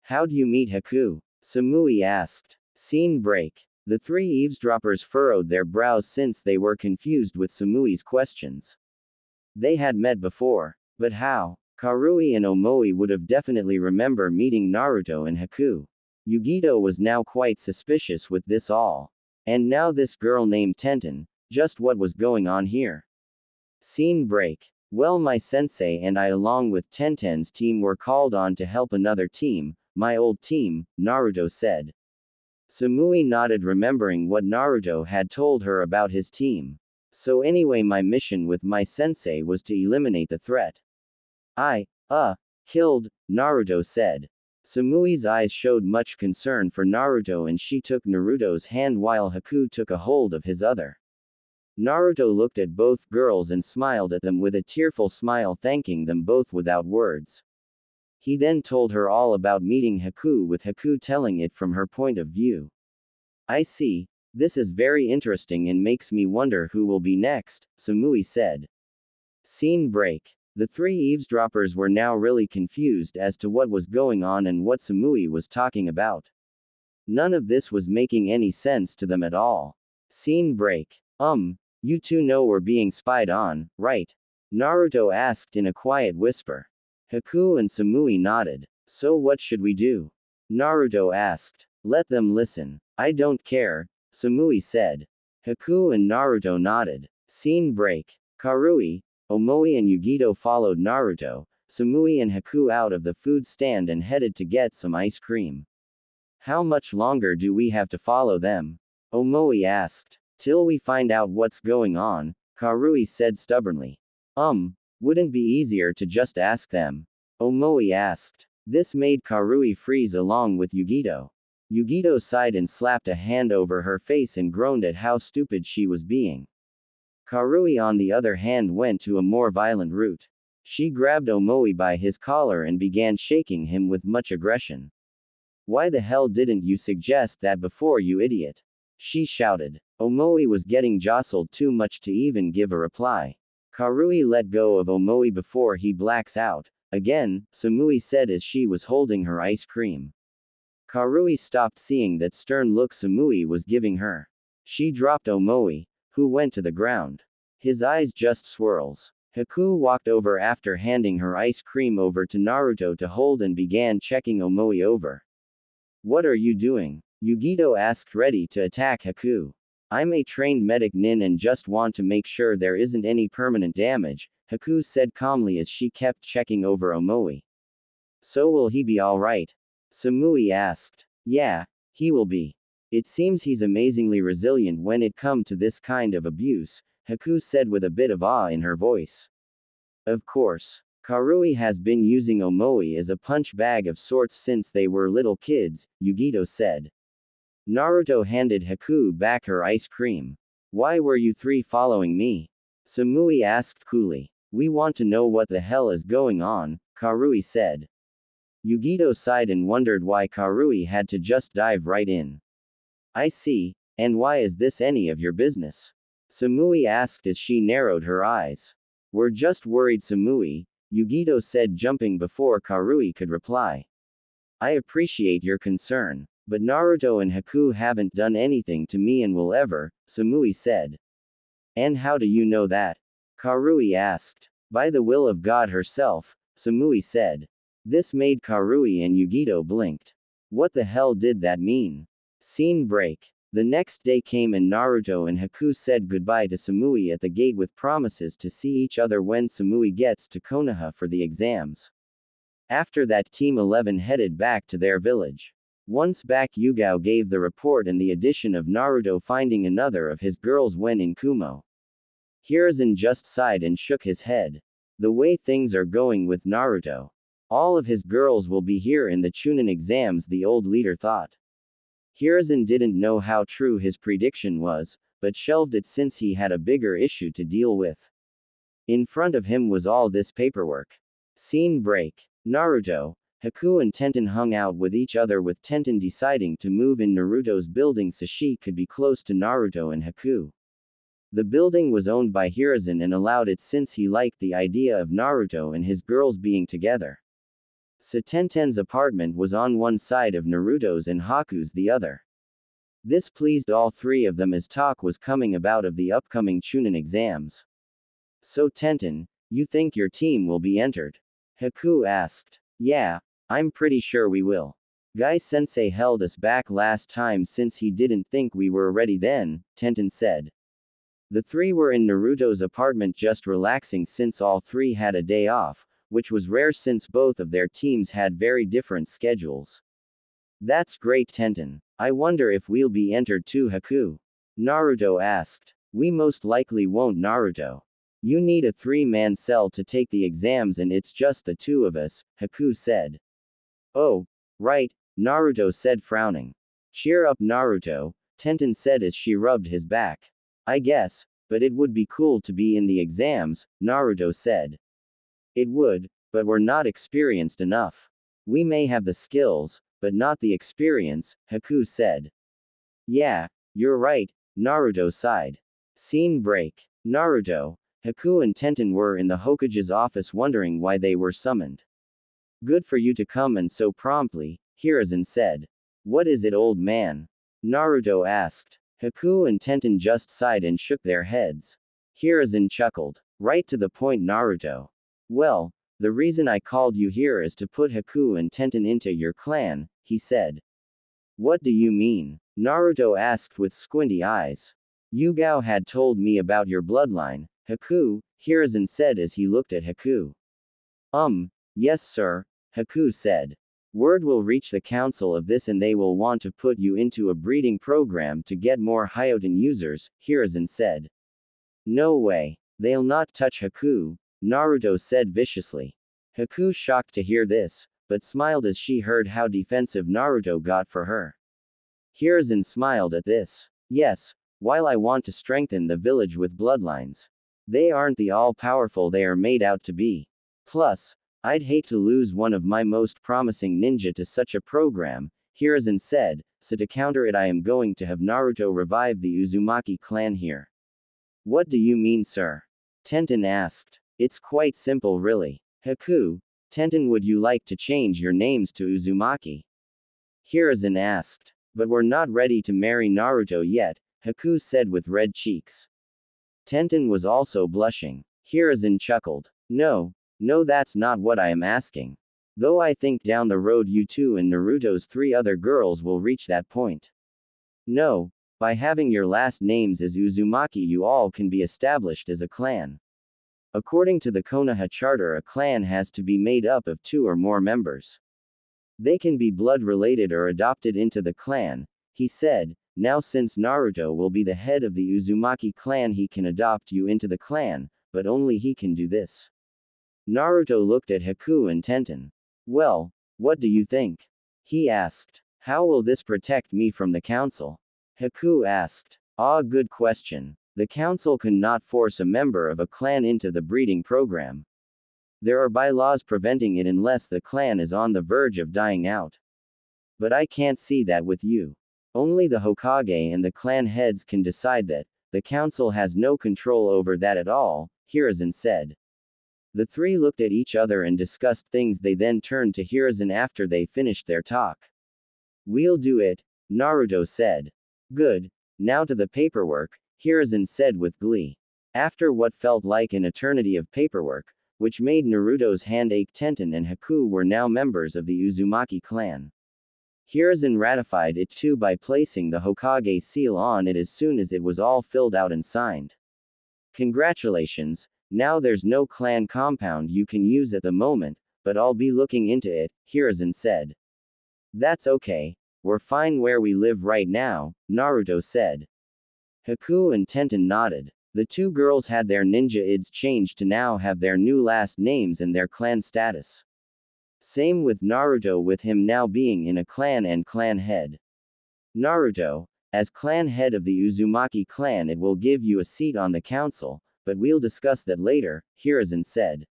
How'd you meet Haku? Samui asked. Scene break. The three eavesdroppers furrowed their brows since they were confused with Samui's questions. They had met before, but how? Karui and Omoi would have definitely remember meeting Naruto and Haku. Yugito was now quite suspicious with this all. And now this girl named Tenten, just what was going on here? Scene break. Well, my sensei and I along with Tenten's team were called on to help another team, my old team, Naruto said. Samui nodded, remembering what Naruto had told her about his team. So anyway, my mission with my sensei was to eliminate the threat. Killed, Naruto said. Samui's eyes showed much concern for Naruto and she took Naruto's hand while Haku took a hold of his other. Naruto looked at both girls and smiled at them with a tearful smile, thanking them both without words. He then told her all about meeting Haku, with Haku telling it from her point of view. I see. This is very interesting and makes me wonder who will be next, Samui said. Scene break. The three eavesdroppers were now really confused as to what was going on and what Samui was talking about. None of this was making any sense to them at all. Scene break. You two know we're being spied on, right? Naruto asked in a quiet whisper. Haku and Samui nodded. So what should we do? Naruto asked. Let them listen. I don't care, Samui said. Haku and Naruto nodded. Scene break. Karui, Omoi and Yugito followed Naruto, Samui and Haku out of the food stand and headed to get some ice cream. How much longer do we have to follow them? Omoi asked. Till we find out what's going on, Karui said stubbornly. Wouldn't be easier to just ask them? Omoi asked. This made Karui freeze along with Yugito. Yugito sighed and slapped a hand over her face and groaned at how stupid she was being. Karui on the other hand went to a more violent route. She grabbed Omoi by his collar and began shaking him with much aggression. Why the hell didn't you suggest that before, you idiot? She shouted. Omoi was getting jostled too much to even give a reply. Karui let go of Omoi before he blacks out. Again, Samui said as she was holding her ice cream. Karui stopped seeing that stern look Samui was giving her. She dropped Omoi, who went to the ground. His eyes just swirls. Haku walked over after handing her ice cream over to Naruto to hold and began checking Omoi over. What are you doing? Yugito asked, ready to attack Haku. I'm a trained medic nin and just want to make sure there isn't any permanent damage, Haku said calmly as she kept checking over Omoi. So will he be alright? Samui asked. Yeah, he will be. It seems he's amazingly resilient when it comes to this kind of abuse, Haku said with a bit of awe in her voice. Of course. Karui has been using Omoi as a punch bag of sorts since they were little kids, Yugito said. Naruto handed Haku back her ice cream. Why were you three following me? Samui asked coolly. We want to know what the hell is going on, Karui said. Yugito sighed and wondered why Karui had to just dive right in. I see, and why is this any of your business? Samui asked as she narrowed her eyes. We're just worried, Samui, Yugito said, jumping before Karui could reply. I appreciate your concern, but Naruto and Haku haven't done anything to me and will ever, Samui said. And how do you know that? Karui asked. By the will of God herself, Samui said. This made Karui and Yugito blinked. What the hell did that mean? Scene break. The next day came and Naruto and Haku said goodbye to Samui at the gate with promises to see each other when Samui gets to Konoha for the exams. After that, Team 11 headed back to their village. Once back, Yugao gave the report and the addition of Naruto finding another of his girls when in Kumo. Hiruzen just sighed and shook his head. The way things are going with Naruto. All of his girls will be here in the Chunin exams, the old leader thought. Hiruzen didn't know how true his prediction was, but shelved it since he had a bigger issue to deal with. In front of him was all this paperwork. Scene break. Naruto, Haku and Tenten hung out with each other, with Tenten deciding to move in Naruto's building so she could be close to Naruto and Haku. The building was owned by Hiruzen and allowed it since he liked the idea of Naruto and his girls being together. So Tenten's apartment was on one side of Naruto's and Haku's the other. This pleased all three of them as talk was coming about of the upcoming Chunin exams. So Tenten, you think your team will be entered? Haku asked. Yeah, I'm pretty sure we will. Guy-sensei held us back last time since he didn't think we were ready then, Tenten said. The three were in Naruto's apartment just relaxing since all three had a day off, which was rare since both of their teams had very different schedules. That's great, Tenten. I wonder if we'll be entered too, Haku? Naruto asked. We most likely won't, Naruto. You need a 3-man cell to take the exams and it's just the two of us, Haku said. Oh, Right, Naruto said frowning. Cheer up Naruto, Tenten said as she rubbed his back. I guess, but it would be cool to be in the exams, Naruto said. It would, but we're not experienced enough. We may have the skills, but not the experience, Haku said. Yeah, you're right, Naruto sighed. Scene break. Naruto, Haku and Tenten were in the Hokage's office wondering why they were summoned. Good for you to come and so promptly, Hiruzen said. What is it, old man? Naruto asked. Haku and Tenten just sighed and shook their heads. Hiruzen chuckled. Right to the point, Naruto. Well, the reason I called you here is to put Haku and Tenten into your clan, he said. What do you mean? Naruto asked with squinty eyes. Yugao had told me about your bloodline, Haku, Hiruzen said as he looked at Haku. Yes sir, Haku said. Word will reach the council of this and they will want to put you into a breeding program to get more Hyoten users, Hiruzen said. No way. They'll not touch Haku, Naruto said viciously. Haku shocked to hear this, but smiled as she heard how defensive Naruto got for her. Hiruzen smiled at this. Yes, while I want to strengthen the village with bloodlines. They aren't the all-powerful they are made out to be. Plus, I'd hate to lose one of my most promising ninja to such a program, Hiruzen said, so to counter it I am going to have Naruto revive the Uzumaki clan here. What do you mean, sir? Tenten asked. It's quite simple really. Haku, Tenten, would you like to change your names to Uzumaki? Hiruzen asked. But we're not ready to marry Naruto yet, Haku said with red cheeks. Tenten was also blushing. Hiruzen chuckled. No, that's not what I am asking. Though I think down the road you two and Naruto's 3 other girls will reach that point. No, by having your last names as Uzumaki you all can be established as a clan. According to the Konoha Charter, a clan has to be made up of 2 or more members. They can be blood-related or adopted into the clan, he said. Now since Naruto will be the head of the Uzumaki clan he can adopt you into the clan, but only he can do this. Naruto looked at Haku and Tenten. Well, what do you think? He asked. How will this protect me from the council? Haku asked. Good question. The council cannot force a member of a clan into the breeding program. There are bylaws preventing it unless the clan is on the verge of dying out. But I can't see that with you. Only the Hokage and the clan heads can decide that. The council has no control over that at all, Hiruzen said. The 3 looked at each other and discussed things. They then turned to Hiruzen after they finished their talk. We'll do it, Naruto said. Good. Now to the paperwork, Hiruzen said with glee. After what felt like an eternity of paperwork, which made Naruto's hand ache, Tenten and Haku were now members of the Uzumaki clan. Hiruzen ratified it too by placing the Hokage seal on it as soon as it was all filled out and signed. Congratulations, now there's no clan compound you can use at the moment, but I'll be looking into it, Hiruzen said. That's okay, we're fine where we live right now, Naruto said. Haku and Tenten nodded. The 2 girls had their ninja ids changed to now have their new last names and their clan status. Same with Naruto, with him now being in a clan and clan head. Naruto, as clan head of the Uzumaki clan, it will give you a seat on the council, but we'll discuss that later, Hiruzen said.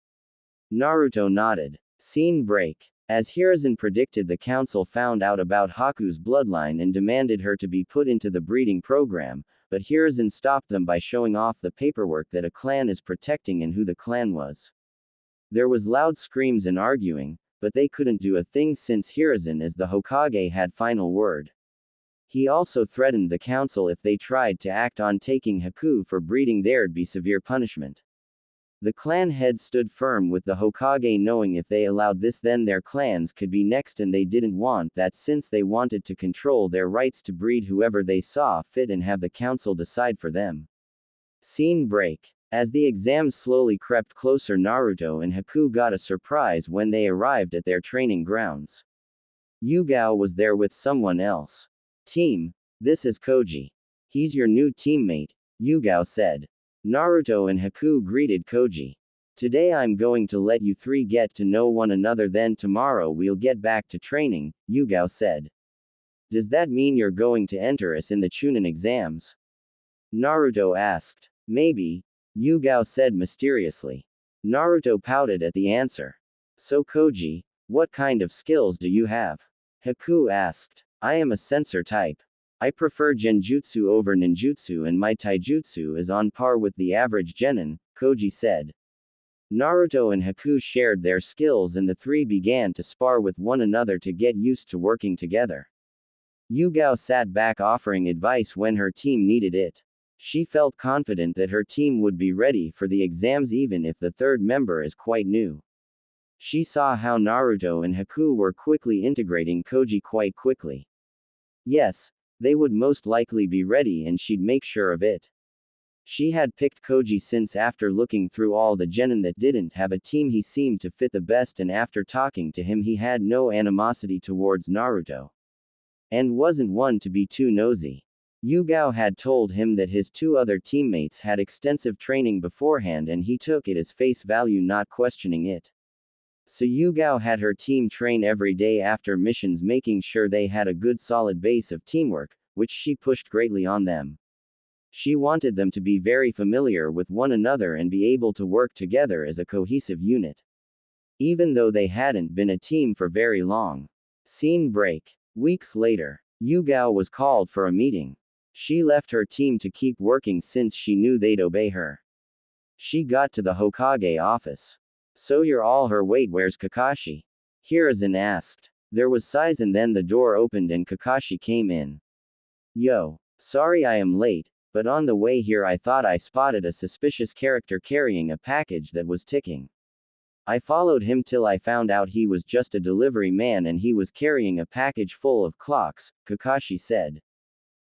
Naruto nodded. Scene break. As Hiruzen predicted, the council found out about Haku's bloodline and demanded her to be put into the breeding program, but Hiruzen stopped them by showing off the paperwork that a clan is protecting and who the clan was. There was loud screams and arguing, but they couldn't do a thing since Hiruzen as the Hokage had final word. He also threatened the council if they tried to act on taking Haku for breeding there'd be severe punishment. The clan heads stood firm with the Hokage, knowing if they allowed this then their clans could be next, and they didn't want that since they wanted to control their rights to breed whoever they saw fit and have the council decide for them. Scene break. As the exams slowly crept closer, Naruto and Haku got a surprise when they arrived at their training grounds. Yugao was there with someone else. Team, this is Koji. He's your new teammate, Yugao said. Naruto and Haku greeted Koji. Today I'm going to let you three get to know one another, then tomorrow we'll get back to training, Yugao said. Does that mean you're going to enter us in the Chunin exams? Naruto asked. Maybe, Yugao said mysteriously. Naruto pouted at the answer. So Koji, what kind of skills do you have? Haku asked. I am a sensor type. I prefer genjutsu over ninjutsu and my taijutsu is on par with the average genin, Koji said. Naruto and Haku shared their skills and the three began to spar with one another to get used to working together. Yugao sat back offering advice when her team needed it. She felt confident that her team would be ready for the exams even if the third member is quite new. She saw how Naruto and Haku were quickly integrating Koji quite quickly. Yes, they would most likely be ready and she'd make sure of it. She had picked Koji since after looking through all the genin that didn't have a team he seemed to fit the best, and after talking to him he had no animosity towards Naruto. And wasn't one to be too nosy. Yugao had told him that his two other teammates had extensive training beforehand and he took it as face value, not questioning it. So Yugao had her team train every day after missions, making sure they had a good solid base of teamwork, which she pushed greatly on them. She wanted them to be very familiar with one another and be able to work together as a cohesive unit. Even though they hadn't been a team for very long. Scene break. Weeks later, Yugao was called for a meeting. She left her team to keep working since she knew they'd obey her. She got to the Hokage office. So you're all her. Wait, where's Kakashi? Hiruzen asked. There was sighs and then the door opened and Kakashi came in. Yo. Sorry I am late, but on the way here I thought I spotted a suspicious character carrying a package that was ticking. I followed him till I found out he was just a delivery man and he was carrying a package full of clocks, Kakashi said.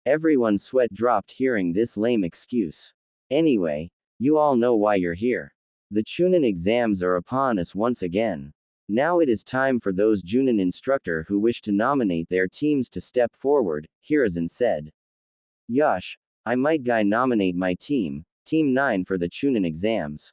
Everyone's sweat dropped hearing this lame excuse. Anyway, you all know why you're here. The Chunin exams are upon us once again. Now it is time for those Junin instructor who wish to nominate their teams to step forward, Hiruzen said. Yosh, I might nominate my team, Team 9 for the Chunin exams.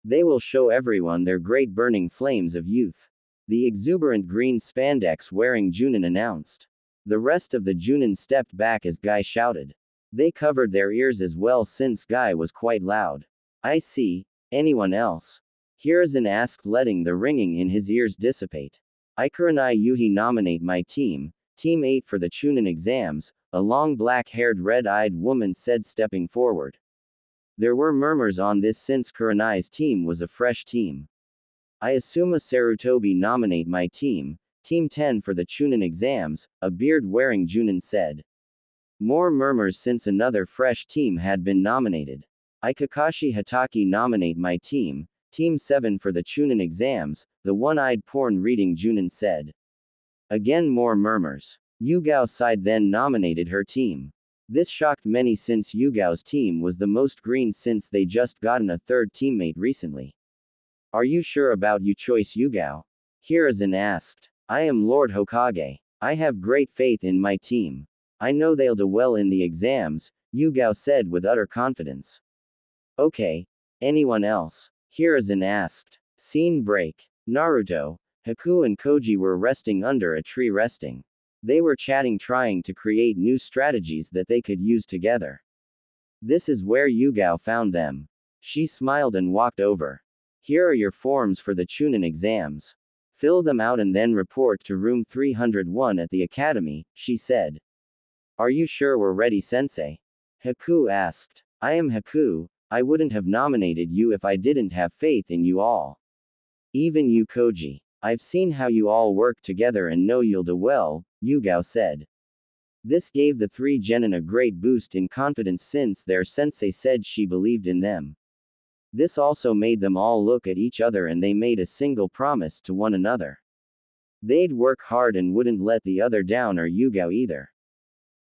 They will show everyone their great burning flames of youth. The exuberant green spandex wearing Junin announced. The rest of the Junin stepped back as Guy shouted. They covered their ears as well since Guy was quite loud. I see. Anyone else? Hiruzen asked, letting the ringing in his ears dissipate. I Kurenai Yuhi nominate my team, Team 8 for the Chunin exams, a long black-haired red-eyed woman said stepping forward. There were murmurs on this since Kurenai's team was a fresh team. I assume a Sarutobi nominate my team, Team 10 for the Chunin exams, a beard-wearing Junin said. More murmurs since another fresh team had been nominated. I Kakashi Hatake nominate my team, Team 7 for the Chunin exams, the one-eyed porn-reading Junin said. Again more murmurs. Yugao sighed then nominated her team. This shocked many since Yugao's team was the most green since they just gotten a third teammate recently. Are you sure about your choice, Yugao? Hiruzen asked. I am Lord Hokage. I have great faith in my team. I know they'll do well in the exams, Yugao said with utter confidence. Okay. Anyone else? Hiruzen asked. Scene break. Naruto, Haku and Koji were resting under a tree resting. They were chatting, trying to create new strategies that they could use together. This is where Yugao found them. She smiled and walked over. Here are your forms for the Chunin exams. Fill them out and then report to room 301 at the academy, she said. Are you sure we're ready, sensei? Haku asked. I am Haku. I wouldn't have nominated you if I didn't have faith in you all. Even you, Koji. I've seen how you all work together and know you'll do well, Yugao said. This gave the three genin a great boost in confidence since their sensei said she believed in them. This also made them all look at each other and they made a single promise to one another. They'd work hard and wouldn't let the other down, or Yugao either.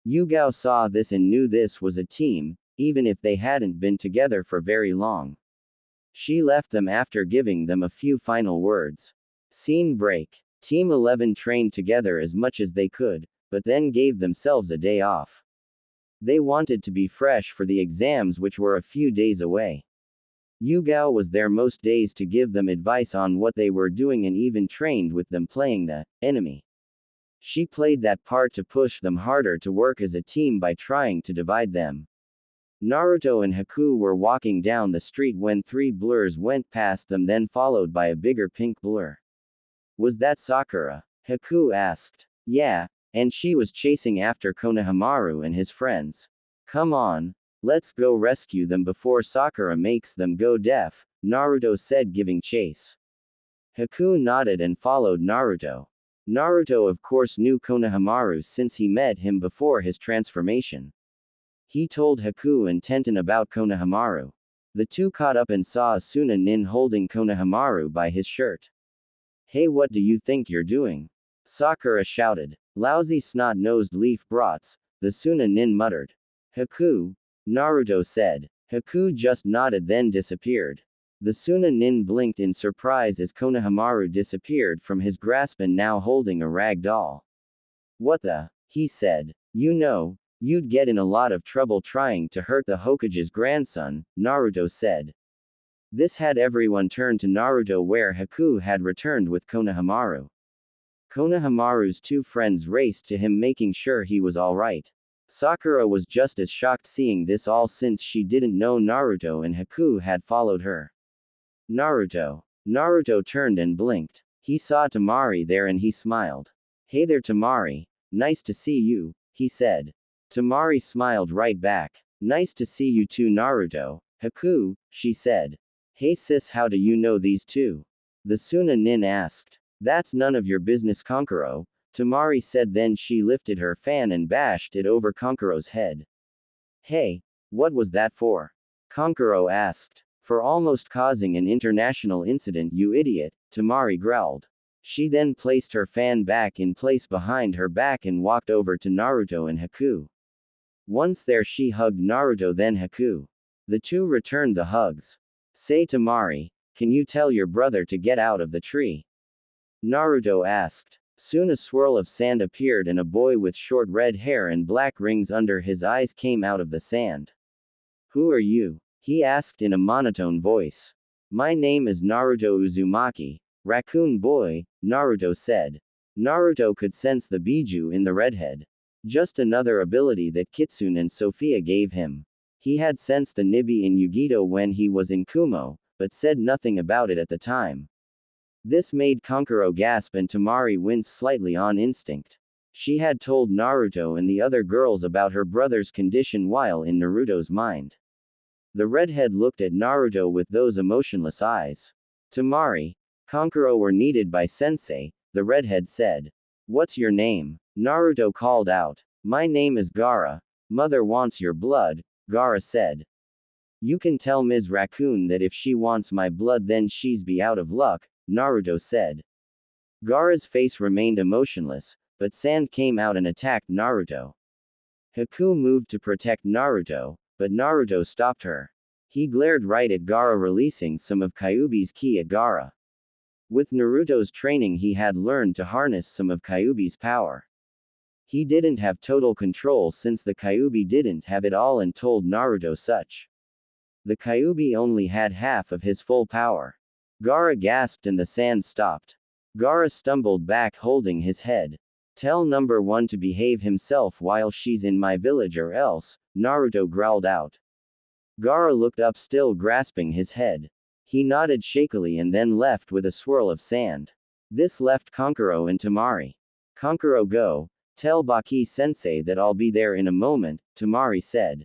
Yugao saw this and knew this was a team, even if they hadn't been together for very long. She left them after giving them a few final words. Scene break. Team 11 trained together as much as they could, but then gave themselves a day off. They wanted to be fresh for the exams, which were a few days away. Yugao was there most days to give them advice on what they were doing and even trained with them playing the enemy. She played that part to push them harder to work as a team by trying to divide them. Naruto and Haku were walking down the street when 3 blurs went past them, then followed by a bigger pink blur. Was that Sakura? Haku asked. Yeah, and she was chasing after Konohamaru and his friends. Come on, let's go rescue them before Sakura makes them go deaf, Naruto said, giving chase. Haku nodded and followed Naruto. Naruto of course knew Konohamaru since he met him before his transformation. He told Haku and Tenten about Konohamaru. The two caught up and saw Asuna Nin holding Konohamaru by his shirt. Hey, what do you think you're doing? Sakura shouted. Lousy snot-nosed leaf brats, the Suna Nin muttered. Haku, Naruto said. Haku just nodded then disappeared. The Suna Nin blinked in surprise as Konohamaru disappeared from his grasp and now holding a rag doll. What the? He said. You know, you'd get in a lot of trouble trying to hurt the Hokage's grandson, Naruto said. This had everyone turn to Naruto where Haku had returned with Konohamaru. Konohamaru's 2 friends raced to him making sure he was alright. Sakura was just as shocked seeing this all since she didn't know Naruto and Haku had followed her. Naruto. Naruto turned and blinked. He saw Tamari there and he smiled. Hey there Tamari, nice to see you, he said. Tamari smiled right back. Nice to see you too Naruto. Haku, she said. Hey sis, how do you know these two? The Suna Nin asked. That's none of your business Kankuro, Tamari said, then she lifted her fan and bashed it over Kankuro's head. Hey, what was that for? Kankuro asked. For almost causing an international incident, you idiot, Tamari growled. She then placed her fan back in place behind her back and walked over to Naruto and Haku. Once there she hugged Naruto then Haku. The two returned the hugs. Say Tamari, can you tell your brother to get out of the tree? Naruto asked. Soon a swirl of sand appeared and a boy with short red hair and black rings under his eyes came out of the sand. Who are you? He asked in a monotone voice. My name is Naruto Uzumaki, raccoon boy, Naruto said. Naruto could sense the Biju in the redhead. Just another ability that Kitsune and Sophia gave him. He had sensed the Nibi in Yugito when he was in Kumo, but said nothing about it at the time. This made Kankuro gasp and Tamari wince slightly on instinct. She had told Naruto and the other girls about her brother's condition while in Naruto's mind. The redhead looked at Naruto with those emotionless eyes. Tamari, Kankuro were needed by sensei, the redhead said. What's your name? Naruto called out. My name is Gaara. Mother wants your blood, Gaara said. You can tell Ms. Raccoon that if she wants my blood then she's be out of luck, Naruto said. Gaara's face remained emotionless, but sand came out and attacked Naruto. Haku moved to protect Naruto, but Naruto stopped her. He glared right at Gaara, releasing some of Kyuubi's ki at Gaara. With Naruto's training he had learned to harness some of Kyuubi's power. He didn't have total control since the Kyuubi didn't have it all and told Naruto such. The Kyuubi only had half of his full power. Gaara gasped and the sand stopped. Gaara stumbled back holding his head. Tell number 1 to behave himself while she's in my village or else, Naruto growled out. Gaara looked up still grasping his head. He nodded shakily and then left with a swirl of sand. This left Kankuro and Tamari. Kankuro go, tell Baki sensei that I'll be there in a moment, Tamari said.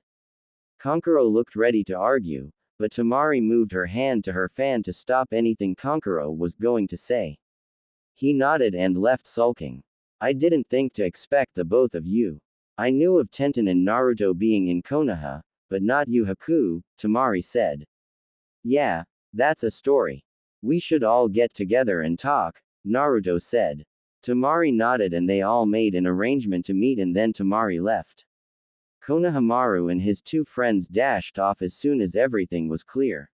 Kankuro looked ready to argue, but Tamari moved her hand to her fan to stop anything Kankuro was going to say. He nodded and left sulking. I didn't think to expect the both of you. I knew of Tenten and Naruto being in Konoha, but not you Haku, Tamari said. Yeah, that's a story. We should all get together and talk, Naruto said. Tamari nodded and they all made an arrangement to meet and then Tamari left. Konohamaru and his 2 friends dashed off as soon as everything was clear.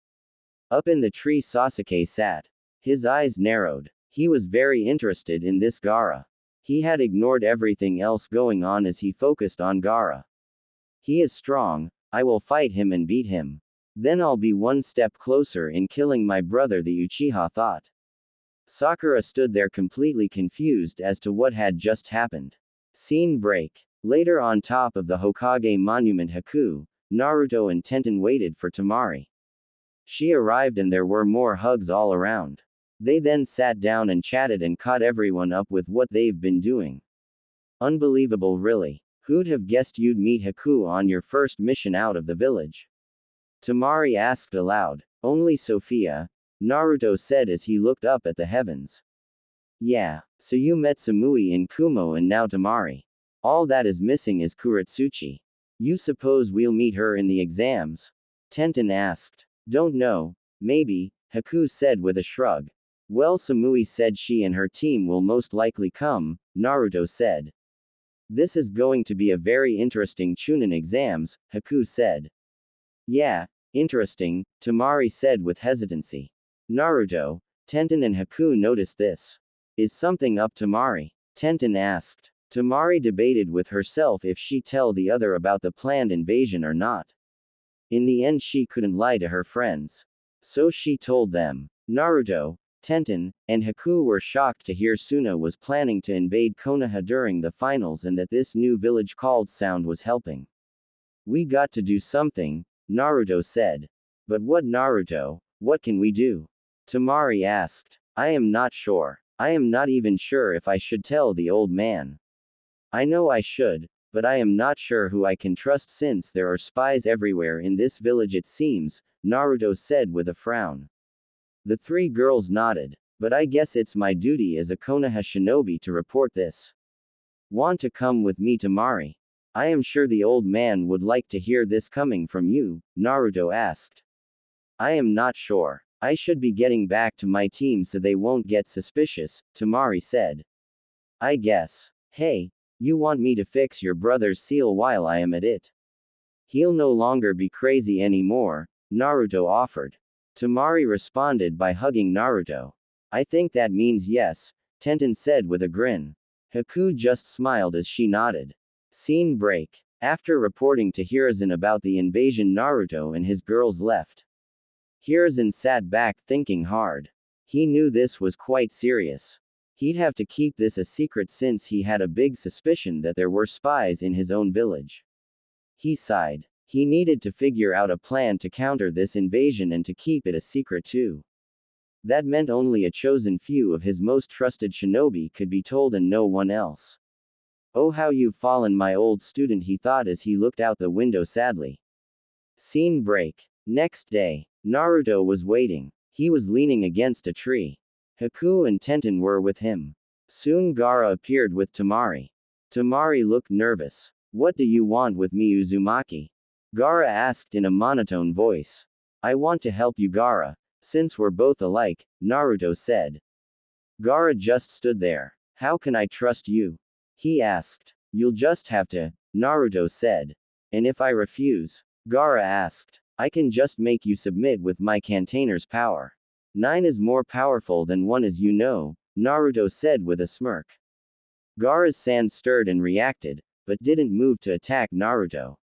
Up in the tree Sasuke sat. His eyes narrowed. He was very interested in this Gaara. He had ignored everything else going on as he focused on Gaara. He is strong, I will fight him and beat him. Then I'll be one step closer in killing my brother, the Uchiha thought. Sakura stood there completely confused as to what had just happened. Scene break. Later, on top of the Hokage monument Haku, Naruto and Tenten waited for Temari. She arrived and there were more hugs all around. They then sat down and chatted and caught everyone up with what they've been doing. Unbelievable, really. Who'd have guessed you'd meet Haku on your first mission out of the village? Temari asked aloud. Only Sophia, Naruto said as he looked up at the heavens. Yeah, so you met Samui in Kumo and now Temari. All that is missing is Kuretsuchi. You suppose we'll meet her in the exams? Tenten asked. Don't know, maybe, Haku said with a shrug. Well, Samui said she and her team will most likely come, Naruto said. This is going to be a very interesting Chunin exams, Haku said. Yeah, interesting, Temari said with hesitancy. Naruto, Tenten and Haku noticed this. Is something up, Temari? Tenten asked. Temari debated with herself if she tell the other about the planned invasion or not. In the end, she couldn't lie to her friends. So she told them. Naruto, Tenten, and Haku were shocked to hear Suna was planning to invade Konoha during the finals and that this new village called Sound was helping. We got to do something, Naruto said. But what, Naruto? What can we do? Temari asked. I am not sure. I am not even sure if I should tell the old man. I know I should, but I am not sure who I can trust since there are spies everywhere in this village, it seems, Naruto said with a frown. The three girls nodded. But I guess it's my duty as a Konoha shinobi to report this. Want to come with me, Temari? I am sure the old man would like to hear this coming from you, Naruto asked. I am not sure. I should be getting back to my team so they won't get suspicious, Temari said. I guess. Hey, you want me to fix your brother's seal while I am at it? He'll no longer be crazy anymore, Naruto offered. Temari responded by hugging Naruto. I think that means yes, Tenten said with a grin. Haku just smiled as she nodded. Scene break. After reporting to Hiruzen about the invasion, Naruto and his girls left. Hiruzen sat back thinking hard. He knew this was quite serious. He'd have to keep this a secret since he had a big suspicion that there were spies in his own village. He sighed. He needed to figure out a plan to counter this invasion and to keep it a secret too. That meant only a chosen few of his most trusted shinobi could be told and no one else. Oh, how you've fallen, my old student, he thought as he looked out the window sadly. Scene break. Next day, Naruto was waiting. He was leaning against a tree. Haku and Tenten were with him. Soon Gaara appeared with Temari. Temari looked nervous. What do you want with me, Uzumaki? Gaara asked in a monotone voice. I want to help you, Gaara. Since we're both alike, Naruto said. Gaara just stood there. How can I trust you? He asked. You'll just have to, Naruto said. And if I refuse? Gaara asked. I can just make you submit with my Cantainer's power. 9 is more powerful than 1, as you know, Naruto said with a smirk. Gaara's sand stirred and reacted, but didn't move to attack Naruto.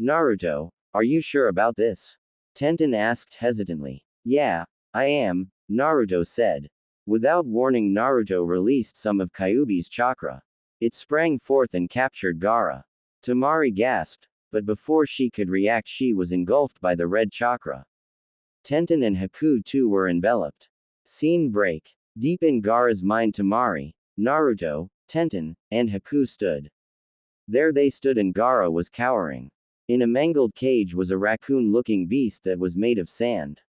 Naruto, are you sure about this? Tenten asked hesitantly. Yeah, I am, Naruto said. Without warning, Naruto released some of Kyuubi's chakra. It sprang forth and captured Gaara. Temari gasped, but before she could react, she was engulfed by the red chakra. Tenten and Haku too were enveloped. Scene break. Deep in Gaara's mind, Temari, Naruto, Tenten, and Haku stood. There they stood and Gaara was cowering. In a mangled cage was a raccoon-looking beast that was made of sand.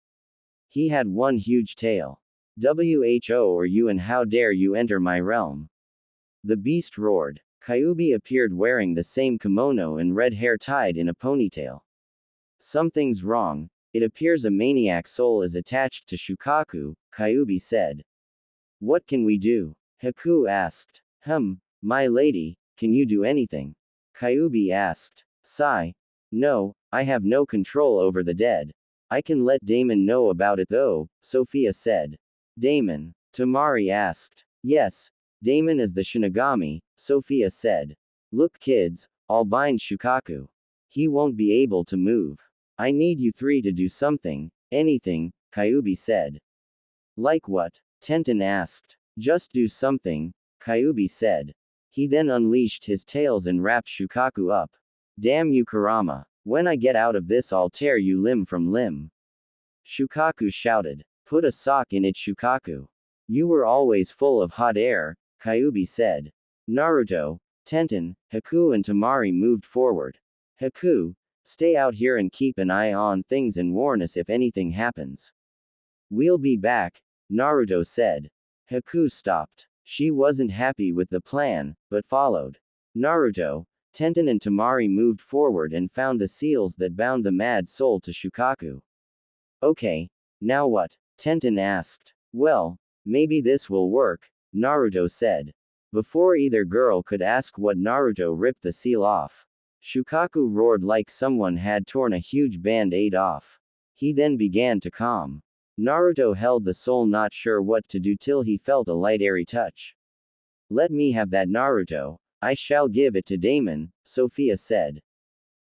He had one huge tail. Who are you and how dare you enter my realm? The beast roared. Kyuubi appeared wearing the same kimono and red hair tied in a ponytail. Something's wrong. It appears a maniac soul is attached to Shukaku, Kyuubi said. What can we do? Haku asked. My lady, can you do anything? Kyuubi asked. Sigh. No, I have no control over the dead. I can let Damon know about it though, Sophia said. Damon? Temari asked. Yes, Damon is the Shinigami, Sophia said. Look kids, I'll bind Shukaku. He won't be able to move. I need you three to do something, anything, Kyuubi said. Like what? Tenten asked. Just do something, Kyuubi said. He then unleashed his tails and wrapped Shukaku up. Damn you Kurama. When I get out of this I'll tear you limb from limb. Shukaku shouted. Put a sock in it Shukaku. You were always full of hot air, Kyuubi said. Naruto, Tenten, Haku and Tamari moved forward. Haku, stay out here and keep an eye on things and warn us if anything happens. We'll be back, Naruto said. Haku stopped. She wasn't happy with the plan, but followed. Naruto, Tenten and Tamari moved forward and found the seals that bound the mad soul to Shukaku. Okay, now what? Tenten asked. Well, maybe this will work, Naruto said. Before either girl could ask what, Naruto ripped the seal off. Shukaku roared like someone had torn a huge band-aid off. He then began to calm. Naruto held the soul, not sure what to do till he felt a light airy touch. Let me have that Naruto, I shall give it to Damon, Sophia said.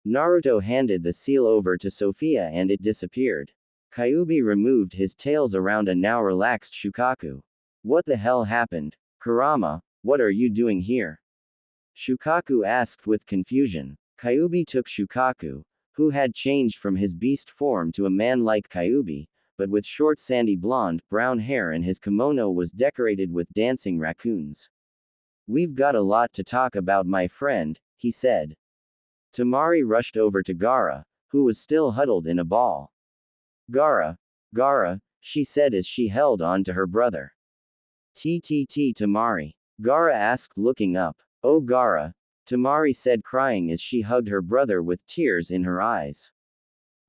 Naruto handed the seal over to Sophia and it disappeared. Kyuubi removed his tails around a now relaxed Shukaku. What the hell happened? Kurama, what are you doing here? Shukaku asked with confusion. Kyuubi took Shukaku, who had changed from his beast form to a man like Kyuubi, but with short sandy blonde, brown hair, and his kimono was decorated with dancing raccoons. We've got a lot to talk about, my friend, he said. Tamari rushed over to Gaara, who was still huddled in a ball. Gaara, she said as she held on to her brother. Tamari. Gaara asked, looking up. Oh Gaara, Tamari said, crying as she hugged her brother with tears in her eyes.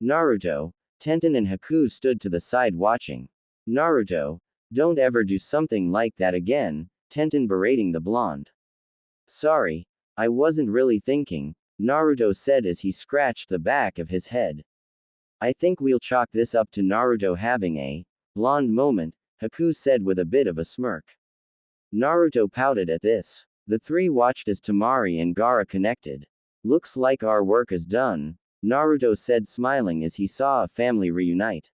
Naruto, Tenten and Haku stood to the side watching. Naruto, don't ever do something like that again, Tenten berating the blonde. Sorry, I wasn't really thinking, Naruto said as he scratched the back of his head. I think we'll chalk this up to Naruto having a blonde moment, Haku said with a bit of a smirk. Naruto pouted at this. The three watched as Tamari and Gaara connected. Looks like our work is done, Naruto said, smiling as he saw a family reunite.